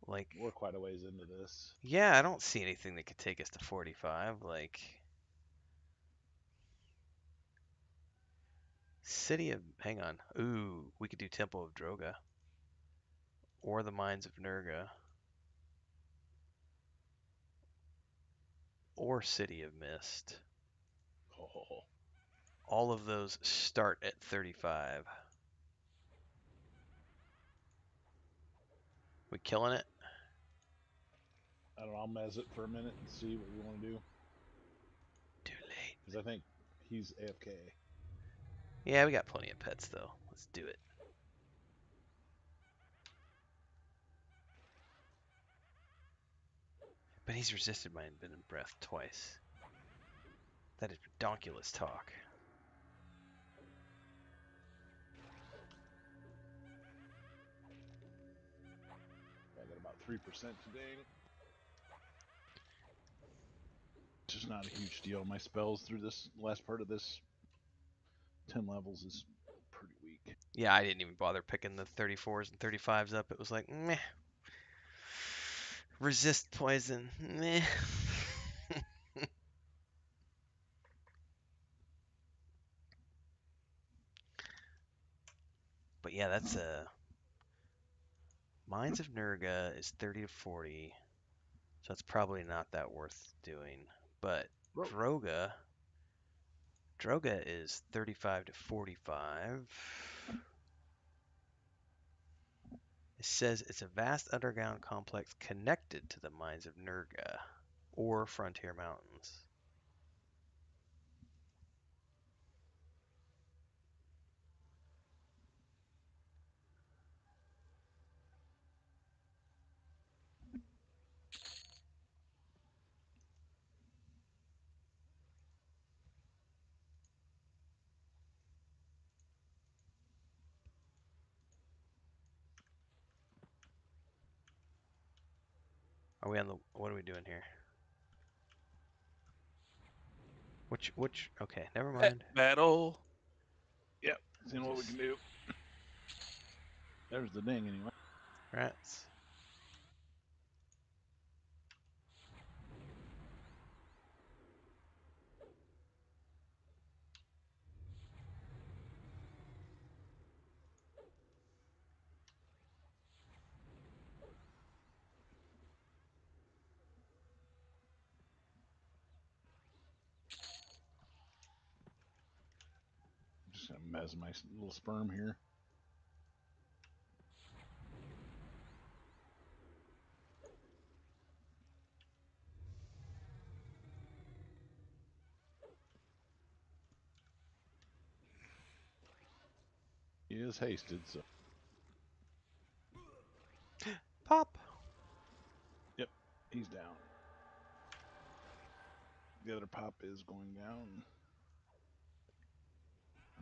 Like, We're quite a ways into this. yeah, I don't see anything that could take us to 45. Like, City of, hang on. Ooh, we could do Temple of Droga. Or the Mines of Nurga. Or City of Mist. Oh, All of those start at 35. We killing it? I don't know. I'll mez it for a minute and see what we want to do. Too late. Because I think he's AFK. Yeah, we got plenty of pets though. Let's do it. But he's resisted my envenomed breath twice. That is redonkulous talk. I got about 3% today. It's just not a huge deal. My spells through this last part of this 10 levels is pretty weak. Yeah, I didn't even bother picking the 34s and 35s up. It was like, meh. Resist poison, meh. But yeah, that's Mines of Nurga is 30 to 40, so it's probably not that worth doing. But Bro. Droga is 35 to 45. It says it's a vast underground complex connected to the mines of Nurga or Frontier Mountains. Are we on the? What are we doing here? Which? Okay, never Pet mind. battle. Yep. Seeing what we can do. There's the ding anyway. Rats. As my little sperm here. He is hasted, so Pop. yep, he's down. The other pop is going down.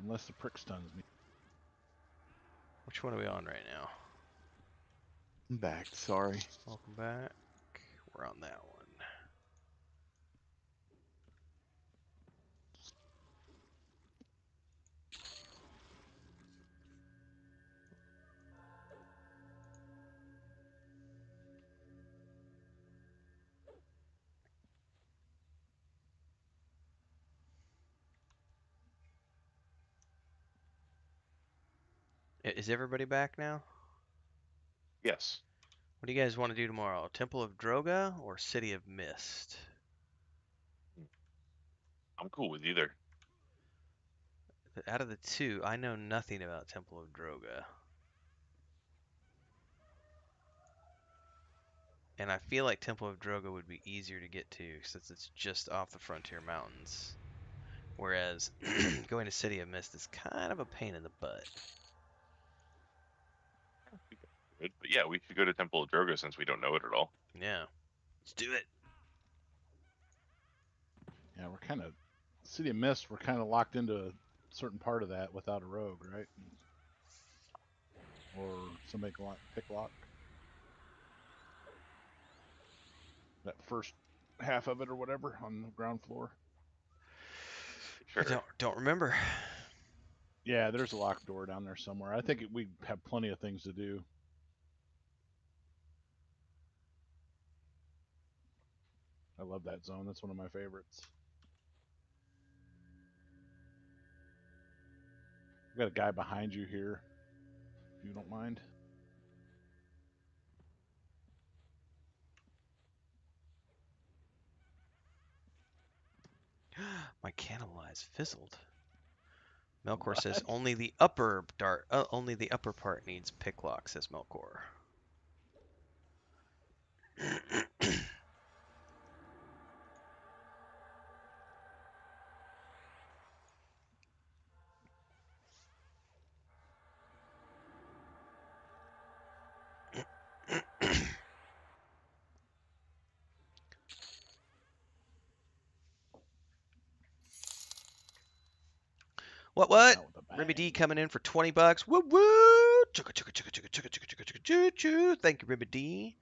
Unless the prick stuns me. Which one are we on right now? I'm back. Sorry. Welcome back. We're on that one. Is everybody back now? Yes. What do you guys want to do tomorrow? Temple of Droga or City of Mist? I'm cool with either. Out of the two, I know nothing about Temple of Droga. And I feel like Temple of Droga would be easier to get to since it's just off the frontier mountains. Whereas going to City of Mist is kind of a pain in the butt. Good. But yeah, we could go to Temple of Droga since we don't know it at all. Yeah. Let's do it. Yeah, we're kind of City of Mist. We're kind of locked into a certain part of that without a rogue, right? Or somebody can pick lock. That first half of it or whatever on the ground floor. Sure. I don't remember. Yeah, there's a locked door down there somewhere. I think we have plenty of things to do. I love that zone. That's one of my favorites. I've got a guy behind you here, if you don't mind. My Cannibalize fizzled. Melkor says only the upper part needs pick lock, says Melkor. What? Ribby D coming in for $20. Woo woo! Chugga chugga chugga chugga chugga chugga chugga chugga choo choo. Thank you, Ribby D.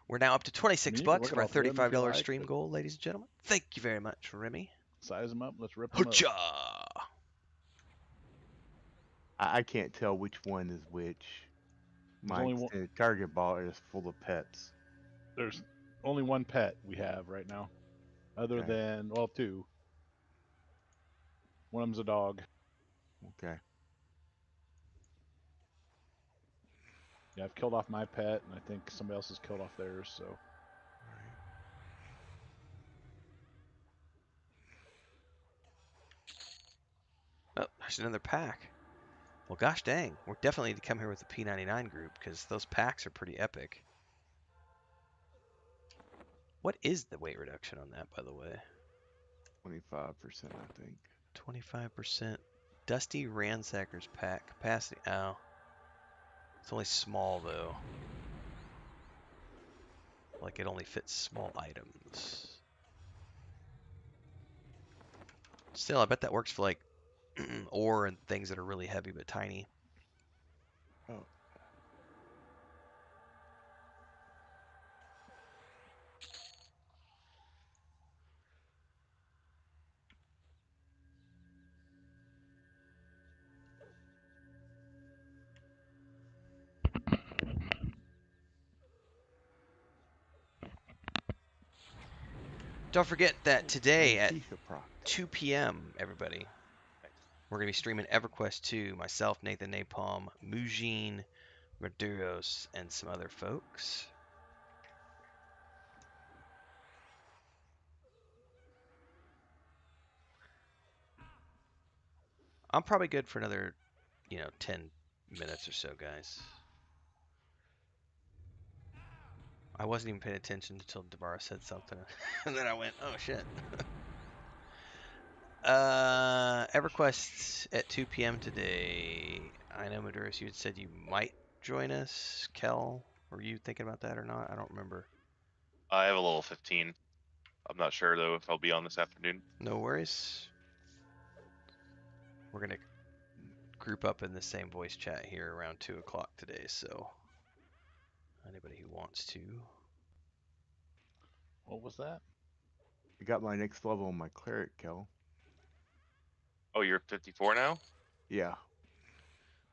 We're now up to 26 bucks for our $35 stream goal, ladies and gentlemen. Thank you very much, Remy. Size them up. Let's rip them up. Hoocha! I can't tell which one is which. My target ball is full of pets. There's only one pet we have right now, other than two. One of them's a dog. Okay. Yeah, I've killed off my pet, and I think somebody else has killed off theirs. So. Oh, there's another pack. Well, gosh dang, we're definitely need to come here with the P99 group because those packs are pretty epic. What is the weight reduction on that, by the way? 25%, I think. 25%. Dusty Ransacker's pack capacity. Oh, it's only small though. Like it only fits small items. Still, I bet that works for like ore and things that are really heavy but tiny. Oh. Don't forget that today at 2 p.m., everybody, we're going to be streaming EverQuest 2, myself, Nathan Napalm, Mujin, Maduros, and some other folks. I'm probably good for another, 10 minutes or so, guys. I wasn't even paying attention until Deborah said something, and then I went, "Oh shit." EverQuest at 2 p.m. today. I know, Maduris, you had said you might join us. Kel, were you thinking about that or not? I don't remember. I have a level 15. I'm not sure though if I'll be on this afternoon. No worries. We're gonna group up in the same voice chat here around 2 o'clock today, so anybody who wants to. What was that? I got my next level on my cleric, Kel. Oh, you're 54 now? Yeah.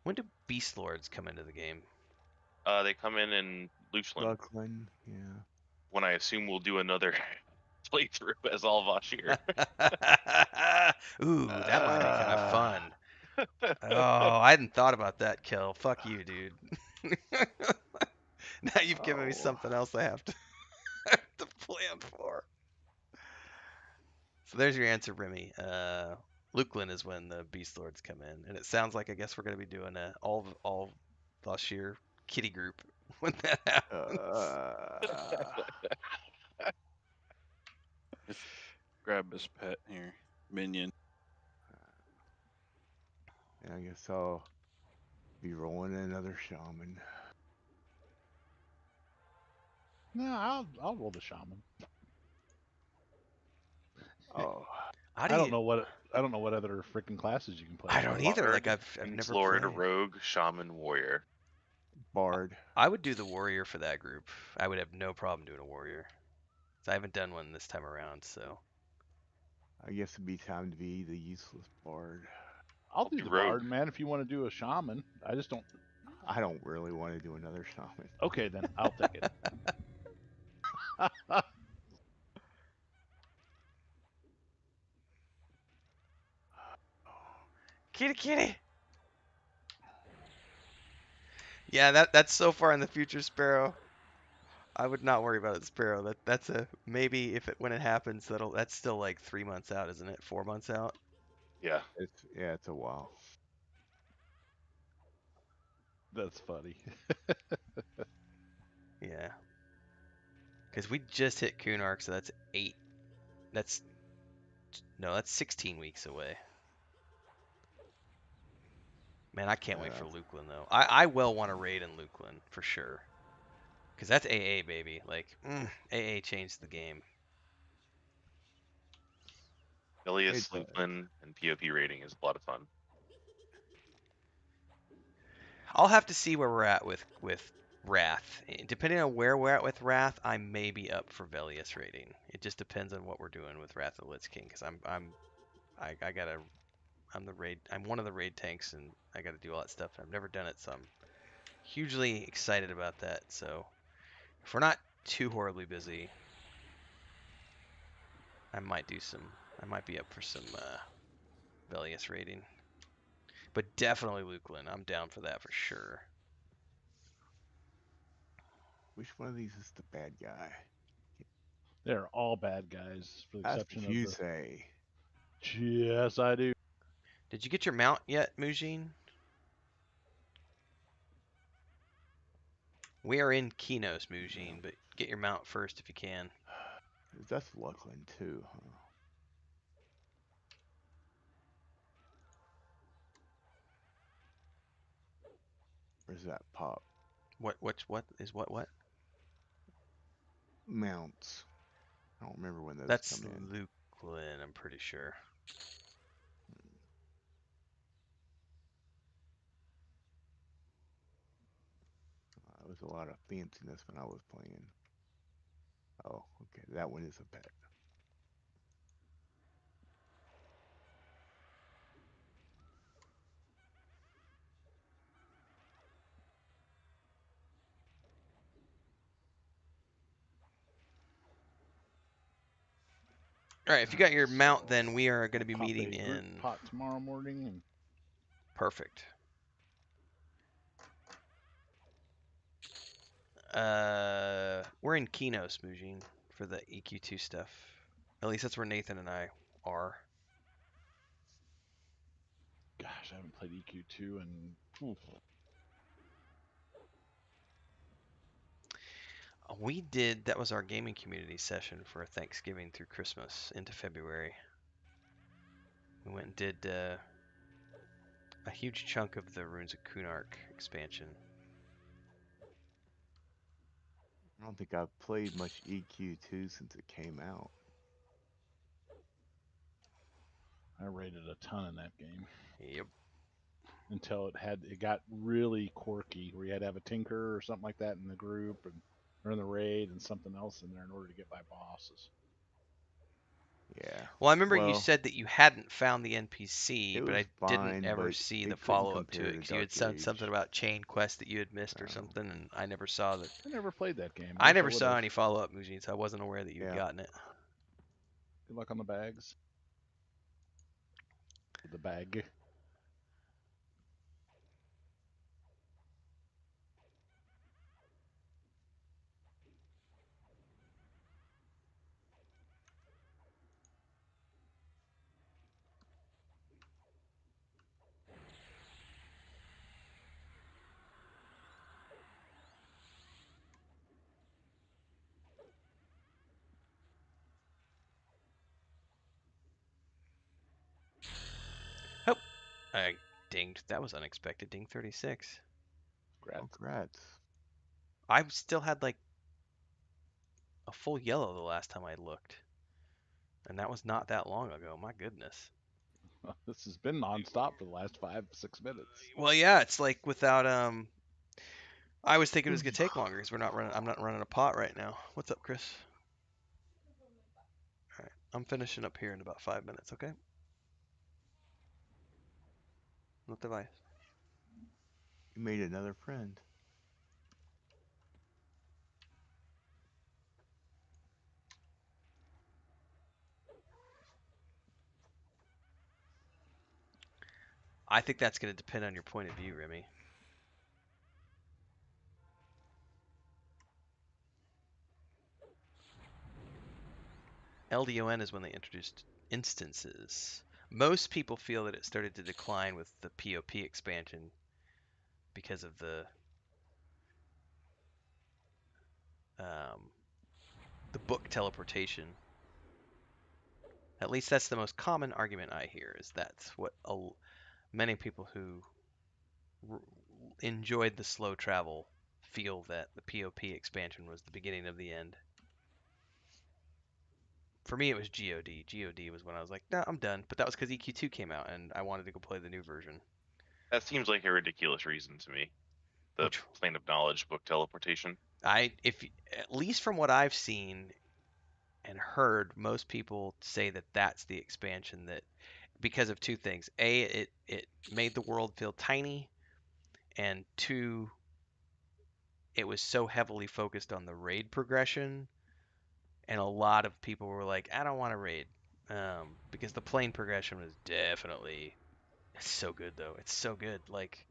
When do Beast Lords come into the game? They come in Luchland, Luckland, yeah. when I assume we'll do another playthrough as all Vashir. Ooh, that might be kind of fun. Oh, I hadn't thought about that, Kel. Fuck you, dude. Now you've given me Oh. something else I have to, to plan for. So there's your answer, Remy. Lukeland is when the Beast Lords come in, and it sounds like I guess we're gonna be doing a all Vashir kitty group when that happens. Just grab his pet here, minion. And I guess I'll be rolling another shaman. No, I'll roll the shaman. Oh. How do I don't you? know what other freaking classes you can play. I don't either. Bard, Like I've King's never Lord, played. Rogue, Shaman, Warrior. Bard. I would do the warrior for that group. I would have no problem doing a warrior. So I haven't done one this time around, so. I guess it'd be time to be the useless bard. I'll I'll do do the Rogue. bard, man. If you want to do a shaman, I just don't. I don't really want to do another shaman. Okay, then I'll take it. Kitty kitty. Yeah, that's so far in the future, Sparrow. I would not worry about it, Sparrow. That's a maybe if it when it happens that's still like 3 months out, isn't it? 4 months out. Yeah. It's a while. That's funny. Yeah. Because we just hit Kunark, so that's 8. That's 16 weeks away. Man, I can't wait for Lukeland though. I will want to raid in Lukeland for sure. Because that's AA, baby. Like, AA changed the game. Ilias, It's Lukeland, and POP rating is a lot of fun. I'll have to see where we're at with Wrath. Depending on where we're at with Wrath, I may be up for Velius rating. It just depends on what we're doing with Wrath of the Lich King. Because I'm the raid. I'm one of the raid tanks, and I got to do all that stuff. I've never done it, so I'm hugely excited about that. So if we're not too horribly busy, I might do some. I might be up for some Velius rating. But definitely Lukeland. I'm down for that for sure. which one of these is the bad guy? They're all bad guys, for the That's exception what of you the. say. Yes, I do. Did you get your mount yet, Mujin? We are in Kinos, Mujin, but get your mount first if you can. That's Luckland too, huh? Where's that pop? What is what? Mounts. I don't remember when those That's come in. Lukeland, I'm pretty sure. There was a lot of fanciness when I was playing. Oh, okay, that one is a pet. All right, if you got your mount, then So, we are going to be I'll pop meeting a group in. pot tomorrow morning, and Perfect. We're in Kinos, Mujin, for the EQ2 stuff. At least that's where Nathan and I are. Gosh, I haven't played EQ2 and We did, that was our gaming community session for Thanksgiving through Christmas into February. We went and did a huge chunk of the Runes of Kunark expansion. I don't think I've played much EQ2 since it came out. I rated a ton in that game Yep. until it got really quirky, where you had to have a tinker or something like that in the group or in the raid and something else in there in order to get by bosses. Yeah. Well, I remember you Well, said that you hadn't found the NPC, it but was I didn't fine, ever but see the it couldn't follow-up to compare it to because you had Dark said something Age. about chain quest that you had missed or Oh, something, and I never saw that. I never played that game. I Wish I never would saw have. any follow-up, Mujin, so I wasn't aware that you'd yeah. gotten it. Good luck on the bags. The bag. Oh, I dinged. That was unexpected. Ding 36. Congrats. Congrats. I still had like a full yellow the last time I looked, and that was not that long ago. My goodness. This has been nonstop for the last 5-6 minutes. Well, yeah, it's like without I was thinking it was gonna take longer because I'm not running a pot right now. What's up, Chris? All right, I'm finishing up here in about 5 minutes. Okay. What device? You made another friend. I think that's gonna depend on your point of view, Remy. LDON is when they introduced instances. Most people feel that it started to decline with the POP expansion because of um, the book teleportation. At least that's the most common argument I hear. Is that's what many people who enjoyed the slow travel feel that the POP expansion was the beginning of the end. For me, it was GOD. GOD was when I was like, "No, I'm done." But that was because EQ2 came out, and I wanted to go play the new version. That seems like a ridiculous reason to me. The Which plane of knowledge book teleportation. if at least from what I've seen and heard, most people say that that's the expansion that because of two things. A, it made the world feel tiny, and two, it was so heavily focused on the raid progression, and a lot of people were like, I don't want to raid. Because the plane progression was definitely it's so good though. It's so good. Like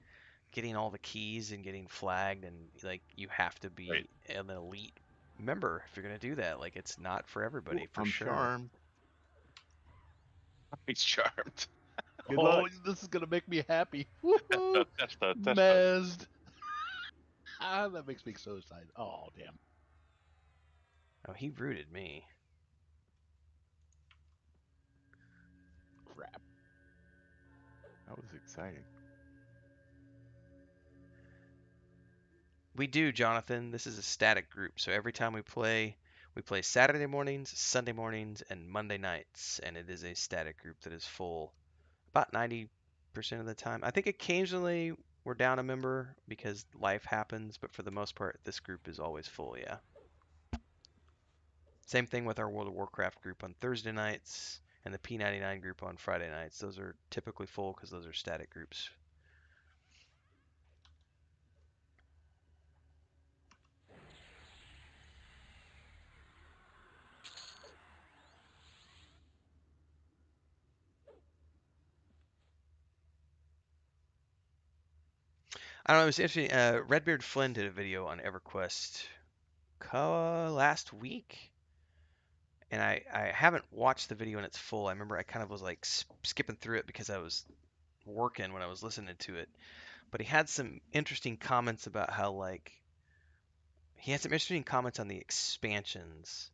getting all the keys and getting flagged and like you have to Right. be an elite member if you're gonna do that. Like it's not for everybody Ooh, for I'm sure. charmed. He's charmed. Good Oh, luck. this is gonna make me happy. Woohoo! That's Mezzed. That makes me so excited. Oh, damn. Oh, he rooted me. Crap. That was exciting. We do, Jonathan. This is a static group, so every time we play Saturday mornings, Sunday mornings, and Monday nights, and it is a static group that is full about 90% of the time. I think occasionally we're down a member because life happens, but for the most part, this group is always full, yeah. Same thing with our World of Warcraft group on Thursday nights and the P99 group on Friday nights. Those are typically full because those are static groups. I don't know, it was interesting. Redbeard Flynn did a video on EverQuest last week, and I haven't watched the video in its full. I remember I kind of was like skipping through it because I was working when I was listening to it, but he had some interesting comments about how like he had some interesting comments on the expansions.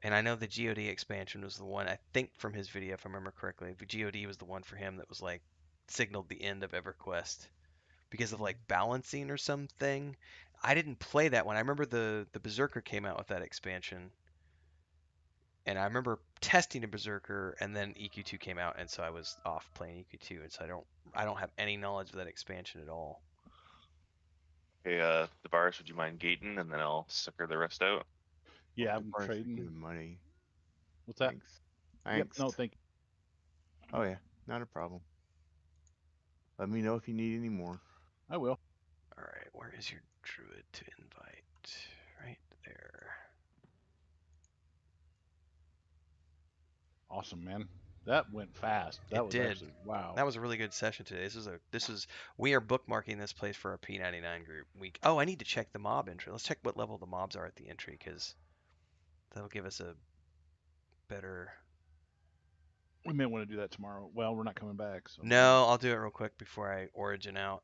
And I know the GOD expansion was the one, I think from his video, if I remember correctly, the GOD was the one for him that was like signaled the end of EverQuest because of like balancing or something. I didn't play that one. I remember the Berserker came out with that expansion, and I remember testing a Berserker, and then EQ2 came out, and so I was off playing EQ2, and so I don't have any knowledge of that expansion at all. Hey, Devaris, would you mind gating, and then I'll sucker the rest out? Yeah, Well, I'm Barnes for trading. giving money. What's that? Thanks. Yep. Thanks. No, thank you. Oh yeah, not a problem. Let me know if you need any more. I will. All right, where is your druid to invite? Right there. Awesome, man. That went fast. That It was did. actually wow. That was a really good session today. We are bookmarking this place for our P99 group week. Oh, I need to check the mob entry. Let's check what level the mobs are at the entry because that'll give us a better. We may want to do that tomorrow. Well, we're not coming back, so No, I'll do it real quick before I origin out.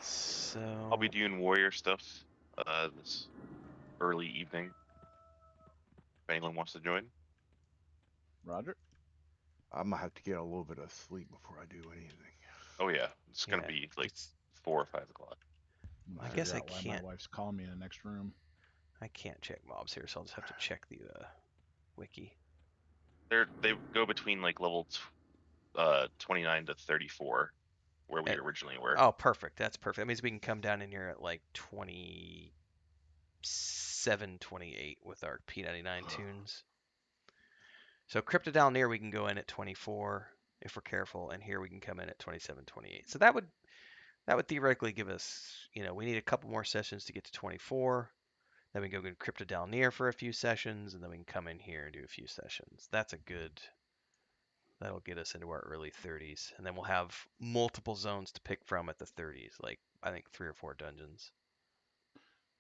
So I'll be doing warrior stuff this early evening. If anyone wants to join. Roger. I'm gonna have to get a little bit of sleep before I do anything. Oh yeah, it's gonna yeah, be like it's- 4 or 5 o'clock. I'm gonna I guess figure I out why can't. my wife's calling me in the next room. I can't check mobs here, so I'll just have to check the wiki. They go between like level 29 to 34, where we At- originally were. Oh, perfect. That's perfect. That means we can come down in here at like 27, 28 with our P99 tunes. So Cryptodalnir we can go in at 24 if we're careful, and here we can come in at 27, 28. So that would theoretically give us, we need a couple more sessions to get to 24. Then we can go to Cryptodalnir for a few sessions, and then we can come in here and do a few sessions. That'll get us into our early 30s, and then we'll have multiple zones to pick from at the 30s, like I think 3 or 4 dungeons.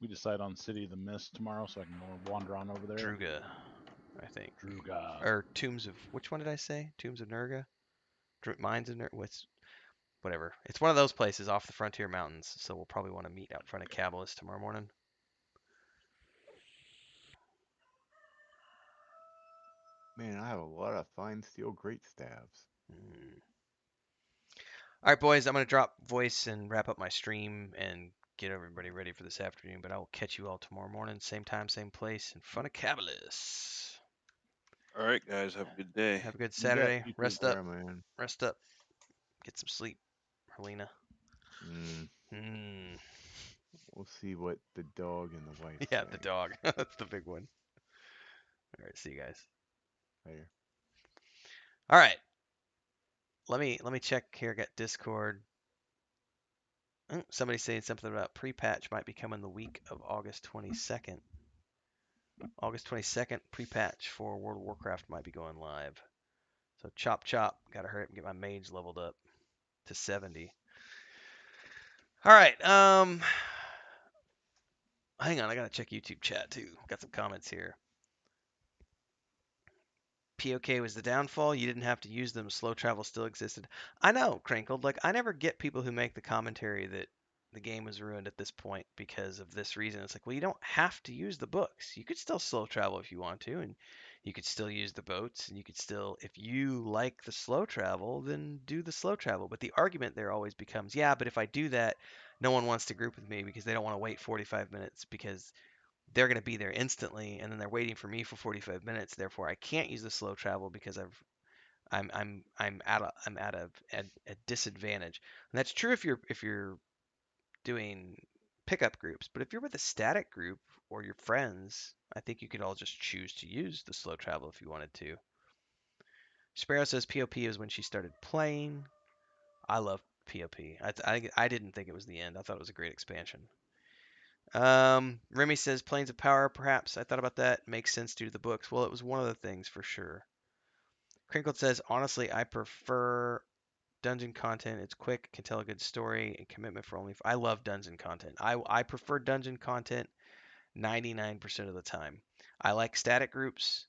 We decide on City of the Mist tomorrow, so I can go wander on over there. Druga, I think. Druga. Or Tombs of, which one did I say? Tombs of Nurga? Mines of Nurga? Whatever. It's one of those places off the Frontier Mountains, so we'll probably want to meet out front of Cabalist tomorrow morning. Man, I have a lot of fine steel great stabs. All right, boys, I'm going to drop voice and wrap up my stream and get everybody ready for this afternoon, but I will catch you all tomorrow morning, same time, same place, in front of Cabalist. All right, guys, have a good day. Have a good bet. Saturday. You too. Rest up. Yeah, man. Rest up. Get some sleep, Helena. We'll see what the dog and the wife Yeah, say. the dog. That's the big one. All right, see you guys. Later. All right. Let me check here. Got Discord. Somebody saying something about pre-patch might be coming the week of August 22nd. August 22nd, pre-patch for World of Warcraft might be going live. So chop chop. Gotta hurry up and get my mage leveled up to 70. All right. Hang on. I gotta check YouTube chat too. Got some comments here. POK was the downfall. You didn't have to use them. Slow travel still existed. I know, Crankled. Like, I never get people who make the commentary that the game was ruined at this point because of this reason. It's like, well, you don't have to use the books. You could still slow travel if you want to, and you could still use the boats, and you could still, if you like the slow travel, then do the slow travel. But the argument there always becomes, yeah, but if I do that, no one wants to group with me because they don't want to wait 45 minutes because they're going to be there instantly, and then they're waiting for me for 45 minutes. Therefore, I can't use the slow travel because I'm at a disadvantage. And that's true if you're doing pickup groups, but if you're with a static group or your friends, I think you could all just choose to use the slow travel if you wanted to. Sparrow says POP is when she started playing. I love POP. I didn't think it was the end. I thought it was a great expansion. Remy says Planes of Power, perhaps. I thought about that. Makes sense due to the books. Well, it was one of the things for sure. Crinkled says, honestly, I prefer dungeon content. It's quick, can tell a good story, and commitment for only. I love dungeon content. I prefer dungeon content 99% of the time. I like static groups.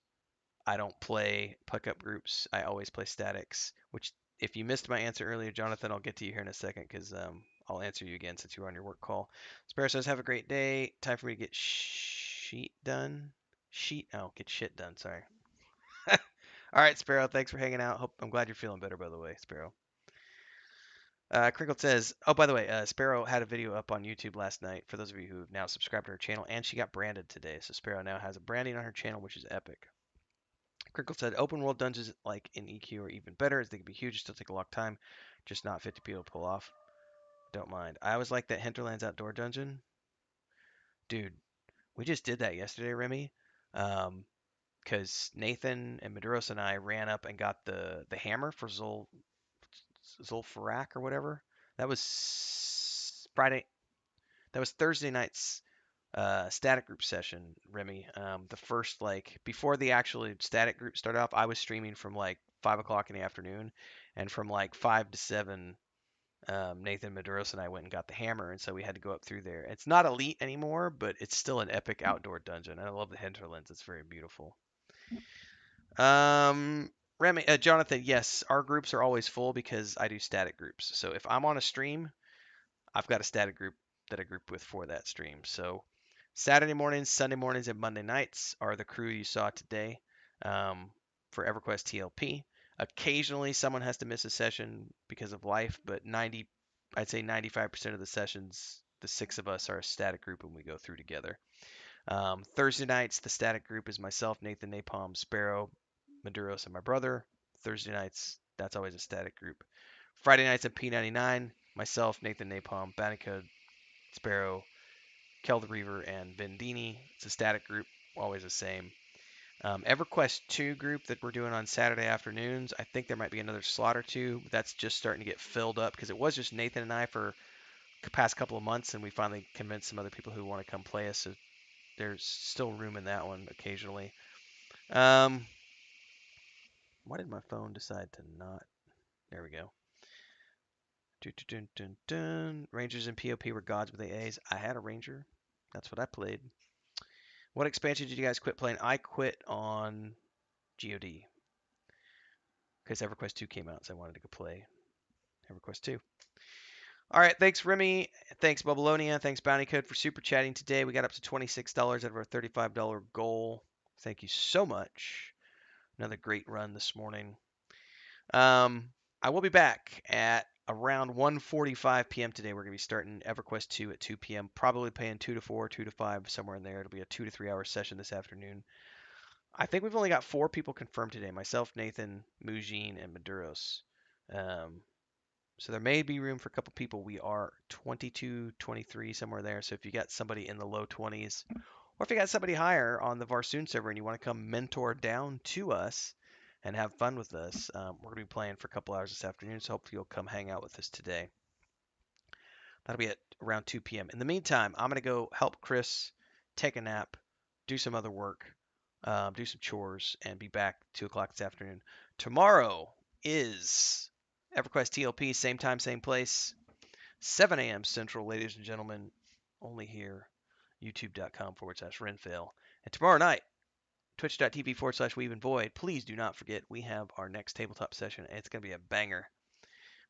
I don't play pickup groups. I always play statics, which if you missed my answer earlier, Jonathan, I'll get to you here in a second because I'll answer you again since you were on your work call. Sparrow says, have a great day. Time for me to get sheet done. Get shit done. Sorry. All right, Sparrow. Thanks for hanging out. I'm glad you're feeling better, by the way, Sparrow. Crinkle says, oh, by the way, Sparrow had a video up on YouTube last night for those of you who have now subscribed to her channel, and she got branded today. So Sparrow now has a branding on her channel, which is epic. Crinkle said, open world dungeons like in EQ are even better as they can be huge and still take a long time, just not 50 people to pull off. Don't mind. I always like that Hinterlands outdoor dungeon. Dude, we just did that yesterday, Remy. Because Nathan and Maduros and I ran up and got the hammer for Zulfarak or whatever. That was Friday. That was Thursday night's static group session, Remy. The first, like, before the actual static group started off, I was streaming from like 5 o'clock in the afternoon, and from like 5 to 7, Nathan Maduros and I went and got the hammer, and so we had to go up through there. It's not elite anymore, but it's still an epic outdoor dungeon. I love the hinterlands; it's very beautiful. Remy, Jonathan, yes, our groups are always full because I do static groups. So if I'm on a stream, I've got a static group that I group with for that stream. So Saturday mornings, Sunday mornings, and Monday nights are the crew you saw today for EverQuest TLP. Occasionally, someone has to miss a session because of life, but I'd say 95% of the sessions, the 6 of us are a static group and we go through together. Thursday nights, the static group is myself, Nathan Napalm, Sparrow, Maduros, and my brother. Thursday nights, that's always a static group. Friday nights at P99, myself, Nathan Napalm, Bandicoot, Sparrow, Kel the Reaver, and Vendini. It's a static group, always the same. EverQuest 2 group that we're doing on Saturday afternoons, I think there might be another slot or two. That's just starting to get filled up because it was just Nathan and I for the past couple of months, and we finally convinced some other people who want to come play us. So there's still room in that one occasionally. Why did my phone decide to not? There we go. Dun, dun, dun. Rangers and POP were gods with AAs. I had a ranger. That's what I played. What expansion did you guys quit playing? I quit on GOD because EverQuest 2 came out, so I wanted to go play EverQuest 2. All right, thanks Remy, thanks Bubbleonia, thanks Bounty Code for super chatting today. We got up to $26 out of our $35 goal. Thank you so much. Another great run this morning. I will be back at around 1:45 p.m. today. We're going to be starting EverQuest 2 at 2 p.m. Probably playing 2 to 4, 2 to 5, somewhere in there. It'll be a 2 to 3 hour session this afternoon. I think we've only got 4 people confirmed today. Myself, Nathan, Mujin, and Maduros. So there may be room for a couple people. We are 22, 23, somewhere there. So if you got somebody in the low 20s, or if you got somebody higher on the Varsoon server and you want to come mentor down to us and have fun with us, we're going to be playing for a couple hours this afternoon. So hopefully you'll come hang out with us today. That'll be at around 2 p.m. In the meantime, I'm going to go help Chris take a nap, do some other work, do some chores, and be back 2 o'clock this afternoon. Tomorrow is EverQuest TLP, same time, same place, 7 a.m. Central, ladies and gentlemen, only here, youtube.com/Renfail. And tomorrow night, twitch.tv/WeaveandVoid. Please do not forget, we have our next tabletop session, and it's going to be a banger.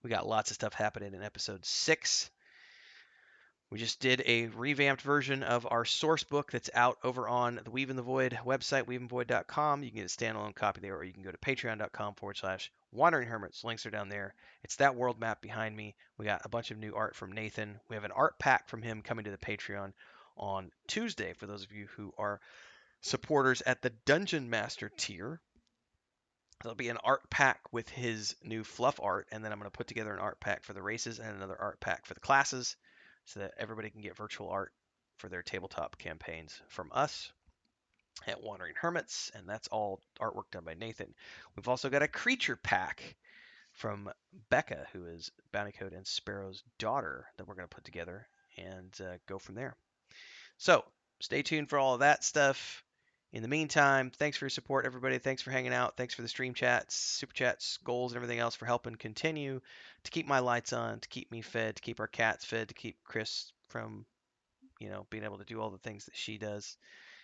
We got lots of stuff happening in episode 6. We just did a revamped version of our source book that's out over on the Weave in the Void website, weaveandvoid.com. You can get a standalone copy there, or you can go to patreon.com/Wandering Hermits. Links are down there. It's that world map behind me. We got a bunch of new art from Nathan. We have an art pack from him coming to the Patreon on Tuesday for those of you who are supporters at the Dungeon Master tier. There'll be an art pack with his new fluff art, and then I'm going to put together an art pack for the races and another art pack for the classes, so that everybody can get virtual art for their tabletop campaigns from us at Wandering Hermits, and that's all artwork done by Nathan. We've also got a creature pack from Becca, who is Bounty Code and Sparrow's daughter, that we're going to put together and go from there. So stay tuned for all of that stuff. In the meantime, thanks for your support, everybody. Thanks for hanging out. Thanks for the stream chats, super chats, goals, and everything else for helping continue to keep my lights on, to keep me fed, to keep our cats fed, to keep Chris from, being able to do all the things that she does.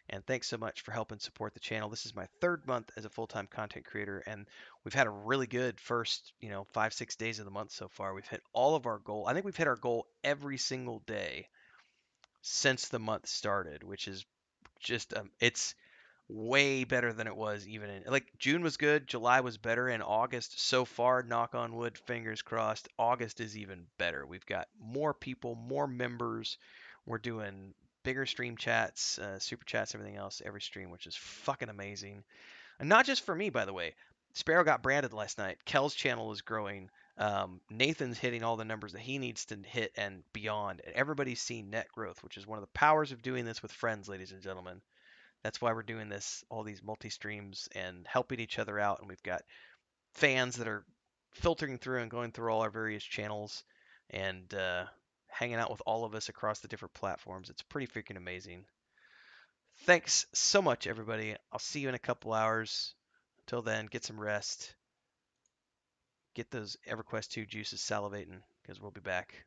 And thanks so much for helping support the channel. This is my 3rd month as a full-time content creator, and we've had a really good first, 5-6 days of the month so far. We've hit all of our goal. I think we've hit our goal every single day since the month started, which is just it's way better than it was even in like June was good, July was better, and August so far, knock on wood, fingers crossed, August is even better. We've got more people, more members. We're doing bigger stream chats, super chats, everything else every stream, which is fucking amazing. And not just for me, by the way. Sparrow got branded last night. Kel's channel is growing. Nathan's hitting all the numbers that he needs to hit and beyond. And everybody's seeing net growth, which is one of the powers of doing this with friends, ladies and gentlemen. That's why we're doing this, all these multi streams and helping each other out. And we've got fans that are filtering through and going through all our various channels and hanging out with all of us across the different platforms. It's pretty freaking amazing. Thanks so much, everybody. I'll see you in a couple hours. Until then, get some rest. Get those EverQuest 2 juices salivating because we'll be back.